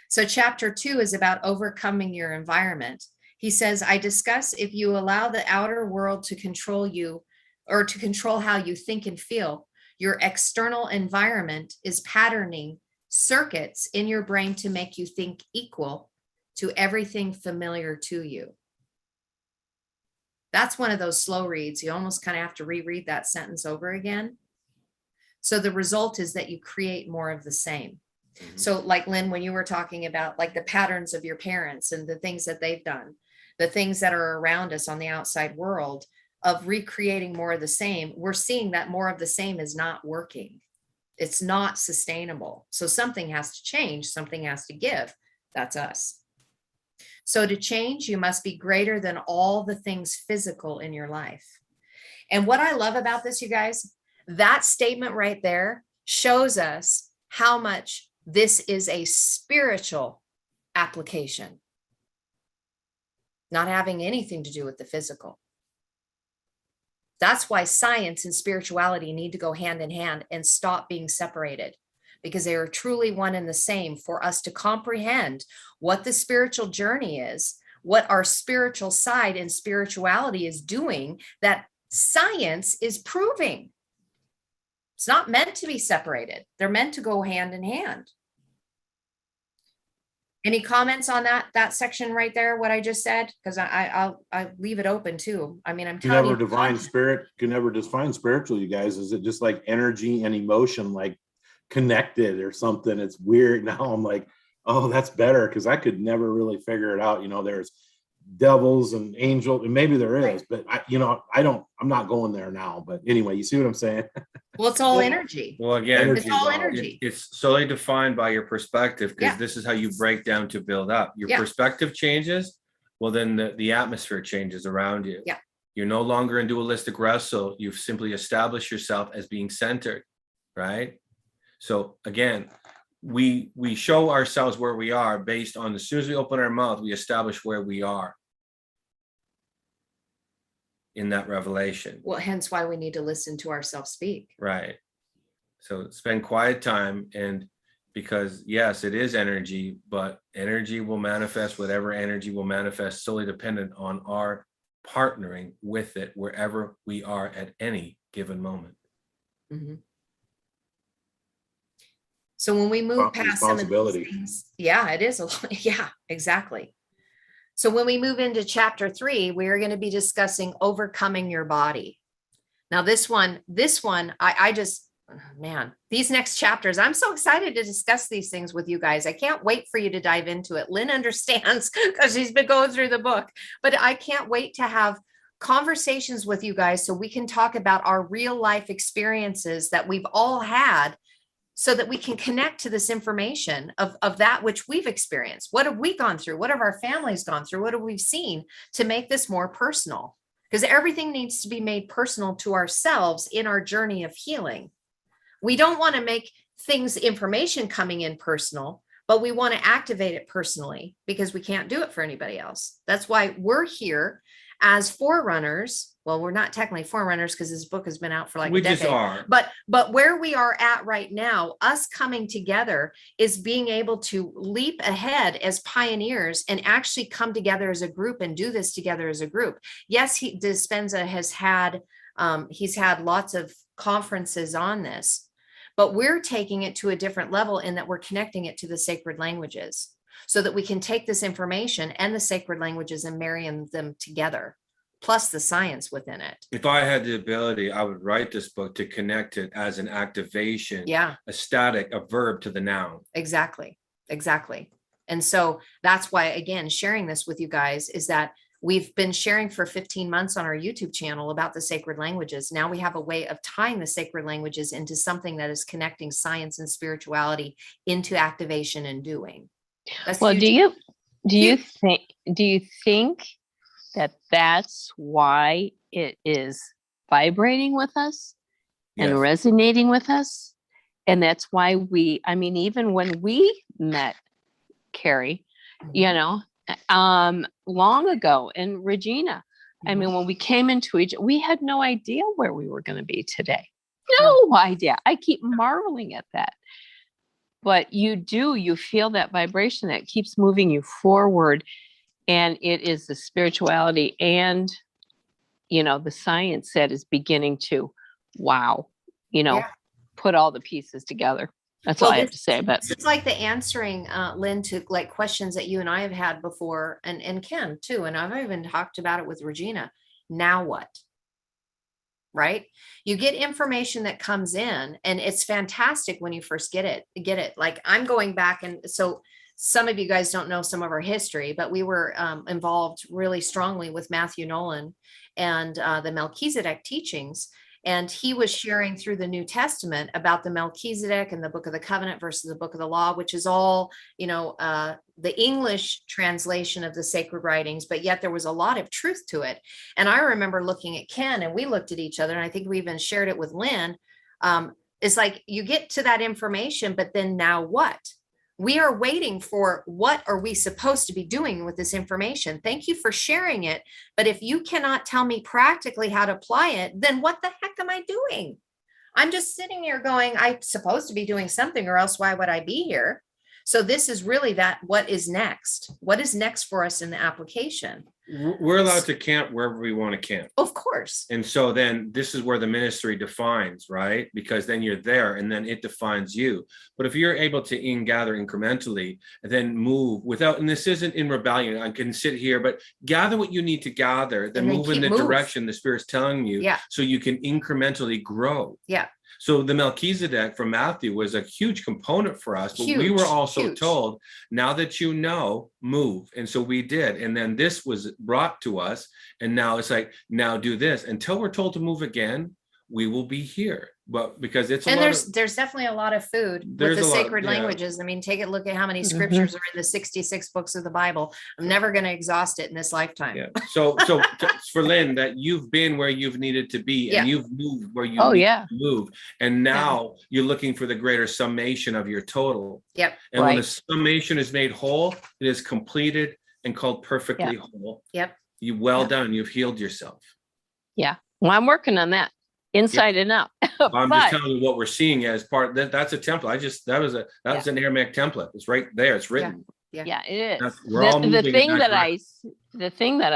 So chapter 2 is about overcoming your environment. He says, I discuss if you allow the outer world to control you or to control how you think and feel, your external environment is patterning circuits in your brain to make you think equal to everything familiar to you. That's one of those slow reads. You almost kind of have to reread that sentence over again. So the result is that you create more of the same. So like Lynn, when you were talking about like the patterns of your parents and the things that they've done, the things that are around us on the outside world of recreating more of the same, we're seeing that more of the same is not working. It's not sustainable. So something has to change. Something has to give. That's us. So to change, you must be greater than all the things physical in your life. And what I love about this, you guys, that statement right there shows us how much this is a spiritual application, not having anything to do with the physical. That's why science and spirituality need to go hand in hand and stop being separated, because they are truly one and the same for us to comprehend what the spiritual journey is, what our spiritual side and spirituality is doing, that science is proving. It's not meant to be separated. They're meant to go hand in hand. Any comments on that section right there, what I just said? Because I'll leave it open too. I mean, I'm You telling never you. define spirit, can never define spiritual, you guys. Is it just like energy and emotion, like connected or something? It's weird. Now I'm like, oh, that's better, because I could never really figure it out. You know, there's devils and angels, and maybe there is, but I'm not going there now. But anyway, you see what I'm saying? Well, it's all energy. well, again, It's all energy. it's solely defined by your perspective, because Yeah. this is how you break down to build up. Your Yeah. perspective changes, well, then the atmosphere changes around you. Yeah. You're no longer in dualistic wrestle. You've simply established yourself as being centered, right? So again, we show ourselves where we are based on, as soon as we open our mouth, we establish where we are in that revelation. Well, hence why we need to listen to ourselves speak. Right. So spend quiet time, and because yes, it is energy, but energy will manifest, whatever energy will manifest, solely dependent on our partnering with it wherever we are at any given moment. Mhm. So when we move past some of these Responsibility. things, yeah, it is a lot. Yeah, exactly. So when we move into chapter 3, we're going to be discussing overcoming your body. Now, this one, I just, man, these next chapters, I'm so excited to discuss these things with you guys. I can't wait for you to dive into it. Lynn understands because she's been going through the book, but I can't wait to have conversations with you guys so we can talk about our real life experiences that we've all had, so that we can connect to this information of that which we've experienced. What have we gone through? What have our families gone through? What have we seen to make this more personal? Because everything needs to be made personal to ourselves in our journey of healing. We don't want to make things, information coming in personal, but we want to activate it personally because we can't do it for anybody else. That's why we're here as forerunners. Well, we're not technically forerunners because this book has been out for like We a decade. just are. But where we are at right now, us coming together is being able to leap ahead as pioneers and actually come together as a group and do this together as a group. Yes, Dispenza has had, he's had lots of conferences on this, but we're taking it to a different level in that we're connecting it to the sacred languages so that we can take this information and the sacred languages and marry them together, plus the science within it. If I had the ability, I would write this book to connect it as an activation, Yeah, a static, a verb to the noun. exactly. Exactly. And so that's why, again, sharing this with you guys is that we've been sharing for 15 months on our YouTube channel about the sacred languages. Now we have a way of tying the sacred languages into something that is connecting science and spirituality into activation and doing. That's Well, huge. do you think that that's why it is vibrating with us and Yes. resonating with us? And that's why even when we met Carrie, you know, long ago, and Regina, when we came into we had no idea where we were going to be today. No idea. I keep marveling at that. But you feel that vibration that keeps moving you forward. And it is the spirituality and, the science that is beginning to, put all the pieces together. That's all I have to say. But it's like the answering, Lynn, to like questions that you and I have had before, and Ken too. And I've even talked about it with Regina. Now what? Right? You get information that comes in and it's fantastic when you first get it. Like I'm going back. And so some of you guys don't know some of our history, but we were involved really strongly with Matthew Nolan and the Melchizedek teachings. And he was sharing through the New Testament about the Melchizedek and the Book of the Covenant versus the Book of the Law, which is all, the English translation of the sacred writings, but yet there was a lot of truth to it. And I remember looking at Ken and we looked at each other, and I think we even shared it with Lynn. It's like you get to that information, but then now what? We are waiting for what are we supposed to be doing with this information? Thank you for sharing it. But if you cannot tell me practically how to apply it, then what the heck am I doing? I'm just sitting here going, I'm supposed to be doing something, or else why would I be here? So this is really that what is next? What is next for us in the application? We're allowed to camp wherever we want to camp. Of course. And so then this is where the ministry defines, right? Because then you're there and then it defines you. But if you're able to gather incrementally and then move without, and this isn't in rebellion, I can sit here, but gather what you need to gather, then move in the direction the Spirit's telling you, so you can incrementally grow. Yeah. So the Melchizedek from Matthew was a huge component for us, but we were also told, now that you know, move. And so we did. And then this was brought to us. And now it's like, now do this. Until we're told to move again, we will be here. But because it's there's definitely a lot of food with the sacred languages. I mean, take a look at how many scriptures are in the 66 books of the Bible. I'm never going to exhaust it in this lifetime. Yeah. So for Lynn, that you've been where you've needed to be and you've moved where you need to move. And now you're looking for the greater summation of your total. Yep. And when the summation is made whole, it is completed and called perfectly whole. Yep. Done. You've healed yourself. Yeah. Well, I'm working on that. Inside and out. I'm just telling you what we're seeing as part. That's a template. That was an Aramaic template. It's right there. It's written. Yeah, it is. The thing that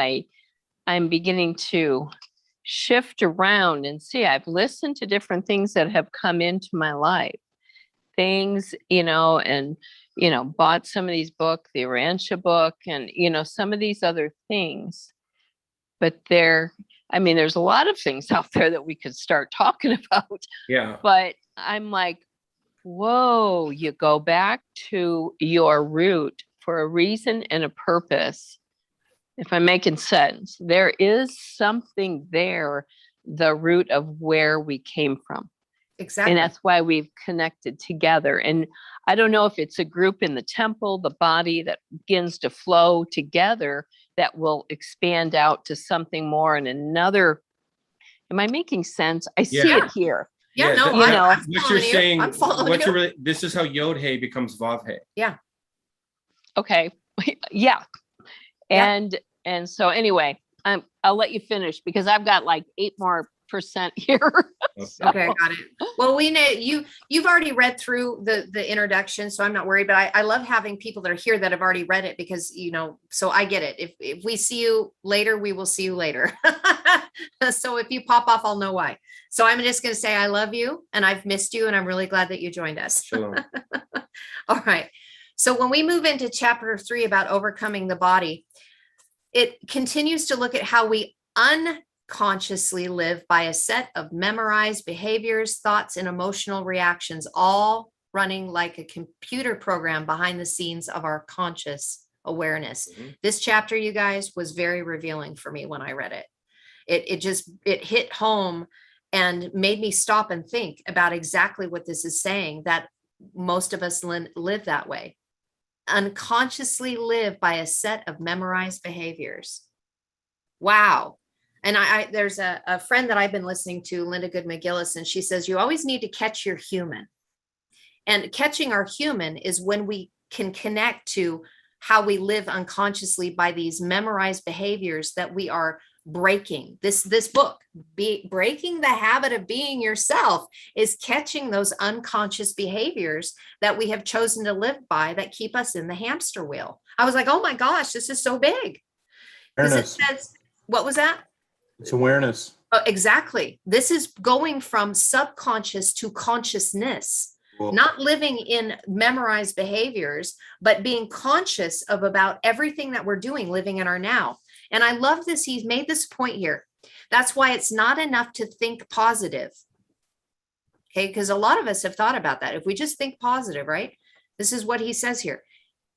I'm beginning to shift around and see. I've listened to different things that have come into my life. Things, and bought some of these books, the Arantia book, and some of these other things. But there's a lot of things out there that we could start talking about. Yeah. But I'm like, whoa, you go back to your root for a reason and a purpose. If I'm making sense, there is something there, the root of where we came from. Exactly. And that's why we've connected together. And I don't know if it's a group in the temple, the body that begins to flow together that will expand out to something more in another. Am I making sense? I see it here. Yeah, what you're saying, this is how Yod Hey becomes Vav Hey. Yeah. Okay. Yeah. And so anyway, I'll let you finish because I've got like 8% more here. Okay, I got it. Well, we know you've already read through the introduction, so I'm not worried, but I love having people that are here that have already read it because, so I get it. If we see you later, we will see you later. So if you pop off, I'll know why. So I'm just going to say, I love you and I've missed you and I'm really glad that you joined us. Shalom. All right. So when we move into chapter 3 about overcoming the body, it continues to look at how we unconsciously live by a set of memorized behaviors, thoughts, and emotional reactions, all running like a computer program behind the scenes of our conscious awareness. Mhm. This chapter, you guys, was very revealing for me when I read it. It hit home and made me stop and think about exactly what this is saying, that most of us live that way. Unconsciously live by a set of memorized behaviors. Wow. And there's a friend that I've been listening to, Linda Good McGillis, and she says, you always need to catch your human. And catching our human is when we can connect to how we live unconsciously by these memorized behaviors that we are breaking. This book, Breaking the Habit of Being Yourself, is catching those unconscious behaviors that we have chosen to live by that keep us in the hamster wheel. I was like, oh my gosh, this is so big. Because it says, what was that? It's awareness. Exactly. This is going from subconscious to consciousness. Cool. Not living in memorized behaviors, but being conscious of about everything that we're doing, living in our now. And I love this. He's made this point here. That's why it's not enough to think positive. Okay. Because a lot of us have thought about that. If we just think positive, right? This is what he says here.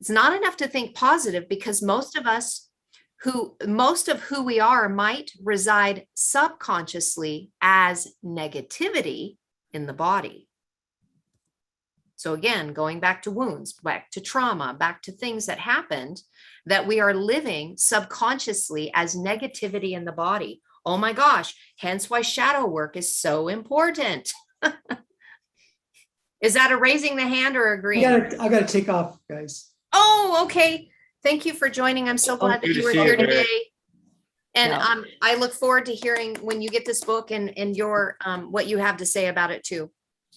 It's not enough to think positive because most of who we are might reside subconsciously as negativity in the body. So again, going back to wounds, back to trauma, back to things that happened, that we are living subconsciously as negativity in the body. Oh my gosh, hence why shadow work is so important. Is that a raising the hand or agreeing? I gotta take off, guys. Oh, okay. Thank you for joining. I'm so glad that Good to you were see you, here Greg. today. And Yeah. I look forward to hearing when you get this book and your what you have to say about it too.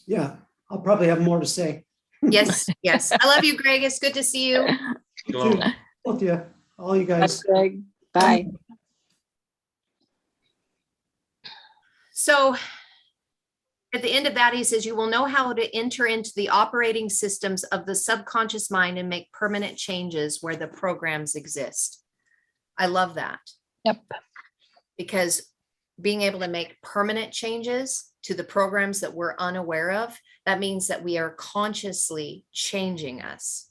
Yeah, I'll probably have more to say. Yes, yes. I love you, Greg. It's good to see you. You Shalom. too. Both of you, all you guys. Greg. Bye. So at the end of that, he says, you will know how to enter into the operating systems of the subconscious mind and make permanent changes where the programs exist. I love that. Yep. Because being able to make permanent changes to the programs that we're unaware of, that means that we are consciously changing us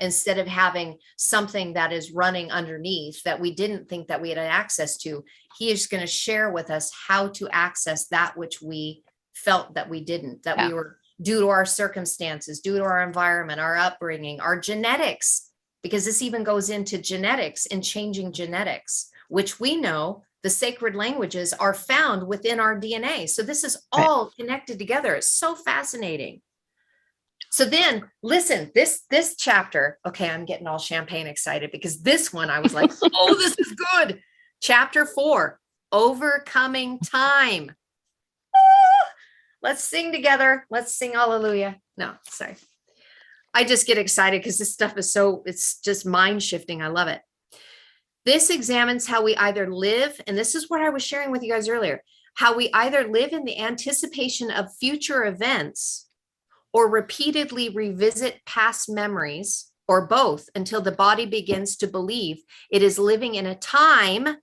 instead of having something that is running underneath that we didn't think that we had access to. He is going to share with us how to access that which we felt that we didn't, that we were due to our circumstances, due to our environment, our upbringing, our genetics, because this even goes into genetics and changing genetics, which we know the sacred languages are found within our DNA. So this is all connected together. It's so fascinating. So then listen, this chapter, okay, I'm getting all champagne excited because this one I was like, oh, this is good. Chapter 4, overcoming time. Let's sing together. Let's sing hallelujah. No, sorry. I just get excited because this stuff is it's just mind shifting. I love it. This examines how we either live, and this is what I was sharing with you guys earlier, how we either live in the anticipation of future events or repeatedly revisit past memories, or both, until the body begins to believe it is living in a time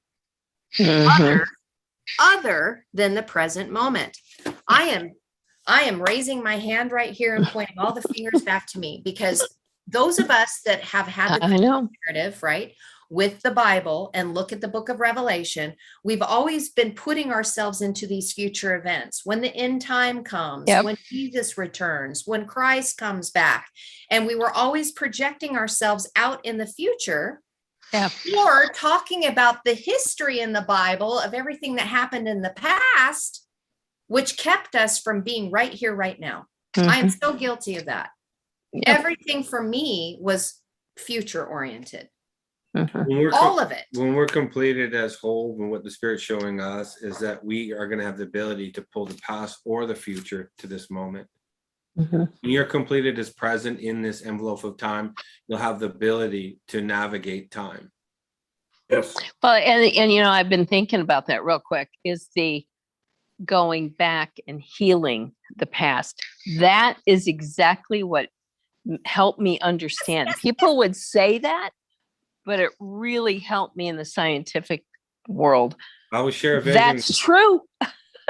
other than the present moment. I am raising my hand right here and pointing all the fingers back to me, because those of us that have had the narrative, right, with the Bible and look at the book of Revelation, we've always been putting ourselves into these future events. When the end time comes, when Jesus returns, when Christ comes back, and we were always projecting ourselves out in the future. Or talking about the history in the Bible of everything that happened in the past, which kept us from being right here, right now. I am so guilty of that. Everything for me was future oriented. Mhm. When we're All of it. when we're completed as whole, and what the Spirit's showing us is that we are going to have the ability to pull the past or the future to this moment. Mhm. When you're completed as present in this envelope of time, you'll have the ability to navigate time. Yes. Well, and you know, I've been thinking about that real quick, is the going back and healing the past. That is exactly what helped me understand. People would say that, but it really helped me in the scientific world. I will share a vision. That's true.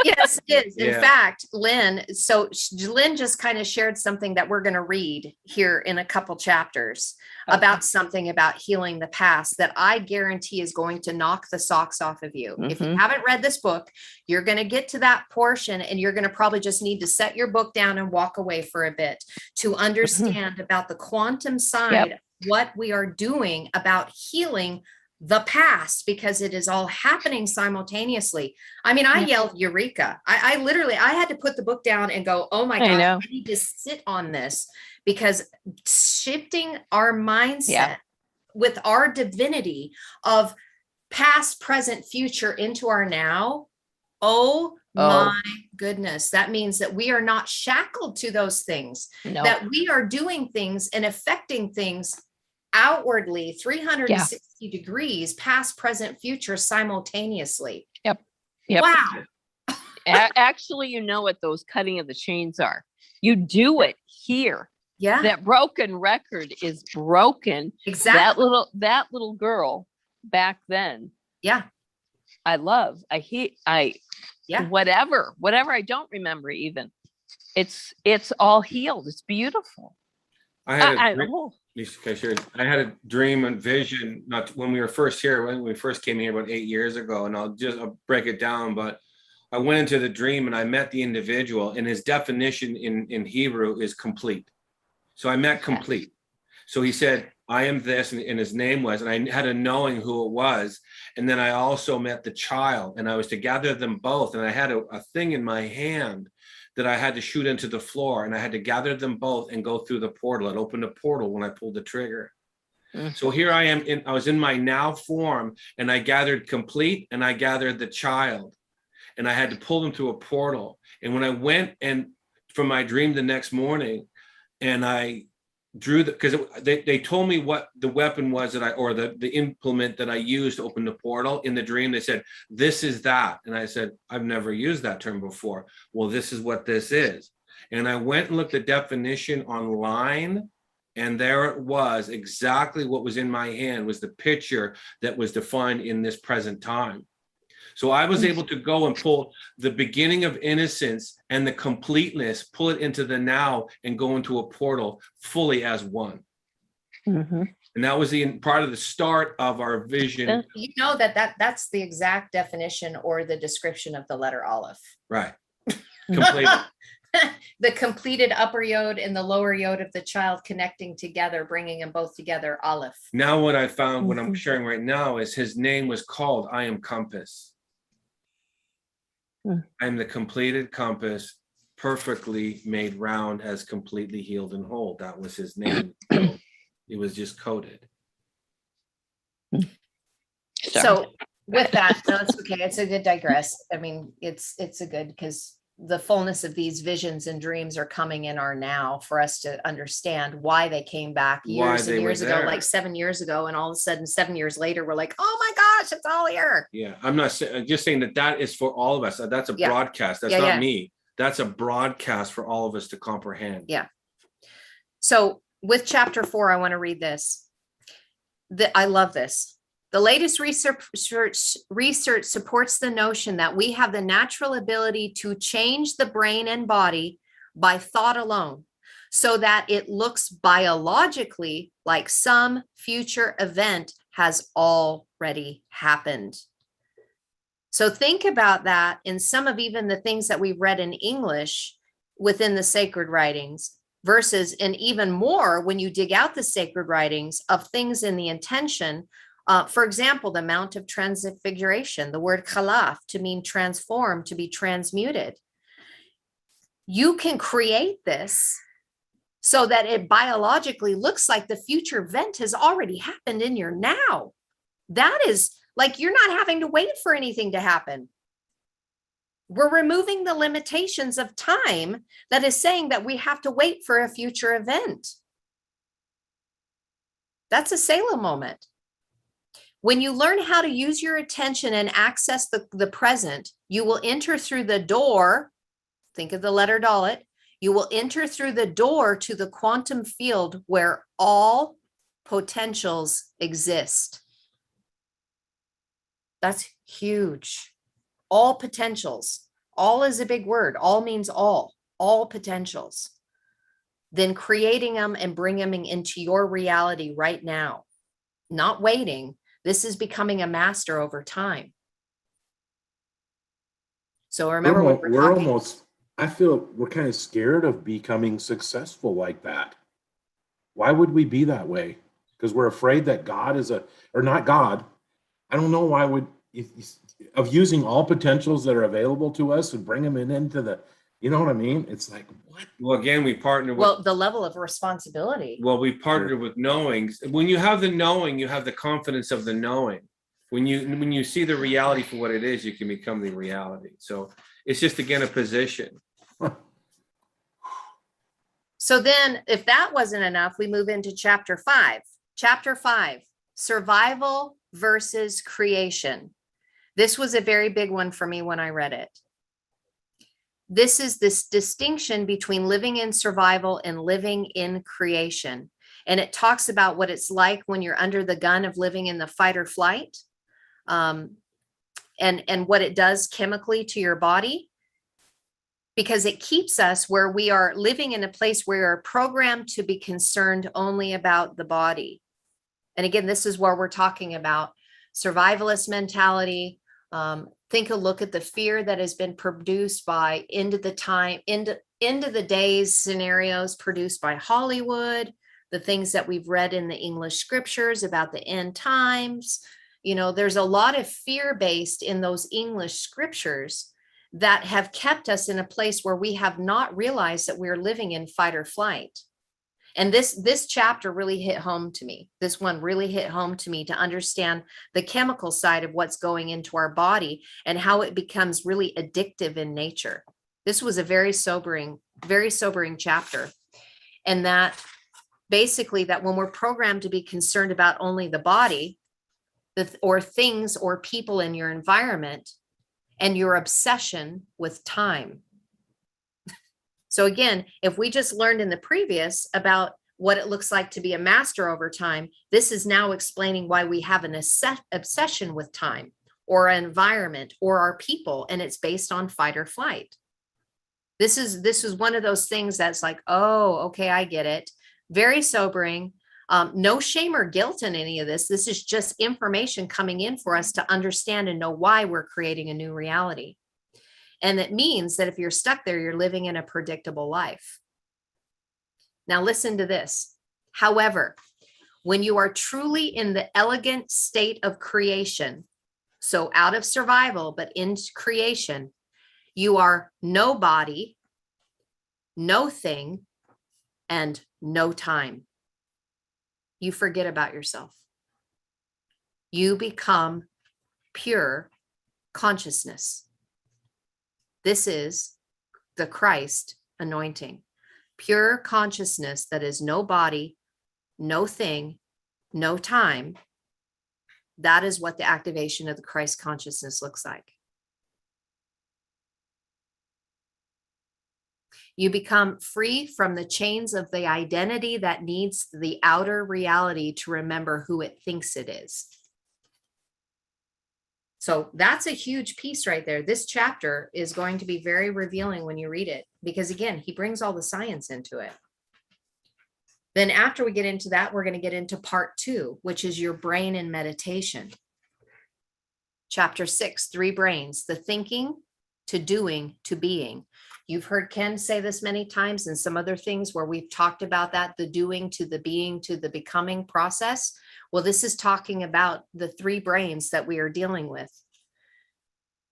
Yes, it is. In Yeah. fact, Lynn, so Lynn just kind of shared something that we're going to read here in a couple chapters about something about healing the past that I guarantee is going to knock the socks off of you. If you Mhm. haven't read this book, you're going to get to that portion and you're going to probably just need to set your book down and walk away for a bit to understand about the quantum side, of what we are doing about healing the past, because it is all happening simultaneously. I mean, I Yeah. yelled eureka. I literally, I had to put the book down and go, oh my I God, know. I need to sit on this, because shifting our mindset Yeah. with our divinity of past, present, future into our now. Oh my goodness. That means that we are not shackled to those things, No. that we are doing things and affecting things outwardly 360 degrees, past, present, future simultaneously. Yep. Wow. Actually, you know what those cutting of the chains are. You do it here. Yeah, That broken record is broken. exactly. That little girl back then, Yeah. Yeah. whatever I don't remember even. It's all healed. It's beautiful. I had a I- dream- oh, Lisa, can I share? I had a dream and vision, not when we were first here, when we first came here about 8 years ago, and I'll break it down, but I went into the dream and I met the individual, and his definition in Hebrew is complete. So I met complete. So he said, I am this, and his name was, and I had a knowing who it was. And then I also met the child, and I was to gather them both. And I had a thing in my hand that I had to shoot into the floor, and I had to gather them both and go through the portal. It opened a portal when I pulled the trigger. So here I am, I was in my now form, and I gathered complete, and I gathered the child, and I had to pull them through a portal. And when I went and from my dream the next morning, and I drew because they told me what the weapon was the implement that I used to open the portal in the dream. They said, this is that. And I said, I've never used that term before. Well, this is what this is. And I went and looked at definition online, and there it was, exactly what was in my hand was the picture that was defined in this present time. So I was able to go and pull the beginning of innocence and the completeness, pull it into the now and go into a portal fully as one. mhm. And that was the part of the start of our vision. You know that's the exact definition or the description of the letter Aleph. Right. Complete. The completed upper yod and the lower yod of the child connecting together, bringing them both together, Aleph. Now what I found, what I'm sharing right now, is his name was called I Am Compass. I am the completed compass, perfectly made round, as completely healed and whole. That was his name. It was just coded. So with that, no, it's okay. It's a good digress. I mean, it's a good, because the fullness of these visions and dreams are coming in our now for us to understand why they came back years and years ago, like 7 years ago. And all of a sudden, 7 years later, we're like, oh my gosh, it's all here. Yeah, I'm just saying that is for all of us. That's a broadcast. That's not me. That's a broadcast for all of us to comprehend. Yeah. So with chapter 4, I want to read this. I love this. The latest research supports the notion that we have the natural ability to change the brain and body by thought alone, so that it looks biologically like some future event has already happened. So think about that in some of even the things that we've read in English within the sacred writings, versus, and even more when you dig out the sacred writings of things in the intention. For example, the Mount of Transfiguration, the word khalaf, to mean transform, to be transmuted. You can create this so that it biologically looks like the future event has already happened in your now. That is like you're not having to wait for anything to happen. We're removing the limitations of time that is saying that we have to wait for a future event. That's a Selah moment. When you learn how to use your attention and access the present, you will enter through the door. Think of the letter Dalet. You will enter through the door to the quantum field where all potentials exist. That's huge. All potentials. All is a big word. All means all potentials. Then creating them and bringing them into your reality right now. Not waiting. This is becoming a master over time. So remember what we're talking. almost, I feel we're kind of scared of becoming successful like that. Why would we be that way? Because we're afraid that God is or not God. I don't know why of using all potentials that are available to us and bring them into the, you know what I mean? It's like, what? Well, again, we partner with. Well, the level of responsibility. Well, we partner with knowing. When you have the knowing, you have the confidence of the knowing. When you see the reality for what it is, you can become the reality. So it's just, again, a position. So then if that wasn't enough, we move into chapter 5. Chapter 5, survival versus creation. This was a very big one for me when I read it. This is this distinction between living in survival and living in creation. And it talks about what it's like when you're under the gun of living in the fight or flight, and what it does chemically to your body, because it keeps us where we are living in a place where we're programmed to be concerned only about the body. And again, this is where we're talking about survivalist mentality. Think a look at the fear that has been produced by end of the days scenarios produced by Hollywood, the things that we've read in the English scriptures about the end times. You know, there's a lot of fear based in those English scriptures that have kept us in a place where we have not realized that we're living in fight or flight. And this chapter really hit home to me. This one really hit home to me to understand the chemical side of what's going into our body and how it becomes really addictive in nature. This was a very sobering chapter. And that basically that when we're programmed to be concerned about only the body or things or people in your environment and your obsession with time. So again, if we just learned in the previous about what it looks like to be a master over time, this is now explaining why we have an obsession with time or our environment or our people, and it's based on fight or flight. This is one of those things that's like, oh, okay, I get it. Very sobering. No shame or guilt in any of this. This is just information coming in for us to understand and know why we're creating a new reality. And it means that if you're stuck there, you're living in a predictable life. Now listen to this. However, when you are truly in the elegant state of creation, so out of survival, but in creation, you are no body, no thing, and no time. You forget about yourself. You become pure consciousness. This is the Christ anointing. Pure consciousness that is no body, no thing, no time. That is what the activation of the Christ consciousness looks like. You become free from the chains of the identity that needs the outer reality to remember who it thinks it is. So that's a huge piece right there. This chapter is going to be very revealing when you read it, because again, he brings all the science into it. Then after we get into that, we're going to get into part 2, which is your brain in meditation. Chapter 6, 3 brains, the thinking to doing to being. You've heard Ken say this many times and some other things where we've talked about that, the doing to the being to the becoming process. Well, this is talking about the 3 brains that we are dealing with.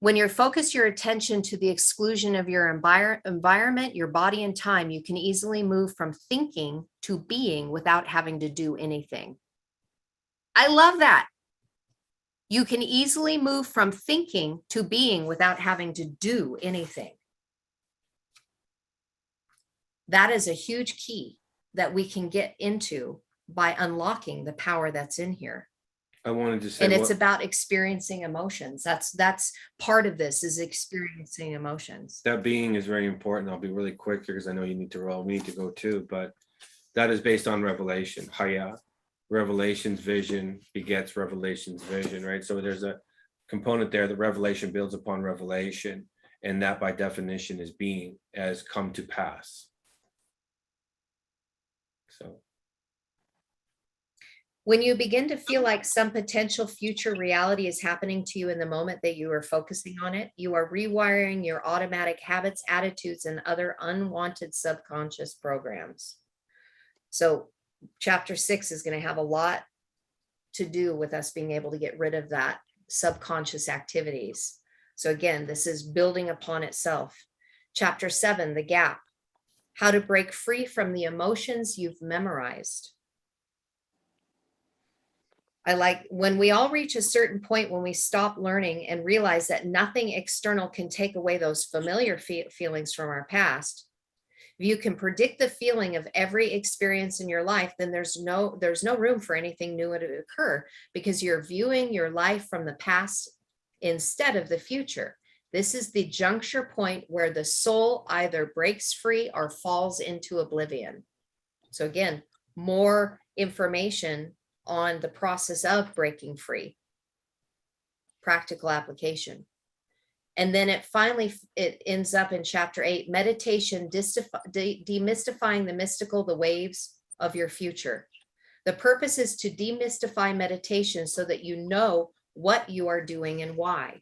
When you focus your attention to the exclusion of your environment, your body and time, you can easily move from thinking to being without having to do anything. I love that. You can easily move from thinking to being without having to do anything. That is a huge key that we can get into by unlocking the power that's in here. I wanted to say, And it's about experiencing emotions. That's part of this, is experiencing emotions. that being is very important. I'll be really quick here because I know you need to roll. We need to go too, but that is based on revelation. Haya, revelation's vision begets revelation's vision, right? So there's a component there that revelation builds upon revelation, and that by definition is being, as come to pass. So When you begin to feel like some potential future reality is happening to you in the moment that you are focusing on it, you are rewiring your automatic habits, attitudes, and other unwanted subconscious programs. So chapter 6 is going to have a lot to do with us being able to get rid of that subconscious activities. So again, this is building upon itself. Chapter 7, the gap, how to break free from the emotions you've memorized. I like when we all reach a certain point when we stop learning and realize that nothing external can take away those familiar feelings from our past. If you can predict the feeling of every experience in your life, then there's no room for anything new to occur, because you're viewing your life from the past instead of the future. This is the juncture point where the soul either breaks free or falls into oblivion. So again, more information on the process of breaking free, practical application. And then it ends up in chapter 8, meditation, demystifying the mystical, the waves of your future. The purpose is to demystify meditation so that you know what you are doing and why.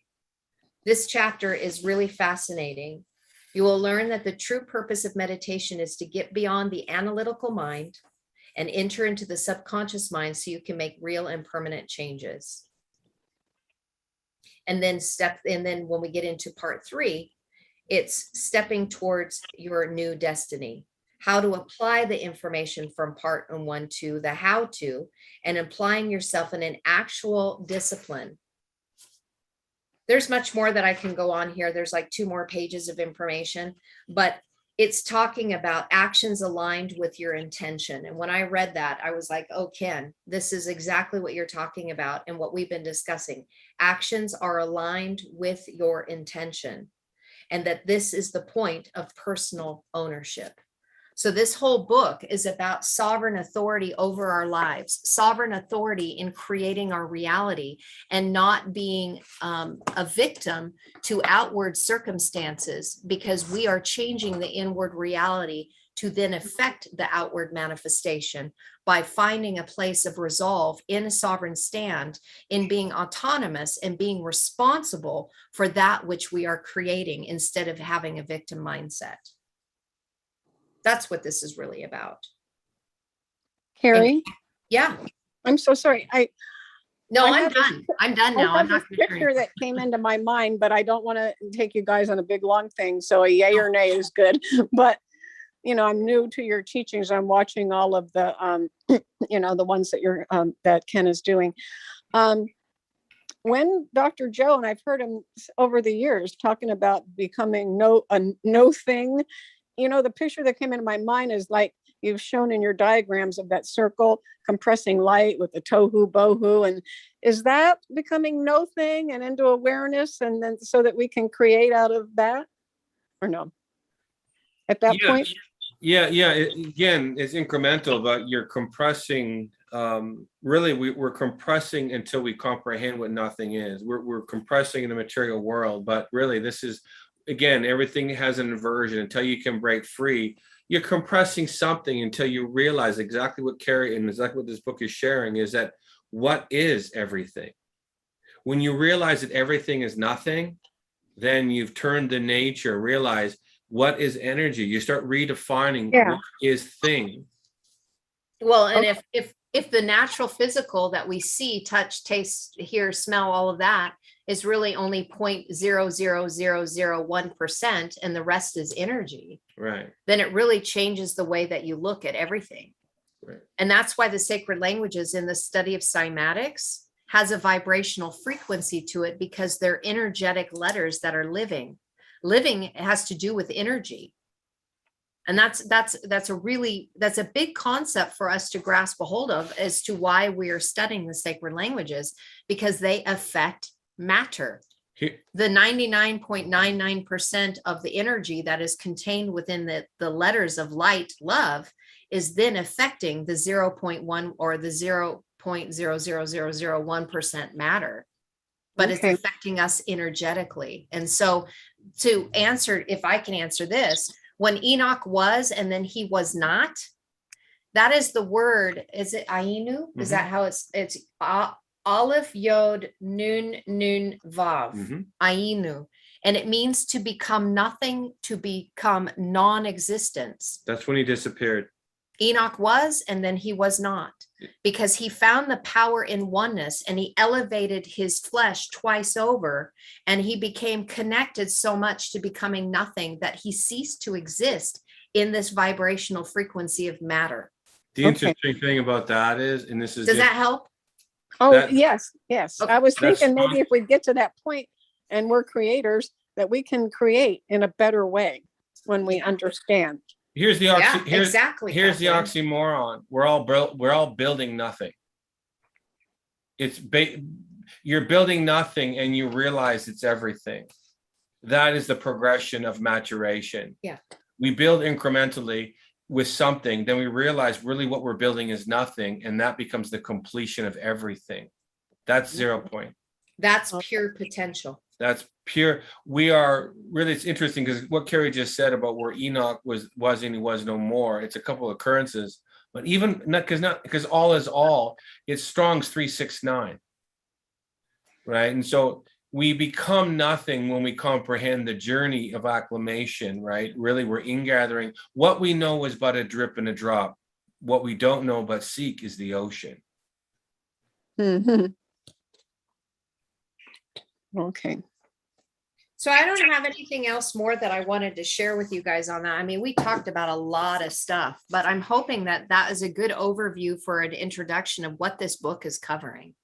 This chapter is really fascinating. You will learn that the true purpose of meditation is to get beyond the analytical mind and enter into the subconscious mind so you can make real and permanent changes. And then when we get into part 3, it's stepping towards your new destiny, how to apply the information from part 1 to the how to, and applying yourself in an actual discipline. There's much more that I can go on here. There's like 2 more pages of information, but it's talking about actions aligned with your intention. And when I read that, I was like, oh, Ken, this is exactly what you're talking about and what we've been discussing. Actions are aligned with your intention, and that this is the point of personal ownership. So this whole book is about sovereign authority over our lives, sovereign authority in creating our reality, and not being a victim to outward circumstances, because we are changing the inward reality to then affect the outward manifestation by finding a place of resolve in a sovereign stand, in being autonomous and being responsible for that which we are creating, instead of having a victim mindset. That's what this is really about. Carrie, Yeah. I'm so sorry. No, I I'm had this- done. I'm done I now. I'm have not this gonna turn picture that came into my mind, but I don't want to take you guys on a big long thing. So a yay or nay is good. But I'm new to your teachings. I'm watching all of the the ones that that Ken is doing. When Dr. Joe, and I've heard him over the years talking about becoming no thing, the picture that came into my mind is like you've shown in your diagrams of that circle compressing light with the tohu bohu. And is that becoming no thing and into awareness, and then so that we can create out of that, or no? At that point? Yeah. Again, it's incremental, but you're compressing. Really, we're compressing until we comprehend what nothing is. We're compressing in the material world, but really, this is, again, everything has an inversion. Until you can break free, you're compressing something until you realize exactly what Carrie and exactly what this book is sharing is that what is everything. When you realize that everything is nothing, then you've turned the nature, realize what is energy. You start redefining what is thing. Well, and if the natural physical that we see, touch, taste, hear, smell, all of that is really only 0.00001%, and the rest is energy, Right. then it really changes the way that you look at everything. Right. And that's why the sacred languages in the study of cymatics has a vibrational frequency to it, because they're energetic letters that are living. Living has to do with energy. And that's a big concept for us to grasp a hold of as to why we are studying the sacred languages, because they affect matter. Here- The 99.99% of the energy that is contained within the letters of light, love, is then affecting the 0.1 or the 0.00001% matter, but Okay. it's affecting us energetically. And so to answer, if I can answer this, when Enoch was and then he was not, that is the word. Is it Ainu? Is that how it's Aleph Yod Nun Nun Vav, Mhm. Ainu. And it means to become nothing, to become non-existence. That's when he disappeared. Enoch was, and then he was not, because he found the power in oneness, and he elevated his flesh twice over, and he became connected so much to becoming nothing that he ceased to exist in this vibrational frequency of matter. The interesting thing about that is, and this is Does that help? Oh, That- yes, yes. Okay. I was That's thinking maybe fine. if we get to that point and we're creators, that we can create in a better way when we understand. here's the Yeah, here's, exactly. here's the Kathleen. oxymoron. We're all building nothing. You're building nothing and you realize it's everything. That is the progression of maturation. Yeah. We build incrementally with something, then we realize really what we're building is nothing, and that becomes the completion of everything. That's 0 point. That's pure potential. That's pure. We are really, it's interesting because what Carrie just said about where Enoch was and he was no more. It's a couple of occurrences, but even because all is all, it's Strong's 369. Right. And so we become nothing when we comprehend the journey of acclimation, right? Really, we're ingathering. What we know is but a drip and a drop. What we don't know but seek is the ocean. Mhm. Okay. So I don't have anything else more that I wanted to share with you guys on that. I mean, we talked about a lot of stuff, but I'm hoping that that is a good overview for an introduction of what this book is covering.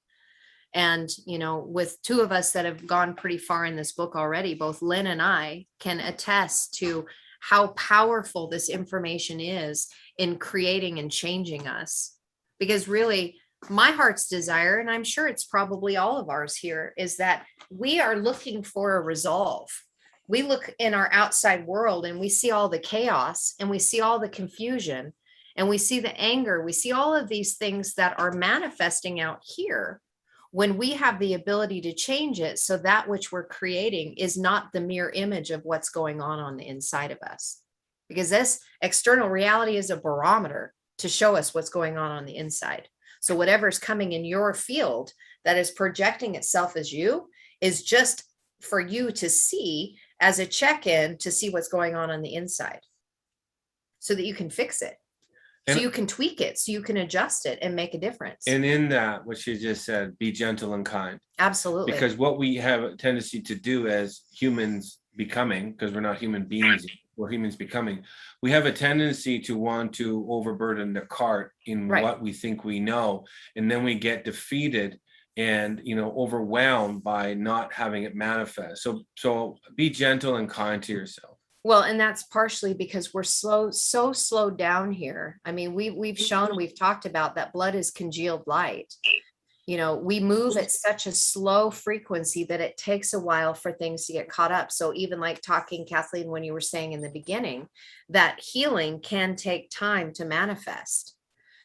And, you know, with two of us that have gone pretty far in this book already, both Lynn and I can attest to how powerful this information is in creating and changing us. Because really, my heart's desire, and I'm sure it's probably all of ours here, is that we are looking for a resolve. We look in our outside world and we see all the chaos and we see all the confusion and we see the anger. We see all of these things that are manifesting out here, when we have the ability to change it, so that which we're creating is not the mere image of what's going on the inside of us. Because this external reality is a barometer to show us what's going on the inside. So whatever's coming in your field that is projecting itself as you is just for you to see as a check-in to see what's going on the inside, so that you can fix it. So And- you can tweak it, so you can adjust it and make a difference. And in that, what you just said, be gentle and kind. Absolutely. Because what we have a tendency to do as humans becoming, because we're not human beings, we're humans becoming, we have a tendency to want to overburden the cart in Right. what we think we know. And then we get defeated and, you know, overwhelmed by not having it manifest. So be gentle and kind to yourself. Well, and that's partially because we're so slowed down here. I mean, we've talked about that blood is congealed light. You know, we move at such a slow frequency that it takes a while for things to get caught up. So even like talking, Kathleen, when you were saying in the beginning, that healing can take time to manifest.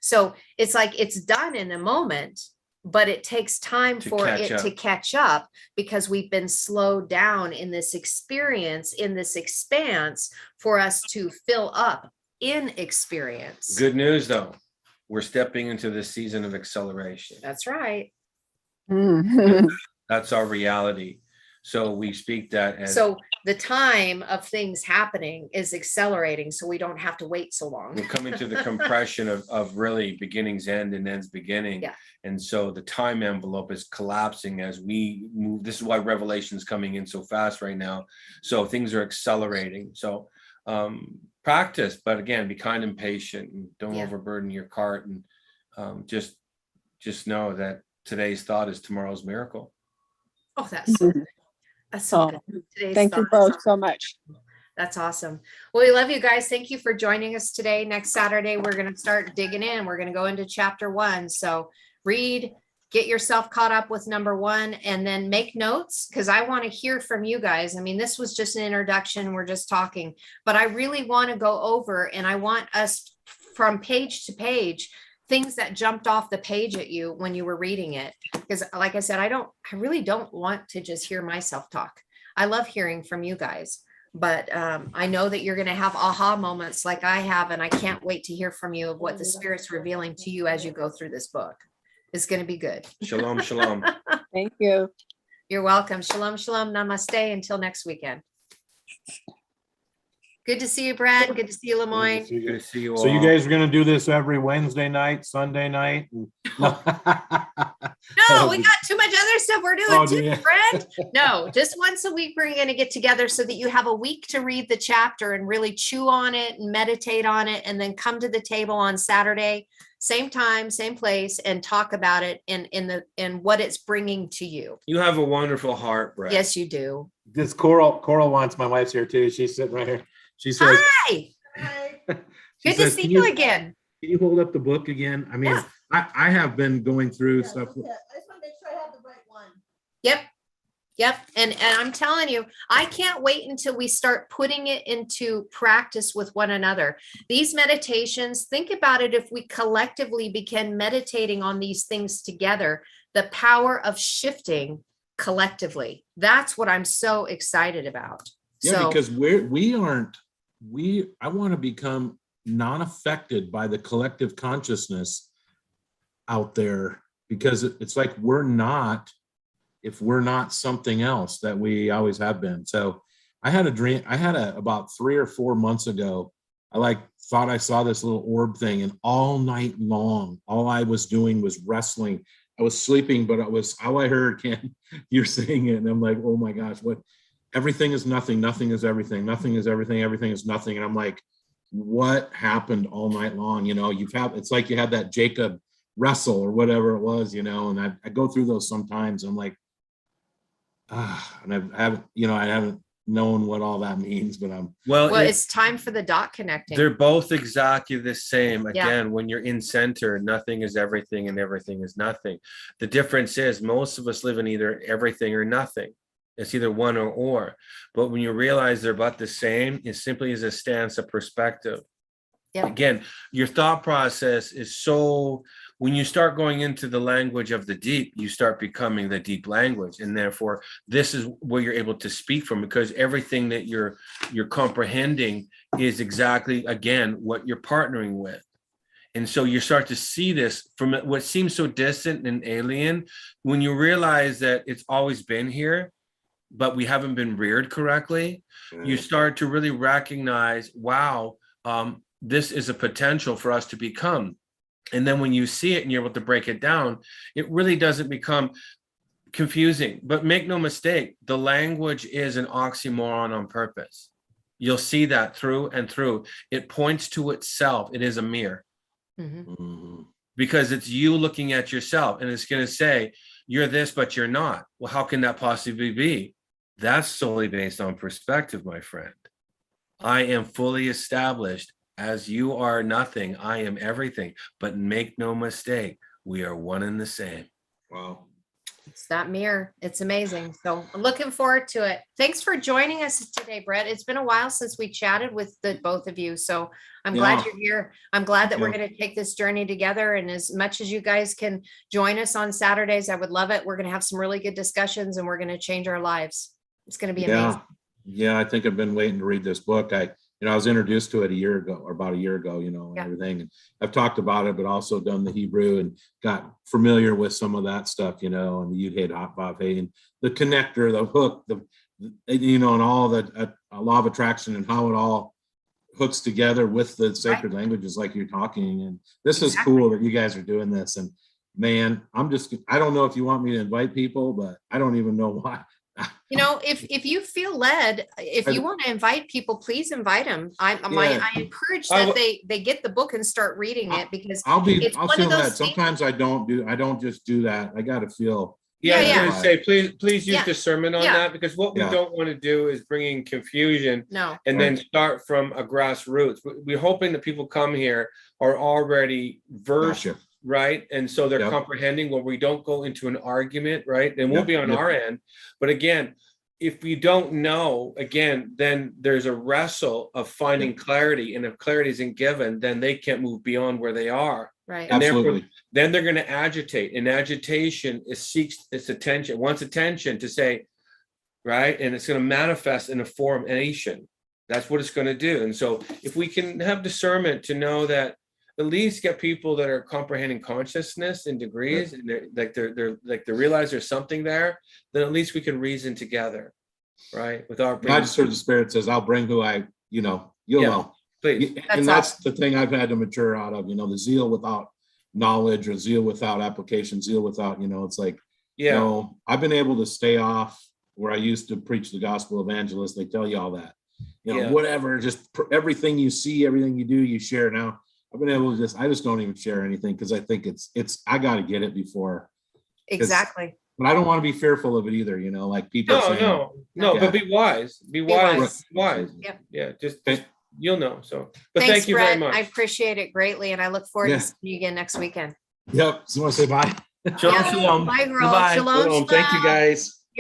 So it's like it's done in a moment, but it takes time To for catch it up. to catch up, because we've been slowed down in this experience, in this expanse, for us to fill up in experience. Good news, though. We're stepping into the season of acceleration. That's right. Mhm. That's our reality. So we speak that as So the time of things happening is accelerating, so we don't have to wait so long. we're coming to the compression of really beginnings end and ends beginning. Yeah. And so the time envelope is collapsing as we move. This is why Revelation is coming in so fast right now. So things are accelerating. So practice, but again, be kind and patient, and don't Yeah. overburden your cart, and just know that today's thought is tomorrow's miracle. Oh, that's so good. That's so Oh, good. Today's thank you thought is both so much. That's awesome. Well, we love you guys. Thank you for joining us today. Next Saturday, we're going to start digging in. We're going to go into chapter 1. So read, get yourself caught up with number 1, and then make notes, because I want to hear from you guys. I mean, this was just an introduction. We're just talking, but I really want to go over, and I want us from page to page, things that jumped off the page at you when you were reading it. Because like I said, I really don't want to just hear myself talk. I love hearing from you guys. But I know that you're going to have aha moments like I have, and I can't wait to hear from you of what the Spirit's revealing to you as you go through this book. It's going to be good. Shalom, shalom. Thank you. You're welcome. Shalom, shalom, namaste. Until next weekend. Good to see you, Brad. Good to see you, Lemoyne. Good to see you all. So you guys are gonna do this every Wednesday night, Sunday night? No, we got too much other stuff we're doing Oh, too, do you? Brad. No, just once a week we're going to get together so that you have a week to read the chapter and really chew on it and meditate on it, and then come to the table on Saturday, same time, same place, and talk about it in what it's bringing to you. You have a wonderful heart, Brett. Yes, you do. This Coral wants, my wife's here too. She's sitting right here. She says, Hi. she Good to says, see "Can you again. Can you hold up the book again? I mean, Yeah. I have been going through stuff. I just want to make sure I have the right one. Yep. And I'm telling you, I can't wait until we start putting it into practice with one another. These meditations, think about it, if we collectively begin meditating on these things together, the power of shifting collectively. That's what I'm so excited about. Yeah, So because I want to become non-affected by the collective consciousness out there, because it's like if we're not something else that we always have been. So I had a dream, about 3 or 4 months ago, I thought I saw this little orb thing, and all night long, all I was doing was wrestling. I was sleeping, but it was all I heard, Ken, you're saying it. And I'm like, oh my gosh, everything is nothing. Nothing is everything. Nothing is everything. Everything is nothing. And I'm like, what happened all night long? It's like you had that Jacob wrestle or whatever it was, and I go through those sometimes. I'm like, and I haven't known what all that means, but well, it's time for the dot connecting. They're both exactly the same. Yeah. Again, when you're in center, nothing is everything and everything is nothing. The difference is most of us live in either everything or nothing. It's either one or. But when you realize they're about the same, it simply is a stance of perspective. Yep. Again, your thought process is so, when you start going into the language of the deep, you start becoming the deep language. And therefore, this is where you're able to speak from, because everything that you're comprehending is exactly, again, what you're partnering with. And so you start to see this from what seems so distant and alien, when you realize that it's always been here, but we haven't been reared correctly. You start to really recognize, wow, this is a potential for us to become. And then when you see it and you're able to break it down, it really doesn't become confusing. But make no mistake, the language is an oxymoron on purpose. You'll see that through and through. It points to itself. It is a mirror. Mhm. Because it's you looking at yourself, and it's going to say, you're this, but you're not. Well, how can that possibly be? That's solely based on perspective, my friend. I am fully established. As you are nothing, I am everything. But make no mistake, we are one and the same. Wow. It's that mirror. It's amazing. So I'm looking forward to it. Thanks for joining us today, Brett. It's been a while since we chatted with the both of you. So I'm glad you're here. I'm glad that we're going to take this journey together. And as much as you guys can join us on Saturdays, I would love it. We're going to have some really good discussions, and we're going to change our lives. It's going to be amazing. yeah, I think I've been waiting to read this book. you know, I was introduced to it a year ago or about a year ago, you know, and Yeah. everything. And I've talked about it, but also done the Hebrew and got familiar with some of that stuff, you know, and the Yud Hey Hot Vav Hey and the connector, the hook, you know, and all the law of attraction and how it all hooks together with the sacred languages like you're talking. And this is cool that you guys are doing this. And man, I don't know if you want me to invite people, but I don't even know why. You know, if you feel led, if you want to invite people, please invite them. I encourage I that w- they get the book and start reading it, because I'll it's I'll one feel of that. those things. Sometimes I don't just do that. I got to feel. Yeah, I was Yeah. gonna say, please use Yeah. discernment on Yeah. that, because what we Yeah. don't want to do is bring in confusion No, and then start from a grassroots. We're hoping that people come here are already versed, Gotcha. right? And so they're Yep. comprehending, where we don't go into an argument, right? And we'll Yep. be on Yep. our end. But again, if we don't know, again, then there's a wrestle of finding clarity. And if clarity isn't given, then they can't move beyond where they are. right. And therefore, Absolutely. then they're going to agitate, and agitation seeks its attention, wants attention to say, right? And it's going to manifest in a formation. That's what it's going to do. And so if we can have discernment to know that, at least get people that are comprehending consciousness in degrees, and they realize there's something there, then at least we can reason together, right? Without I just heard the Spirit says, I'll bring who you'll Yeah. know. please. And that's the thing I've had to mature out of, you know, the zeal without knowledge or zeal without application, zeal without, you know, it's like, Yeah. no, I've been able to stay off where I used to preach the gospel evangelist. They tell you all that, you know, Yeah. whatever, just everything you see, everything you do, you share. Now I've been able to I just don't even share anything, because I think I got to get it before. Exactly. But I don't want to be fearful of it either, you know, like people saying, No, Yeah. but be wise. Be wise. wise. Wise. Yep. Yeah, just Okay. you'll know. So, but Thanks, thank you Brett. very much. I appreciate it greatly, and I look forward Yeah. to seeing you again next weekend. Yep. So you want to say bye? Shalom, Yeah. shalom. Bye, girl. Goodbye. Shalom, Thank you, shalom. guys.